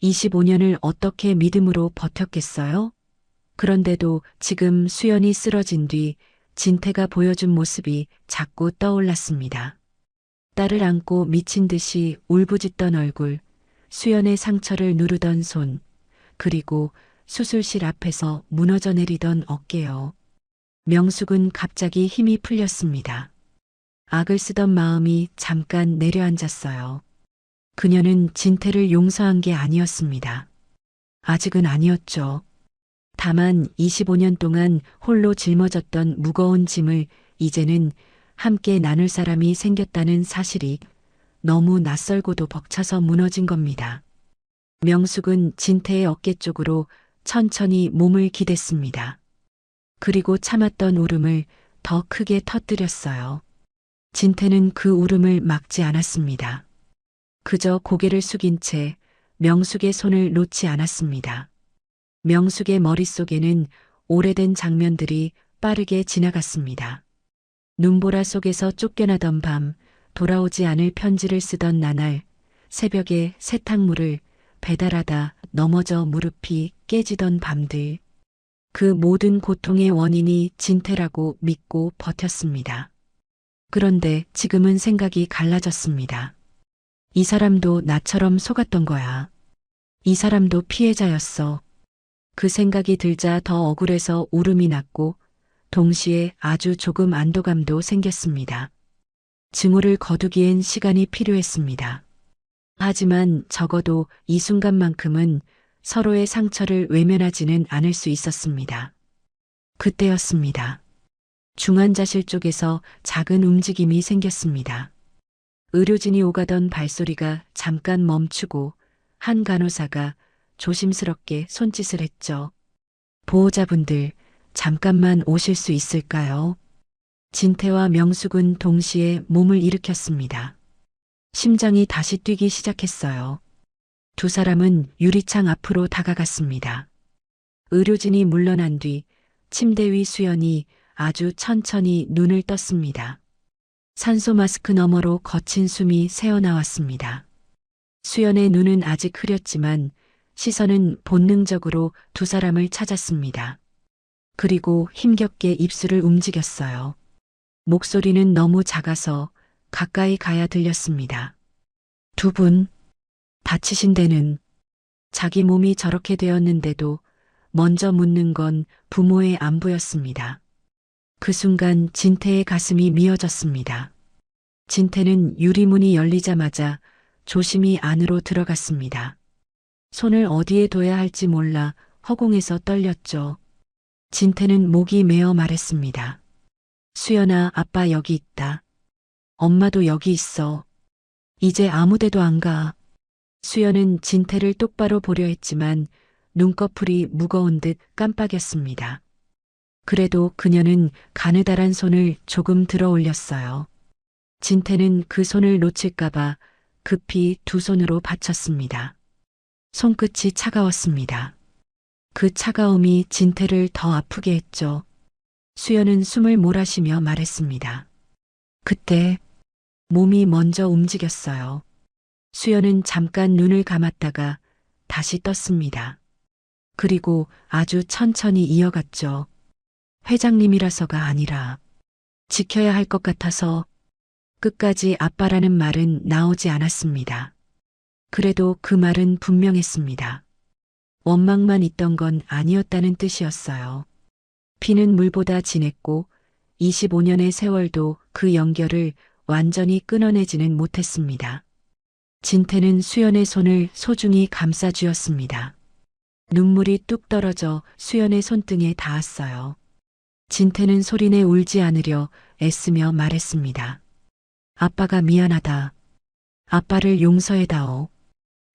25년을 어떻게 믿음으로 버텼겠어요? 그런데도 지금 수연이 쓰러진 뒤 진태가 보여준 모습이 자꾸 떠올랐습니다. 딸을 안고 미친 듯이 울부짖던 얼굴, 수연의 상처를 누르던 손, 그리고 수술실 앞에서 무너져 내리던 어깨요. 명숙은 갑자기 힘이 풀렸습니다. 악을 쓰던 마음이 잠깐 내려앉았어요. 그녀는 진태를 용서한 게 아니었습니다. 아직은 아니었죠. 다만 25년 동안 홀로 짊어졌던 무거운 짐을 이제는 함께 나눌 사람이 생겼다는 사실이 너무 낯설고도 벅차서 무너진 겁니다. 명숙은 진태의 어깨 쪽으로 천천히 몸을 기댔습니다. 그리고 참았던 울음을 더 크게 터뜨렸어요. 진태는 그 울음을 막지 않았습니다. 그저 고개를 숙인 채 명숙의 손을 놓지 않았습니다. 명숙의 머릿속에는 오래된 장면들이 빠르게 지나갔습니다. 눈보라 속에서 쫓겨나던 밤, 돌아오지 않을 편지를 쓰던 나날, 새벽에 세탁물을 배달하다 넘어져 무릎이 깨지던 밤들. 그 모든 고통의 원인이 진태라고 믿고 버텼습니다. 그런데 지금은 생각이 갈라졌습니다. 이 사람도 나처럼 속았던 거야. 이 사람도 피해자였어. 그 생각이 들자 더 억울해서 울음이 났고 동시에 아주 조금 안도감도 생겼습니다. 증오를 거두기엔 시간이 필요했습니다. 하지만 적어도 이 순간만큼은 서로의 상처를 외면하지는 않을 수 있었습니다. 그때였습니다. 중환자실 쪽에서 작은 움직임이 생겼습니다. 의료진이 오가던 발소리가 잠깐 멈추고 한 간호사가 조심스럽게 손짓을 했죠. 보호자분들, 잠깐만 오실 수 있을까요? 진태와 명숙은 동시에 몸을 일으켰습니다. 심장이 다시 뛰기 시작했어요. 두 사람은 유리창 앞으로 다가갔습니다. 의료진이 물러난 뒤 침대 위 수연이 아주 천천히 눈을 떴습니다. 산소 마스크 너머로 거친 숨이 새어나왔습니다. 수연의 눈은 아직 흐렸지만 시선은 본능적으로 두 사람을 찾았습니다. 그리고 힘겹게 입술을 움직였어요. 목소리는 너무 작아서 가까이 가야 들렸습니다. 두 분, 다치신 데는 자기 몸이 저렇게 되었는데도 먼저 묻는 건 부모의 안부였습니다. 그 순간 진태의 가슴이 미어졌습니다. 진태는 유리문이 열리자마자 조심히 안으로 들어갔습니다. 손을 어디에 둬야 할지 몰라 허공에서 떨렸죠. 진태는 목이 메어 말했습니다. 수연아, 아빠 여기 있다. 엄마도 여기 있어. 이제 아무데도 안 가. 수연은 진태를 똑바로 보려 했지만 눈꺼풀이 무거운 듯 깜빡였습니다. 그래도 그녀는 가느다란 손을 조금 들어 올렸어요. 진태는 그 손을 놓칠까봐 급히 두 손으로 받쳤습니다. 손끝이 차가웠습니다. 그 차가움이 진태를 더 아프게 했죠. 수연은 숨을 몰아쉬며 말했습니다. 그때 몸이 먼저 움직였어요. 수연은 잠깐 눈을 감았다가 다시 떴습니다. 그리고 아주 천천히 이어갔죠. 회장님이라서가 아니라 지켜야 할 것 같아서. 끝까지 아빠라는 말은 나오지 않았습니다. 그래도 그 말은 분명했습니다. 원망만 있던 건 아니었다는 뜻이었어요. 피는 물보다 진했고 25년의 세월도 그 연결을 완전히 끊어내지는 못했습니다. 진태는 수연의 손을 소중히 감싸주었습니다. 눈물이 뚝 떨어져 수연의 손등에 닿았어요. 진태는 소리내 울지 않으려 애쓰며 말했습니다. 아빠가 미안하다. 아빠를 용서해다오.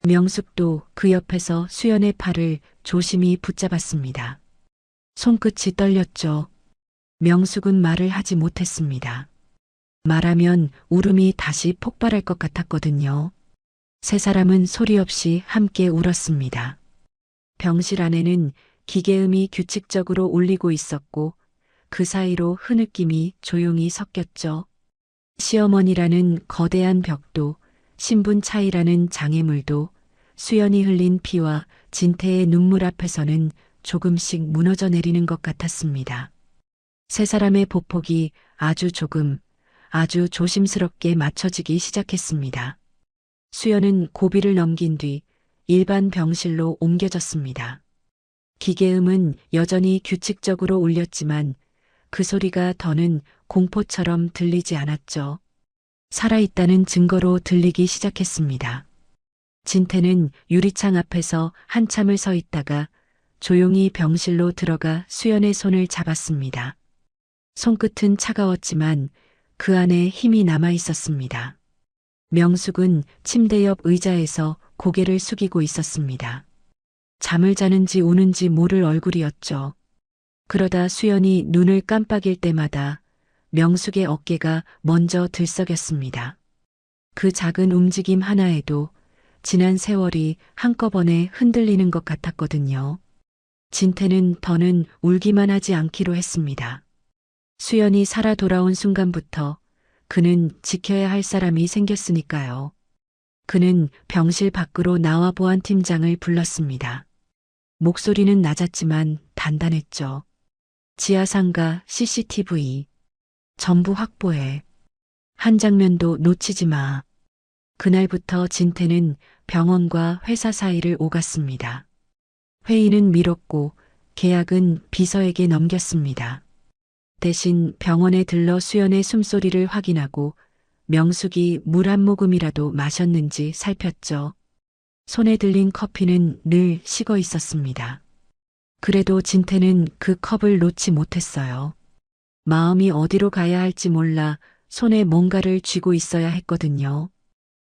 명숙도 그 옆에서 수연의 팔을 조심히 붙잡았습니다. 손끝이 떨렸죠. 명숙은 말을 하지 못했습니다. 말하면 울음이 다시 폭발할 것 같았거든요. 세 사람은 소리 없이 함께 울었습니다. 병실 안에는 기계음이 규칙적으로 울리고 있었고 그 사이로 흐느낌이 조용히 섞였죠. 시어머니라는 거대한 벽도, 신분 차이라는 장애물도, 수연이 흘린 피와 진태의 눈물 앞에서는 조금씩 무너져 내리는 것 같았습니다. 세 사람의 보폭이 아주 조금, 아주 조심스럽게 맞춰지기 시작했습니다. 수연은 고비를 넘긴 뒤 일반 병실로 옮겨졌습니다. 기계음은 여전히 규칙적으로 울렸지만 그 소리가 더는 공포처럼 들리지 않았죠. 살아있다는 증거로 들리기 시작했습니다. 진태는 유리창 앞에서 한참을 서 있다가 조용히 병실로 들어가 수연의 손을 잡았습니다. 손끝은 차가웠지만 그 안에 힘이 남아 있었습니다. 명숙은 침대 옆 의자에서 고개를 숙이고 있었습니다. 잠을 자는지 우는지 모를 얼굴이었죠. 그러다 수연이 눈을 깜빡일 때마다 명숙의 어깨가 먼저 들썩였습니다. 그 작은 움직임 하나에도 지난 세월이 한꺼번에 흔들리는 것 같았거든요. 진태는 더는 울기만 하지 않기로 했습니다. 수연이 살아 돌아온 순간부터 그는 지켜야 할 사람이 생겼으니까요. 그는 병실 밖으로 나와 보안 팀장을 불렀습니다. 목소리는 낮았지만 단단했죠. 지하상가 CCTV 전부 확보해. 한 장면도 놓치지 마. 그날부터 진태는 병원과 회사 사이를 오갔습니다. 회의는 미뤘고 계약은 비서에게 넘겼습니다. 대신 병원에 들러 수연의 숨소리를 확인하고 명숙이 물 한 모금이라도 마셨는지 살폈죠. 손에 들린 커피는 늘 식어 있었습니다. 그래도 진태는 그 컵을 놓지 못했어요. 마음이 어디로 가야 할지 몰라 손에 뭔가를 쥐고 있어야 했거든요.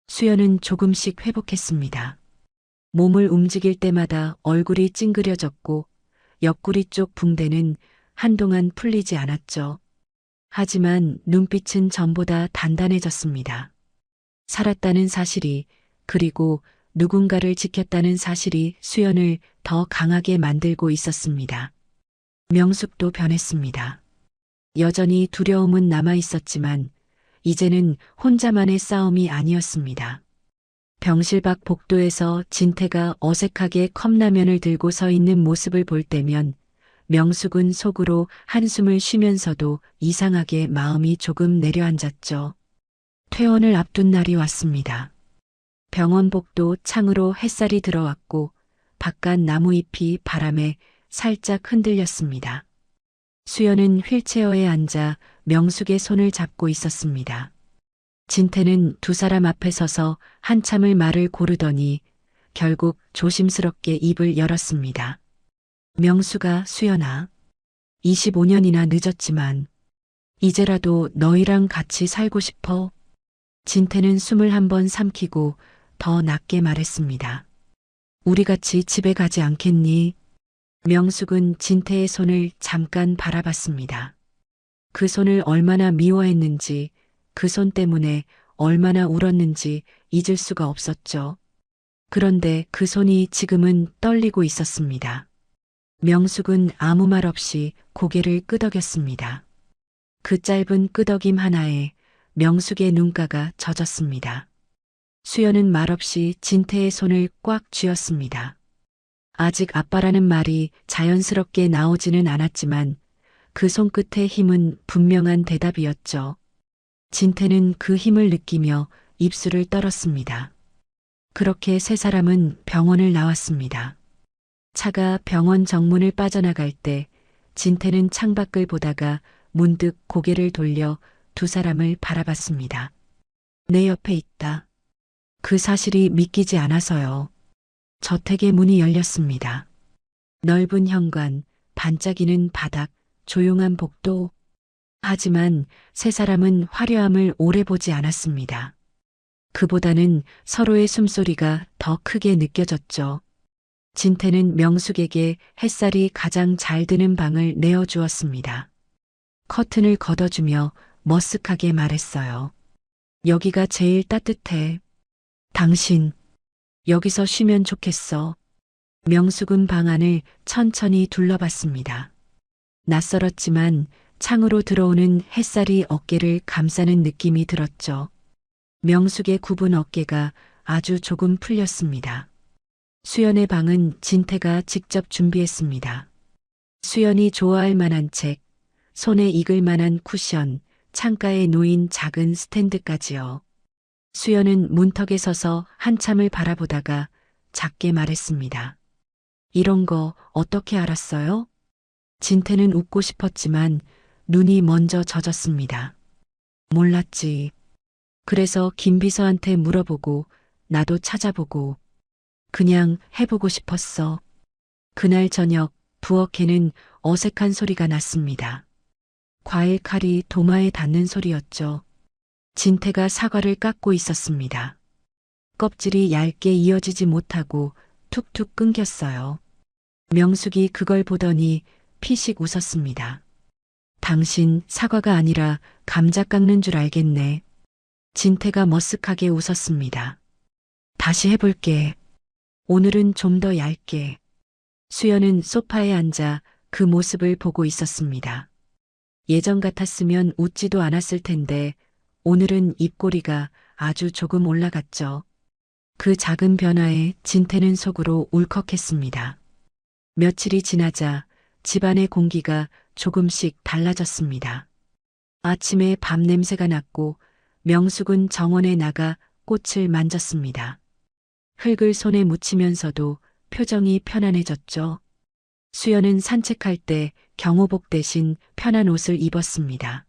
수연은 조금씩 회복했습니다. 몸을 움직일 때마다 얼굴이 찡그려졌고 옆구리 쪽 붕대는 한동안 풀리지 않았죠. 하지만 눈빛은 전보다 단단해졌습니다. 살았다는 사실이, 그리고 누군가를 지켰다는 사실이 수연을 더 강하게 만들고 있었습니다. 명숙도 변했습니다. 여전히 두려움은 남아 있었지만 이제는 혼자만의 싸움이 아니었습니다. 병실 밖 복도에서 진태가 어색하게 컵라면을 들고 서 있는 모습을 볼 때면 명숙은 속으로 한숨을 쉬면서도 이상하게 마음이 조금 내려앉았죠. 퇴원을 앞둔 날이 왔습니다. 병원 복도 창으로 햇살이 들어왔고 바깥 나무잎이 바람에 살짝 흔들렸습니다. 수연은 휠체어에 앉아 명숙의 손을 잡고 있었습니다. 진태는 두 사람 앞에 서서 한참을 말을 고르더니 결국 조심스럽게 입을 열었습니다. 명수가, 수연아, 25년이나 늦었지만 이제라도 너희랑 같이 살고 싶어. 진태는 숨을 한번 삼키고 더 낮게 말했습니다. 우리 같이 집에 가지 않겠니? 명숙은 진태의 손을 잠깐 바라봤습니다. 그 손을 얼마나 미워했는지, 그 손 때문에 얼마나 울었는지 잊을 수가 없었죠. 그런데 그 손이 지금은 떨리고 있었습니다. 명숙은 아무 말 없이 고개를 끄덕였습니다. 그 짧은 끄덕임 하나에 명숙의 눈가가 젖었습니다. 수연은 말없이 진태의 손을 꽉 쥐었습니다. 아직 아빠라는 말이 자연스럽게 나오지는 않았지만 그 손끝의 힘은 분명한 대답이었죠. 진태는 그 힘을 느끼며 입술을 떨었습니다. 그렇게 세 사람은 병원을 나왔습니다. 차가 병원 정문을 빠져나갈 때 진태는 창밖을 보다가 문득 고개를 돌려 두 사람을 바라봤습니다. 내 옆에 있다. 그 사실이 믿기지 않아서요. 저택의 문이 열렸습니다. 넓은 현관, 반짝이는 바닥, 조용한 복도. 하지만 세 사람은 화려함을 오래 보지 않았습니다. 그보다는 서로의 숨소리가 더 크게 느껴졌죠. 진태는 명숙에게 햇살이 가장 잘 드는 방을 내어주었습니다. 커튼을 걷어주며 머쓱하게 말했어요. 여기가 제일 따뜻해. 당신, 여기서 쉬면 좋겠어. 명숙은 방 안을 천천히 둘러봤습니다. 낯설었지만 창으로 들어오는 햇살이 어깨를 감싸는 느낌이 들었죠. 명숙의 굽은 어깨가 아주 조금 풀렸습니다. 수연의 방은 진태가 직접 준비했습니다. 수연이 좋아할 만한 책, 손에 익을 만한 쿠션, 창가에 놓인 작은 스탠드까지요. 수연은 문턱에 서서 한참을 바라보다가 작게 말했습니다. 이런 거 어떻게 알았어요? 진태는 웃고 싶었지만 눈이 먼저 젖었습니다. 몰랐지. 그래서 김 비서한테 물어보고 나도 찾아보고 그냥 해보고 싶었어. 그날 저녁 부엌에는 어색한 소리가 났습니다. 과일 칼이 도마에 닿는 소리였죠. 진태가 사과를 깎고 있었습니다. 껍질이 얇게 이어지지 못하고 툭툭 끊겼어요. 명숙이 그걸 보더니 피식 웃었습니다. 당신 사과가 아니라 감자 깎는 줄 알겠네. 진태가 머쓱하게 웃었습니다. 다시 해볼게. 오늘은 좀 더 얇게. 수연은 소파에 앉아 그 모습을 보고 있었습니다. 예전 같았으면 웃지도 않았을 텐데 오늘은 입꼬리가 아주 조금 올라갔죠. 그 작은 변화에 진태는 속으로 울컥했습니다. 며칠이 지나자 집안의 공기가 조금씩 달라졌습니다. 아침에 밤 냄새가 났고 명숙은 정원에 나가 꽃을 만졌습니다. 흙을 손에 묻히면서도 표정이 편안해졌죠. 수연은 산책할 때 경호복 대신 편한 옷을 입었습니다.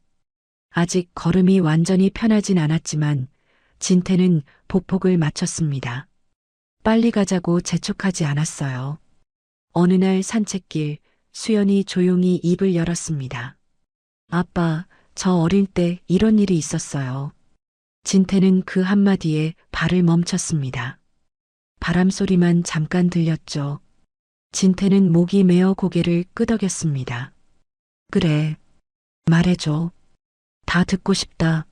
아직 걸음이 완전히 편하진 않았지만 진태는 보폭을 맞췄습니다. 빨리 가자고 재촉하지 않았어요. 어느 날 산책길, 수연이 조용히 입을 열었습니다. 아빠, 저 어릴 때 이런 일이 있었어요. 진태는 그 한마디에 발을 멈췄습니다. 바람 소리만 잠깐 들렸죠. 진태는 목이 메어 고개를 끄덕였습니다. 그래, 말해줘. 다 듣고 싶다.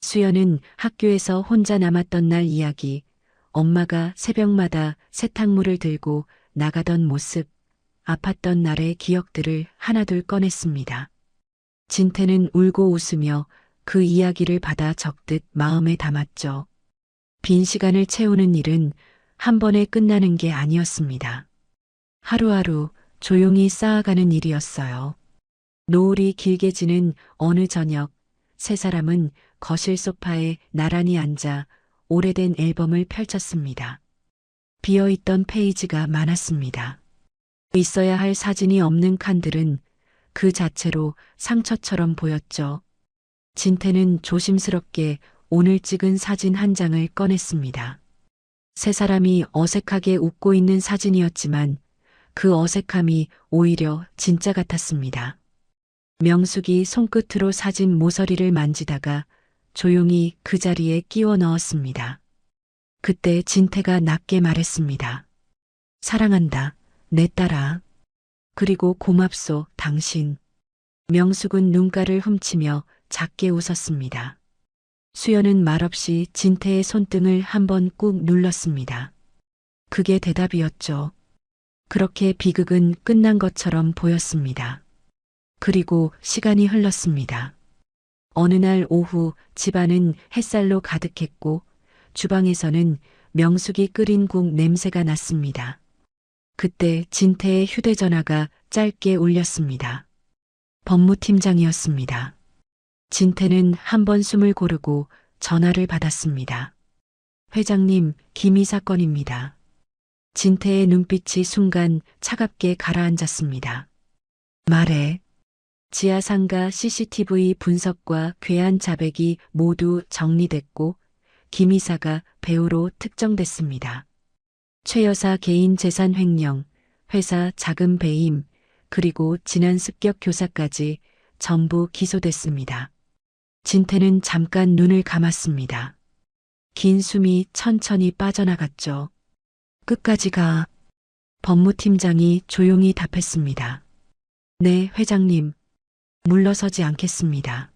수연은 학교에서 혼자 남았던 날 이야기, 엄마가 새벽마다 세탁물을 들고 나가던 모습, 아팠던 날의 기억들을 하나둘 꺼냈습니다. 진태는 울고 웃으며 그 이야기를 받아 적듯 마음에 담았죠. 빈 시간을 채우는 일은 한 번에 끝나는 게 아니었습니다. 하루하루 조용히 쌓아가는 일이었어요. 노을이 길게 지는 어느 저녁, 세 사람은 거실 소파에 나란히 앉아 오래된 앨범을 펼쳤습니다. 비어있던 페이지가 많았습니다. 있어야 할 사진이 없는 칸들은 그 자체로 상처처럼 보였죠. 진태는 조심스럽게 오늘 찍은 사진 한 장을 꺼냈습니다. 세 사람이 어색하게 웃고 있는 사진이었지만 그 어색함이 오히려 진짜 같았습니다. 명숙이 손끝으로 사진 모서리를 만지다가 조용히 그 자리에 끼워 넣었습니다. 그때 진태가 낮게 말했습니다. 사랑한다, 내 딸아. 그리고 고맙소, 당신. 명숙은 눈가를 훔치며 작게 웃었습니다. 수연은 말없이 진태의 손등을 한번 꾹 눌렀습니다. 그게 대답이었죠. 그렇게 비극은 끝난 것처럼 보였습니다. 그리고 시간이 흘렀습니다. 어느 날 오후 집안은 햇살로 가득했고 주방에서는 명숙이 끓인 국 냄새가 났습니다. 그때 진태의 휴대전화가 짧게 울렸습니다. 법무팀장이었습니다. 진태는 한 번 숨을 고르고 전화를 받았습니다. 회장님, 기미 사건입니다. 진태의 눈빛이 순간 차갑게 가라앉았습니다. 말해. 지하상가 CCTV 분석과 괴한 자백이 모두 정리됐고 김 이사가 배우로 특정됐습니다. 최 여사 개인 재산 횡령, 회사 자금 배임, 그리고 지난 습격 교사까지 전부 기소됐습니다. 진태는 잠깐 눈을 감았습니다. 긴 숨이 천천히 빠져나갔죠. 끝까지 가. 법무팀장이 조용히 답했습니다. 네, 회장님. 물러서지 않겠습니다.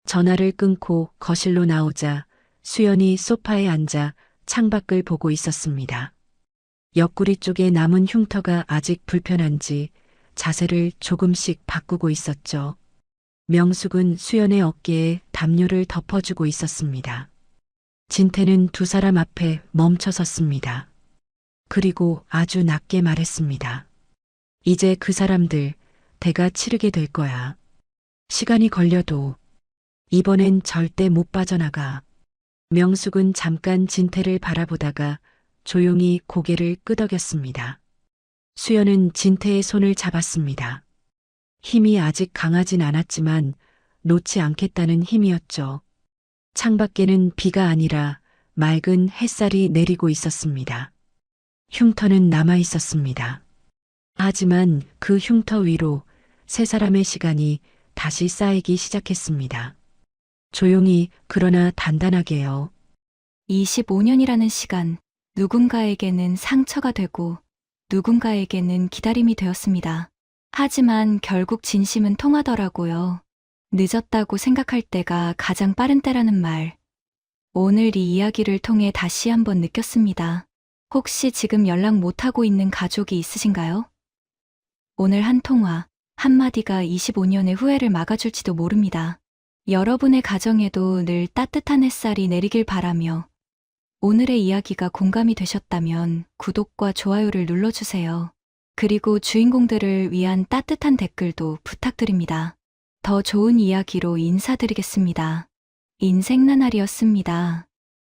전화를 끊고 거실로 나오자 수연이 소파에 앉아 창밖을 보고 있었습니다. 옆구리 쪽에 남은 흉터가 아직 불편한지 자세를 조금씩 바꾸고 있었죠. 명숙은 수연의 어깨에 담요를 덮어주고 있었습니다. 진태는 두 사람 앞에 멈춰 섰습니다. 그리고 아주 낮게 말했습니다. 이제 그 사람들 대가 치르게 될 거야. 시간이 걸려도 이번엔 절대 못 빠져나가. 명숙은 잠깐 진태를 바라보다가 조용히 고개를 끄덕였습니다. 수연은 진태의 손을 잡았습니다. 힘이 아직 강하진 않았지만 놓지 않겠다는 힘이었죠. 창밖에는 비가 아니라 맑은 햇살이 내리고 있었습니다. 흉터는 남아 있었습니다. 하지만 그 흉터 위로 세 사람의 시간이 다시 쌓이기 시작했습니다. 조용히 그러나 단단하게요. 25년이라는 시간, 누군가에게는 상처가 되고 누군가에게는 기다림이 되었습니다. 하지만 결국 진심은 통하더라고요. 늦었다고 생각할 때가 가장 빠른 때라는 말. 오늘 이 이야기를 통해 다시 한번 느꼈습니다. 혹시 지금 연락 못하고 있는 가족이 있으신가요? 오늘 한 통화, 한마디가 25년의 후회를 막아줄지도 모릅니다. 여러분의 가정에도 늘 따뜻한 햇살이 내리길 바라며 오늘의 이야기가 공감이 되셨다면 구독과 좋아요를 눌러주세요. 그리고 주인공들을 위한 따뜻한 댓글도 부탁드립니다. 더 좋은 이야기로 인사드리겠습니다. 인생나날이었습니다.